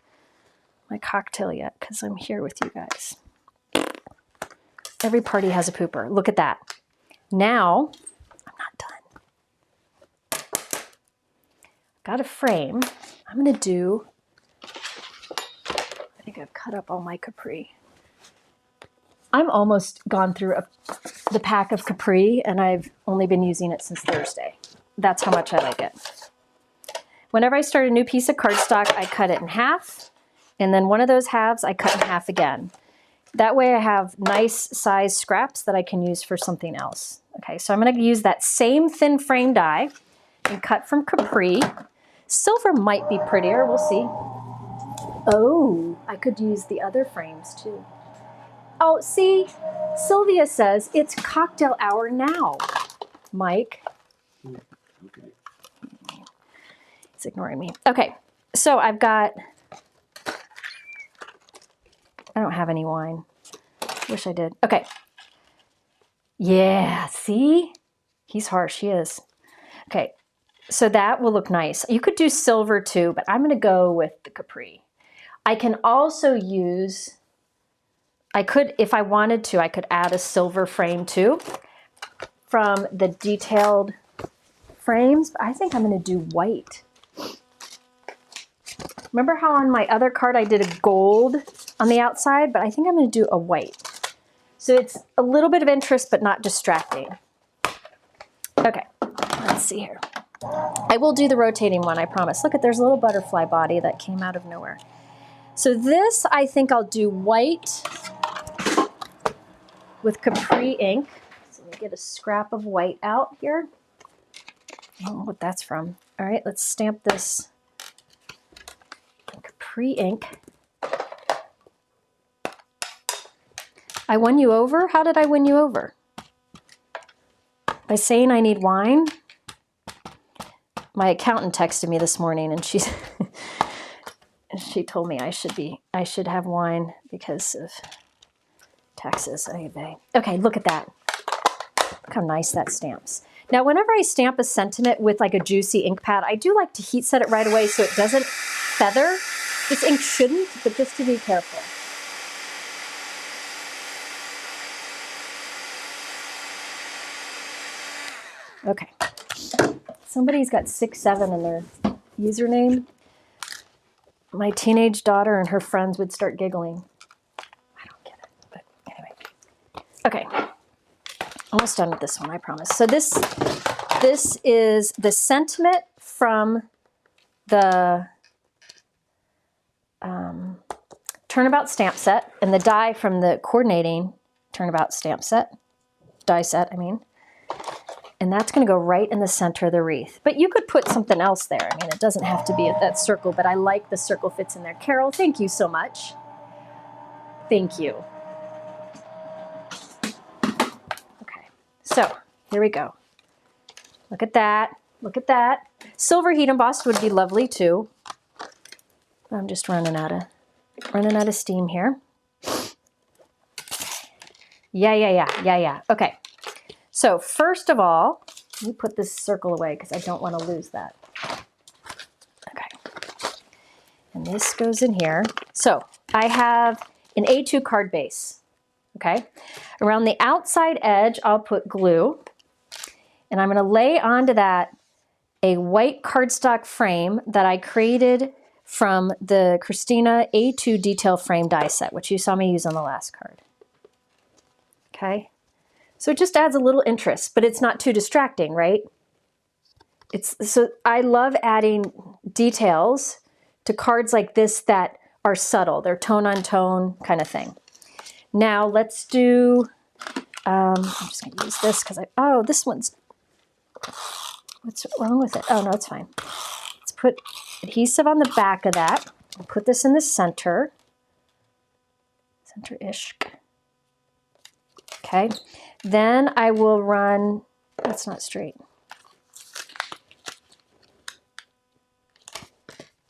cocktail yet because I'm here with you guys. Every party has a pooper. Look at that. Now, I'm not done. Got a frame. I'm going to do, I think I've cut up all my Capri. I'm almost gone through the pack of Capri, and I've only been using it since Thursday. That's how much I like it. Whenever I start a new piece of cardstock, I cut it in half, and then one of those halves I cut in half again. That way I have nice size scraps that I can use for something else. Okay, so I'm going to use that same thin frame die and cut from Capri. Silver might be prettier, we'll see. Oh, I could use the other frames too. Oh, see, Sylvia says it's cocktail hour now, Mike. Okay. It's ignoring me. Okay, so I've got, I don't have any wine. Wish I did. Okay. Yeah, see? He's harsh, he is. Okay, so that will look nice. You could do silver too, but I'm gonna go with the Capri. I can also use, I could, if I wanted to, I could add a silver frame too from the detailed frames, but I think I'm gonna do white. Remember how on my other card I did a gold on the outside, but I think I'm gonna do a white. So it's a little bit of interest, but not distracting. Okay, let's see here. I will do the rotating one, I promise. Look at, there's a little butterfly body that came out of nowhere. So this, I think I'll do white with Capri ink. So let me get a scrap of white out here. I don't know what that's from. All right, let's stamp this Capri ink. I won you over? How did I win you over? By saying I need wine? My accountant texted me this morning and she told me I should have wine because of taxes. Okay, look at that. Look how nice that stamps. Now, whenever I stamp a sentiment with like a juicy ink pad, I do like to heat set it right away so it doesn't feather. This ink shouldn't, but just to be careful. Okay. Somebody's got 6-7 in their username. My teenage daughter and her friends would start giggling. I don't get it, but anyway. Okay. Almost done with this one, I promise. So this is the sentiment from the Turnabout stamp set and the die from the coordinating Turnabout stamp set, die set, I mean. And that's going to go right in the center of the wreath. But you could put something else there. I mean, it doesn't have to be at that circle, but I like the circle fits in there. Carol, thank you so much. Thank you. Okay, so here we go. Look at that. Look at that. Silver heat embossed would be lovely too. I'm just running out of steam here. Yeah. Okay. So first of all, let me put this circle away because I don't want to lose that. Okay. And this goes in here. So I have an A2 card base. Okay. Around the outside edge, I'll put glue. And I'm going to lay onto that a white cardstock frame that I created from the Kristina A2 detail frame die set, which you saw me use on the last card. Okay. So it just adds a little interest, but it's not too distracting, right? So I love adding details to cards like this that are subtle. They're tone on tone kind of thing. Now let's do, I'm just going to use this because this one's, what's wrong with it? Oh, no, it's fine. Let's put adhesive on the back of that. I'll put this in the center, center-ish. Okay. Then I will run, that's not straight.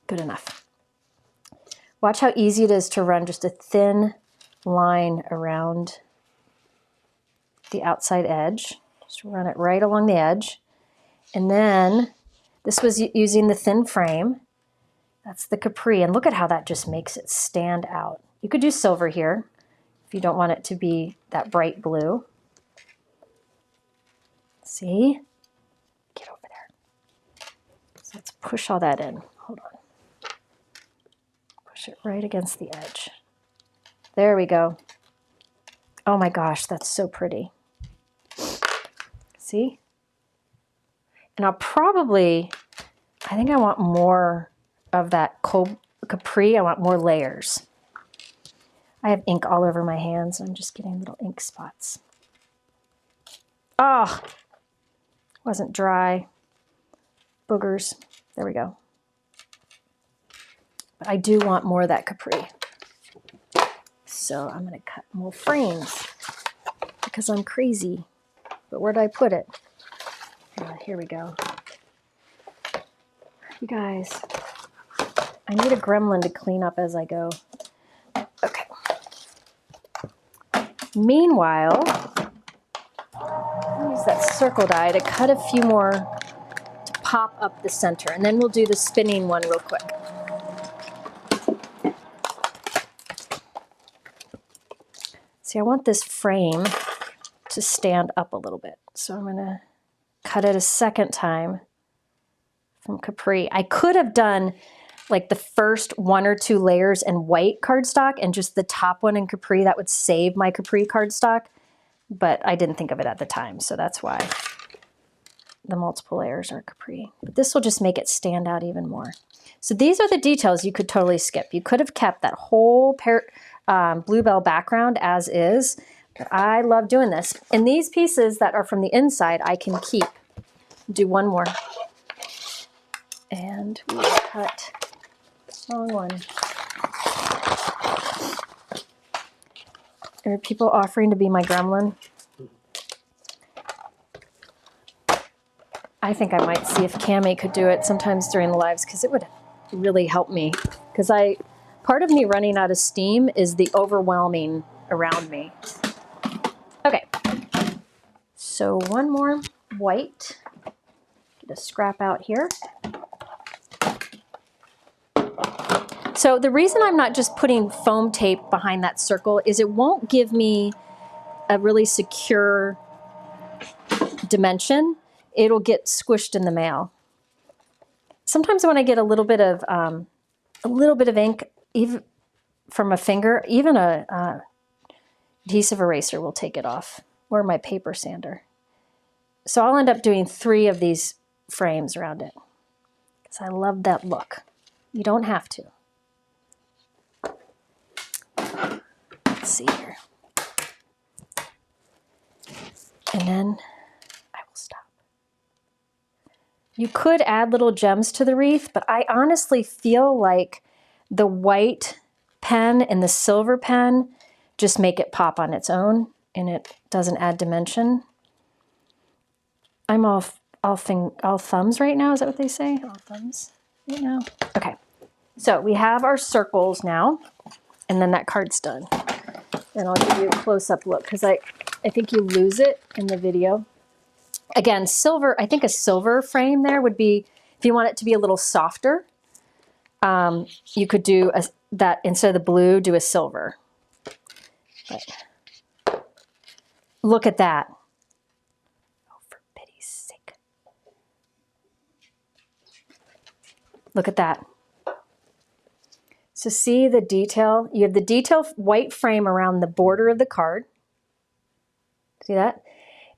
Good enough. Watch how easy it is to run just a thin line around the outside edge. Just run it right along the edge. And then this was using the thin frame. That's the Capri. And look at how that just makes it stand out. You could do silver here if you don't want it to be that bright blue. See? Get over there. So let's push all that in. Hold on. Push it right against the edge. There we go. Oh my gosh, that's so pretty. See? And I'll probably, I think I want more of that Capri. I want more layers. I have ink all over my hands. I'm just getting little ink spots. Oh, wasn't dry. Boogers. There we go. but I do want more of that capri. So I'm going to cut more frames because I'm crazy. But where did I put it? Here we go. You guys, I need a gremlin to clean up as I go. Okay. Meanwhile, I'll use that circle die to cut a few more to pop up the center, and then we'll do the spinning one real quick. See, I want this frame to stand up a little bit, so I'm going to cut it a second time from capri. I could have done like the first 1 or 2 layers in white cardstock and just the top one in capri. That would save my capri cardstock, but I didn't think of it at the time, so that's why the multiple layers are capri. But this will just make it stand out even more. So these are the details you could totally skip. You could have kept that whole bluebell background as is, but I love doing this. And these pieces that are from the inside, I can keep. Do one more. And we will cut the wrong one. Are people offering to be my gremlin? I think I might see if Cammie could do it sometimes during the lives, because it would really help me. Because part of me running out of steam is the overwhelming around me. Okay, so one more white. Get a scrap out here. So the reason I'm not just putting foam tape behind that circle is it won't give me a really secure dimension. It'll get squished in the mail. Sometimes when I get a little bit of ink, even from a finger, even a adhesive eraser will take it off, or my paper sander. So I'll end up doing 3 of these frames around it because I love that look. You don't have to. Let's see here. And then I will stop. You could add little gems to the wreath, but I honestly feel like the white pen and the silver pen just make it pop on its own, and it doesn't add dimension. I'm all thumbs right now. Is that what they say? All thumbs right now. Okay. So we have our circles now, and then that card's done. And I'll give you a close-up look because I think you lose it in the video. Again, silver, I think a silver frame there would be, if you want it to be a little softer, you could do that instead of the blue, do a silver. But look at that. Oh, for pity's sake. Look at that. So see the detail? You have the detail white frame around the border of the card. See that?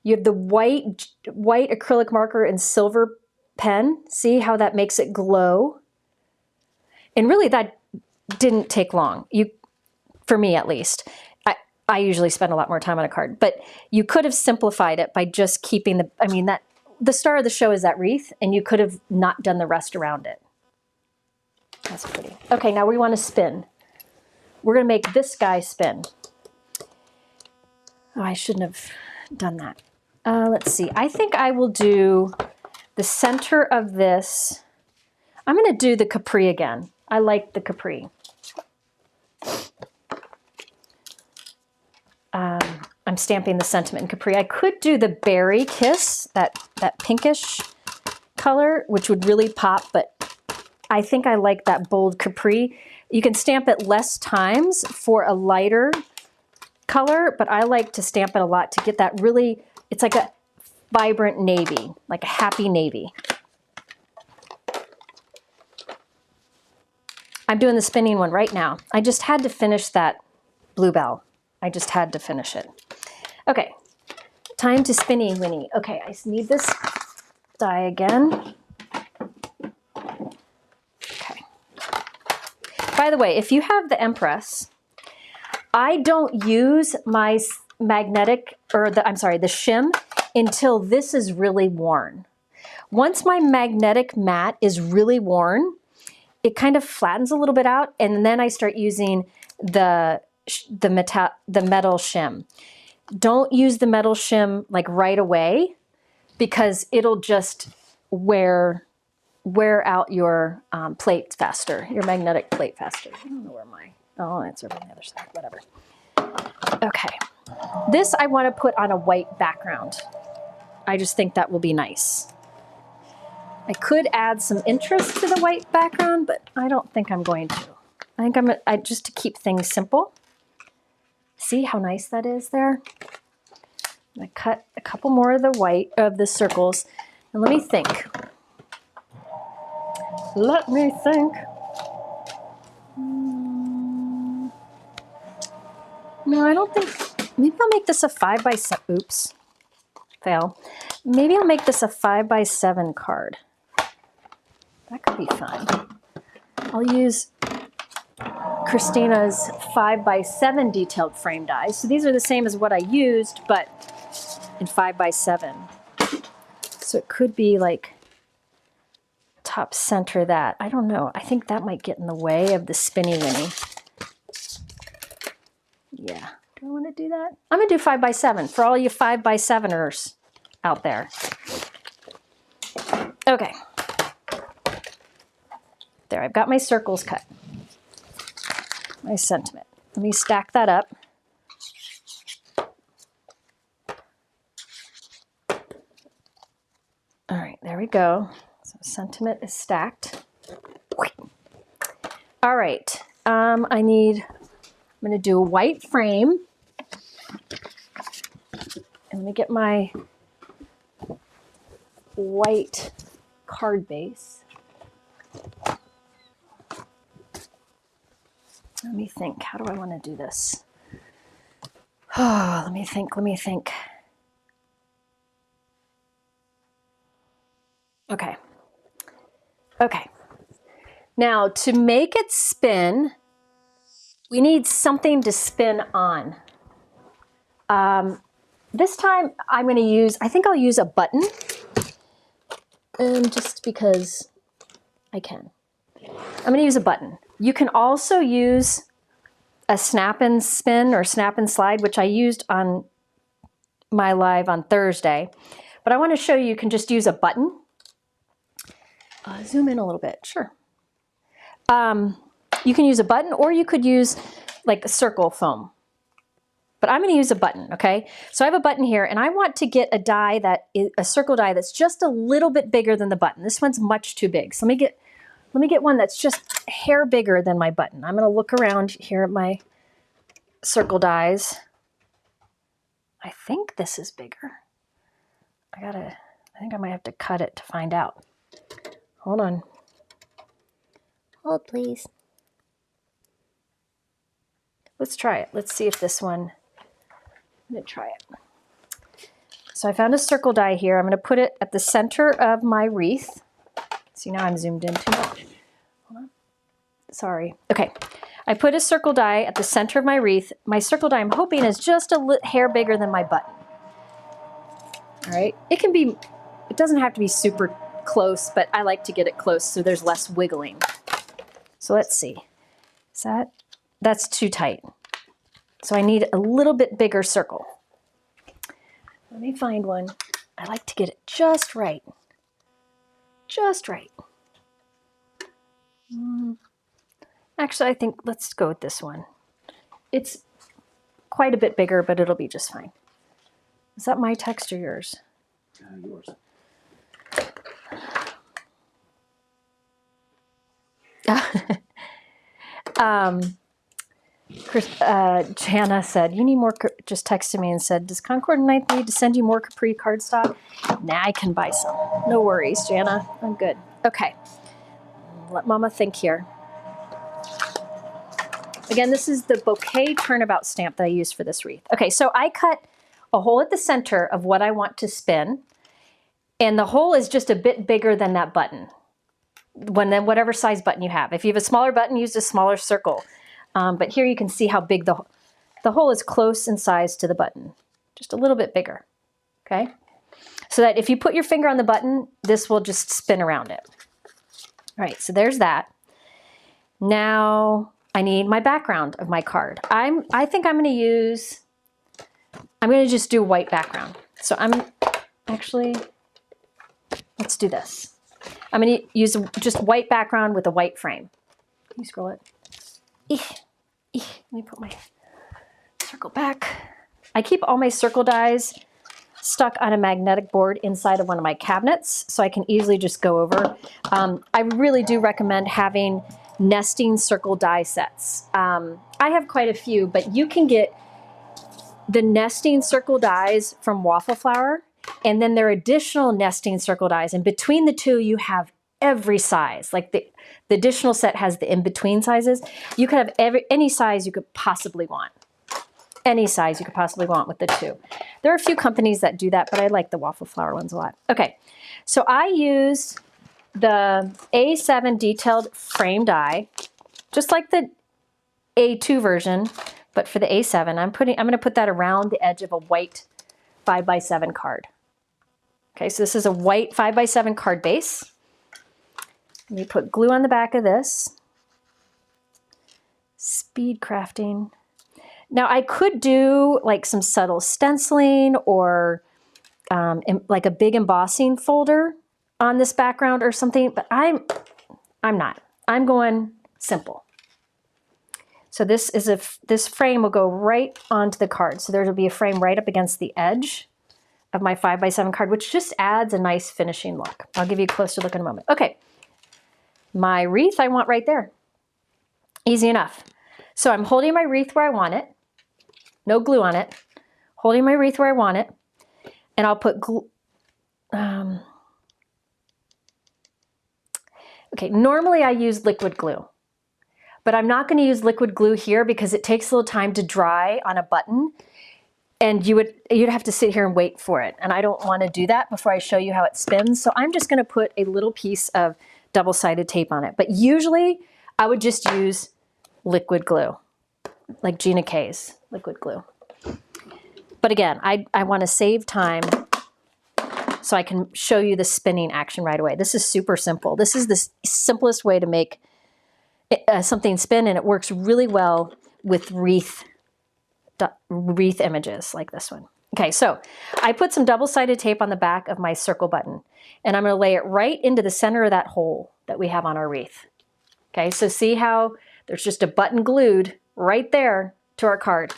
You have the white acrylic marker and silver pen. See how that makes it glow? And really that didn't take long. For me at least. I usually spend a lot more time on a card, but you could have simplified it by just keeping the star of the show is that wreath, and you could have not done the rest around it. That's pretty. Okay, now we want to spin. We're going to make this guy spin. Oh, I shouldn't have done that. Let's see. I think I will do the center of this. I'm going to do the capri again. I like the capri. I'm stamping the sentiment in capri. I could do the berry kiss, that pinkish color, which would really pop, but I think I like that bold capri. You can stamp it less times for a lighter color, but I like to stamp it a lot to get that really, it's like a vibrant navy, like a happy navy. I'm doing the spinning one right now. I just had to finish that bluebell. I just had to finish it. Okay, time to spinny winnie. Okay, I need this die again. Okay. By the way, if you have the Empress, I don't use my magnetic, or the shim until this is really worn. Once my magnetic mat is really worn, it kind of flattens a little bit out, and then I start using the metal shim. Don't use the metal shim like right away, because it'll just wear out your plate faster, your magnetic plate faster. I don't know where oh, it's over on the other side, whatever. Okay, this I want to put on a white background. I just think that will be nice. I could add some interest to the white background, but I don't think I'm going to. I think just to keep things simple. See how nice that is there? I cut a couple more of the circles, and let me think. Let me think. No, I don't think. Maybe I'll make this a 5x7. Oops, fail. Maybe I'll make this a 5x7 card. That could be fun. I'll use Kristina's 5x7 detailed frame dies. So these are the same as what I used, but in 5x7. So it could be like top center that. I don't know. I think that might get in the way of the spinny winny. Yeah. Do I want to do that? I'm going to do 5x7 for all you 5x7ers out there. Okay. There, I've got my circles cut. My sentiment. Let me stack that up. All right, there we go. So sentiment is stacked. All right, I'm going to do a white frame. And let me get my white card base. Let me think. How do I want to do this? Oh, let me think. Okay. Now, to make it spin, we need something to spin on. This time I'm going to use, I think I'll use a button. Just because I can. I'm going to use a button. You can also use a snap and spin or snap and slide, which I used on my live on Thursday. But I want to show you can just use a button. Zoom in a little bit, sure. You can use a button, or you could use like a circle foam. But I'm going to use a button, okay? So I have a button here, and I want to get a die a circle die that's just a little bit bigger than the button. This one's much too big. So let me get one that's just a hair bigger than my button. I'm going to look around here at my circle dies. I think this is bigger. I think I might have to cut it to find out. Hold on. Hold, please. Let's try it. Let's see if this one, I'm going to try it. So I found a circle die here. I'm going to put it at the center of my wreath. See, now I'm zoomed in too much. Hold on. Sorry. Okay. I put a circle die at the center of my wreath. My circle die, I'm hoping, is just a hair bigger than my button. All right. It doesn't have to be super close, but I like to get it close so there's less wiggling. So let's see. That's too tight. So I need a little bit bigger circle. Let me find one. I like to get it just right. Just right. Actually, I think let's go with this one. It's quite a bit bigger, but it'll be just fine. Is that my text or yours? Yours. Jana said, you need more, just texted me and said, does Concord and I need to send you more Capri cardstock? Nah, I can buy some. No worries, Jana. I'm good. Okay. Let Mama think here. Again, this is the Bouquet Turnabout stamp that I used for this wreath. Okay, so I cut a hole at the center of what I want to spin, and the hole is just a bit bigger than that button. Whatever size button you have. If you have a smaller button, use a smaller circle. But here you can see how big the hole is close in size to the button. Just a little bit bigger, okay? So that if you put your finger on the button, this will just spin around it. All right, so there's that. Now I need my background of my card. I think I'm going to just do white background. So actually, let's do this. I'm going to use just white background with a white frame. Can you scroll it? Let me put my circle back. I keep all my circle dies stuck on a magnetic board inside of one of my cabinets, so I can easily just go over. I really do recommend having nesting circle die sets. I have quite a few, but you can get the nesting circle dies from Waffle Flower, and then there are additional nesting circle dies, and between the two you have every size. Like the additional set has the in-between sizes. You could have any size you could possibly want. Any size you could possibly want with the two. There are a few companies that do that, but I like the Waffle Flower ones a lot. Okay, so I used the A7 detailed frame die, just like the A2 version, but for the A7, I'm going to put that around the edge of a white 5x7 card. Okay, so this is a white 5x7 card base. Let me put glue on the back of this. Speed crafting. Now I could do like some subtle stenciling or like a big embossing folder on this background or something, but I'm not. I'm going simple. So this frame will go right onto the card. So there will be a frame right up against the edge of my 5x7 card, which just adds a nice finishing look. I'll give you a closer look in a moment. Okay, my wreath I want right there. Easy enough. So I'm holding my wreath where I want it. No glue on it. Holding my wreath where I want it. And I'll put glue. Okay, normally I use liquid glue. But I'm not going to use liquid glue here because it takes a little time to dry on a button. And you'd have to sit here and wait for it. And I don't want to do that before I show you how it spins. So I'm just going to put a little piece of double-sided tape on it. But usually I would just use liquid glue, like Gina K's liquid glue. But again, I want to save time so I can show you the spinning action right away. This is super simple. This is the simplest way to make something spin, and it works really well with wreath images like this one. Okay, so I put some double-sided tape on the back of my circle button, and I'm going to lay it right into the center of that hole that we have on our wreath. Okay, so see how there's just a button glued right there to our card.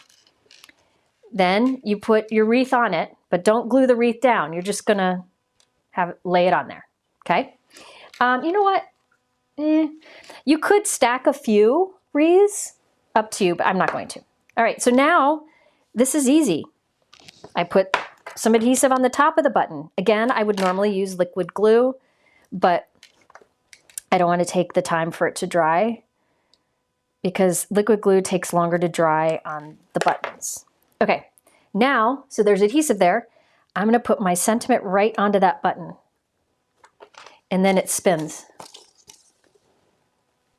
Then you put your wreath on it, but don't glue the wreath down. You're just going to lay it on there. Okay, you know what? You could stack a few wreaths, up to you, but I'm not going to. All right, so now this is easy. I put some adhesive on the top of the button. Again, I would normally use liquid glue, but I don't want to take the time for it to dry because liquid glue takes longer to dry on the buttons. Okay, now, so there's adhesive there. I'm going to put my sentiment right onto that button, and then it spins.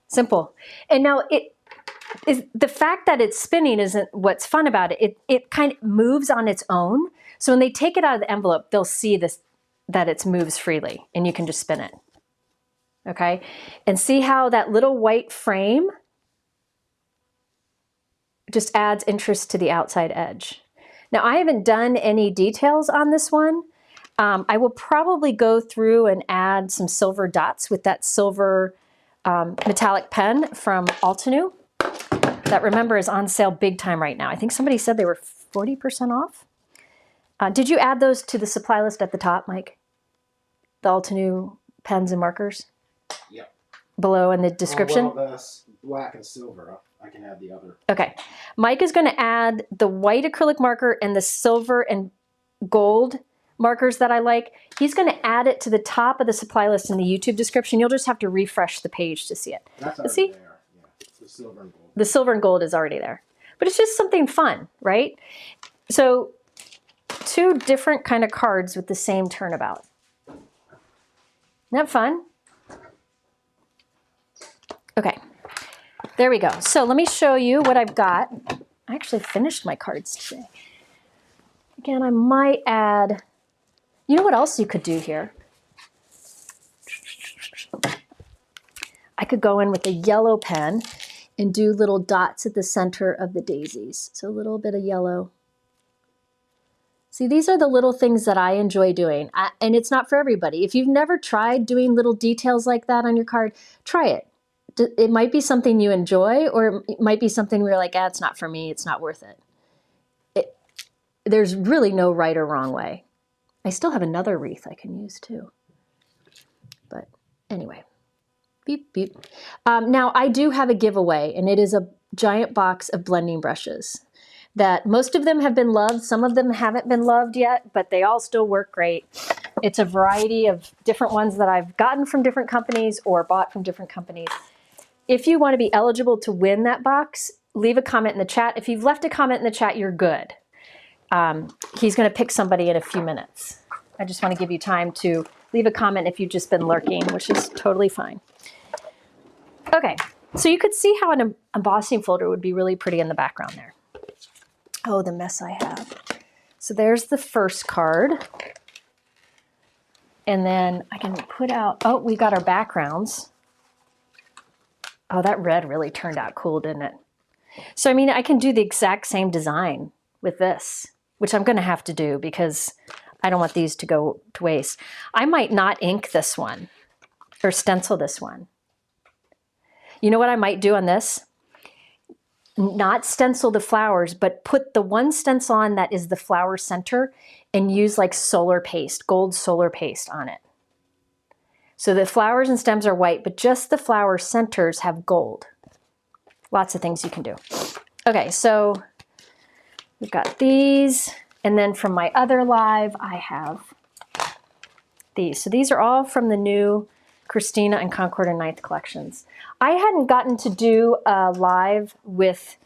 Simple. And now the fact that it's spinning isn't what's fun about it. It kind of moves on its own. So when they take it out of the envelope, they'll see that it moves freely, and you can just spin it. Okay? And see how that little white frame just adds interest to the outside edge. Now, I haven't done any details on this one. I will probably go through and add some silver dots with that silver metallic pen from Altenew. That, remember, is on sale big time right now. I think somebody said they were 40% off. Did you add those to the supply list at the top, Mike? The Altenew pens and markers? Yep. Below in the description? Well, that's black and silver. I can add the other. Okay. Mike is going to add the white acrylic marker and the silver and gold markers that I like. He's going to add it to the top of the supply list in the YouTube description. You'll just have to refresh the page to see it. That's already there. Yeah. The silver and gold. The silver and gold is already there. But it's just something fun, right? So, two different kind of cards with the same turnabout. Isn't that fun? Okay. There we go. So let me show you what I've got. I actually finished my cards today. Again, I might add, you know what else you could do here? I could go in with a yellow pen and do little dots at the center of the daisies. So a little bit of yellow. See, these are the little things that I enjoy doing. And it's not for everybody. If you've never tried doing little details like that on your card, try it. It might be something you enjoy, or it might be something where you're like, it's not for me, it's not worth it. There's really no right or wrong way. I still have another wreath I can use too. But anyway, beep, beep. Now I do have a giveaway, and it is a giant box of blending brushes that most of them have been loved. Some of them haven't been loved yet, but they all still work great. It's a variety of different ones that I've gotten from different companies or bought from different companies. If you want to be eligible to win that box, leave a comment in the chat. If you've left a comment in the chat, you're good. He's going to pick somebody in a few minutes. I just want to give you time to leave a comment if you've just been lurking, which is totally fine. Okay, so you could see how an embossing folder would be really pretty in the background there. Oh, the mess I have. So there's the first card. And then I can put out, oh, we got our backgrounds. Oh, that red really turned out cool, didn't it? So, I mean, I can do the exact same design with this, which I'm going to have to do because I don't want these to go to waste. I might not ink this one or stencil this one. You know what I might do on this? Not stencil the flowers, but put the one stencil on that is the flower center and use like solar paste, gold solar paste on it. So the flowers and stems are white, but just the flower centers have gold. Lots of things you can do. Okay, so we've got these. And then from my other live, I have these. So these are all from the new Kristina and Concord and 9th collections. I hadn't gotten to do a live with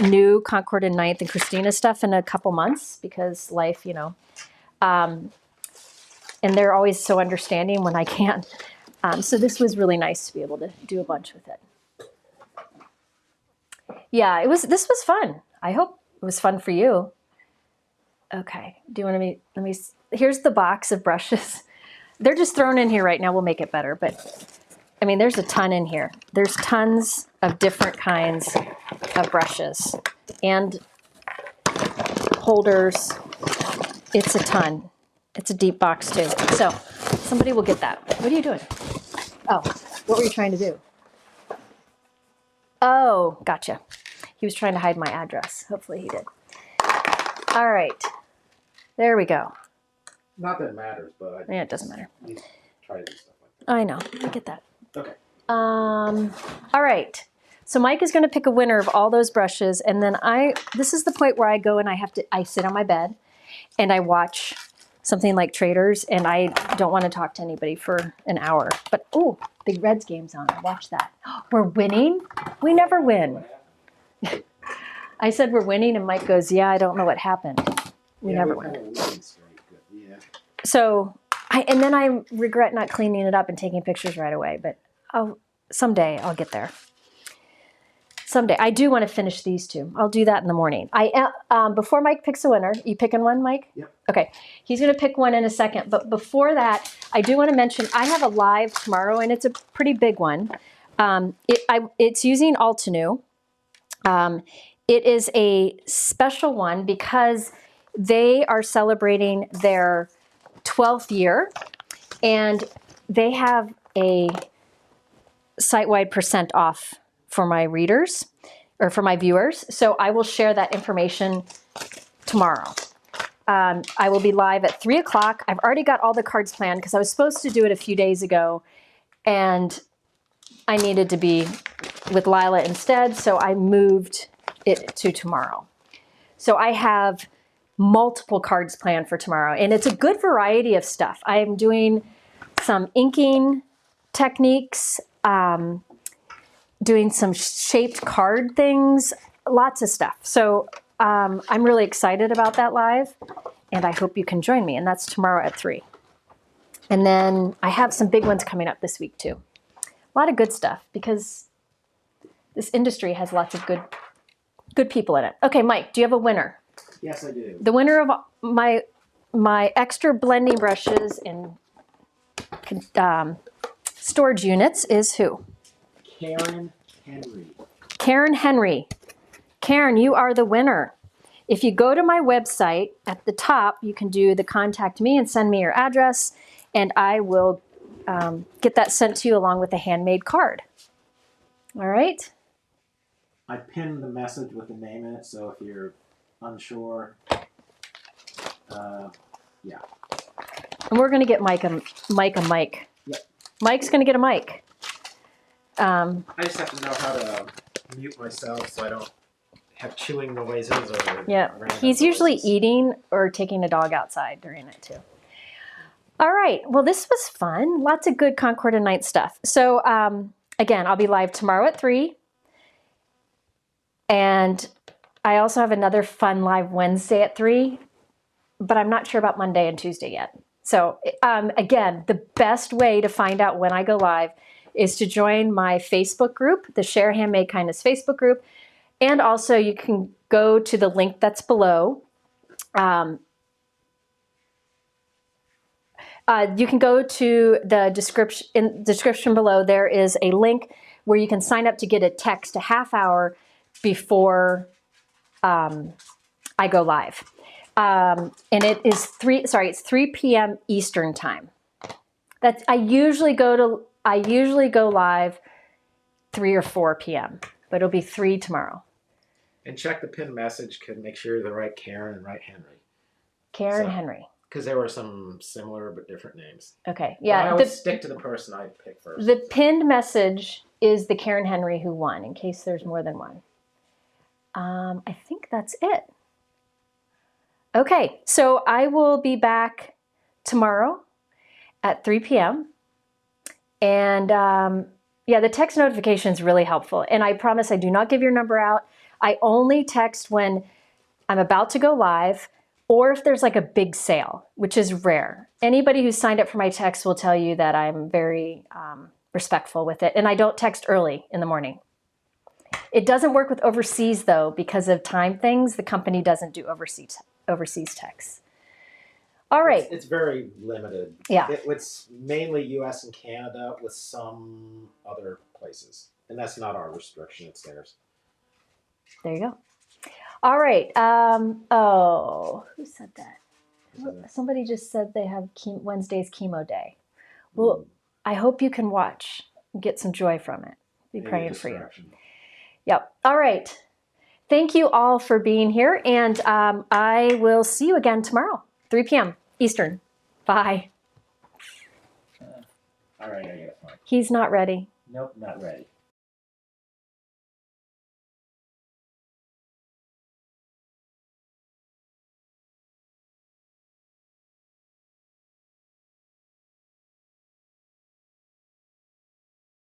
new Concord and 9th and Kristina stuff in a couple months because life, you know. And they're always so understanding when I can't. So this was really nice to be able to do a bunch with it. Yeah, this was fun. I hope it was fun for you. Okay, do you want to let me, here's the box of brushes. They're just thrown in here right now. We'll make it better, but I mean, there's a ton in here. There's tons of different kinds of brushes and holders. It's a ton. It's a deep box too. So somebody will get that. What are you doing? Oh, what were you trying to do? Oh, gotcha. He was trying to hide my address. Hopefully he did. All right. There we go. Not that it matters, but yeah, it doesn't matter. Try to do stuff like that. I know. I get that. Okay. All right. So Mike is going to pick a winner of all those brushes, and then this is the point where I go and I sit on my bed and I watch something like Traders, and I don't want to talk to anybody for an hour. But oh, Big Reds game's on. Watch that. We're winning? We never win. I said we're winning, and Mike goes, yeah, I don't know what happened. We never win. Yeah. So, and then I regret not cleaning it up and taking pictures right away, but someday I'll get there. Someday. I do want to finish these two. I'll do that in the morning. Before Mike picks a winner, you picking one, Mike? Yep. Okay. He's going to pick one in a second, but before that, I do want to mention I have a live tomorrow, and it's a pretty big one. It's using Altenew. It is a special one because they are celebrating their 12th year, and they have a site-wide % off for my readers or for my viewers. So I will share that information tomorrow. I will be live at 3 o'clock. I've already got all the cards planned because I was supposed to do it a few days ago, and I needed to be with Lila instead, so I moved it to tomorrow. So I have multiple cards planned for tomorrow, and it's a good variety of stuff. I am doing some inking techniques, doing some shaped card things, lots of stuff. So I'm really excited about that live, and I hope you can join me, and that's tomorrow at 3. And then I have some big ones coming up this week too. A lot of good stuff because this industry has lots of good people in it. Okay, Mike, do you have a winner? Yes, I do. The winner of my extra blending brushes and storage units is who? Karen Henry. Karen Henry. Karen, you are the winner. If you go to my website, at the top, you can do the contact me and send me your address, and I will get that sent to you along with a handmade card. All right? I pinned the message with the name in it, so if you're unsure, yeah. And we're going to get Mike a mic. Yep. Mike's going to get a mic. I just have to know how to mute myself so I don't have chewing noises or Yeah, he's usually eating or taking a dog outside during it too. All right, well, this was fun. Lots of good Concord and Night stuff. So again, I'll be live tomorrow at 3. And I also have another fun live Wednesday at 3, but I'm not sure about Monday and Tuesday yet. So again, the best way to find out when I go live is to join my Facebook group, the Share Handmade Kindness Facebook group. And also you can go to the link that's below. You can go to the description below. There is a link where you can sign up to get a text a half hour before I go live. And it is 3 p.m. Eastern time. I usually go live 3 or 4 p.m., but it'll be 3 tomorrow. And check the pinned message to make sure you're the right Karen and right Henry. Karen Henry. Because there were some similar but different names. Okay, yeah. But I always stick to the person I pick first. The pinned message is the Karen Henry who won, in case there's more than one. I think that's it. Okay, so I will be back tomorrow at 3 p.m. And yeah, the text notification is really helpful. And I promise I do not give your number out. I only text when I'm about to go live or if there's like a big sale, which is rare. Anybody who's signed up for my text will tell you that I'm very respectful with it. And I don't text early in the morning. It doesn't work with overseas though, because of time things. The company doesn't do overseas texts. All right. It's very limited. Yeah. It's mainly U.S. and Canada with some other places. And that's not our restriction, it's theirs. There you go. All right. Who said that? Somebody just said they have Wednesday's chemo day. Well, I hope you can watch and get some joy from it. Be praying for you. Yep. All right. Thank you all for being here. And I will see you again tomorrow, 3 p.m. Eastern. Bye. All right, I got it. He's not ready. Nope, not ready.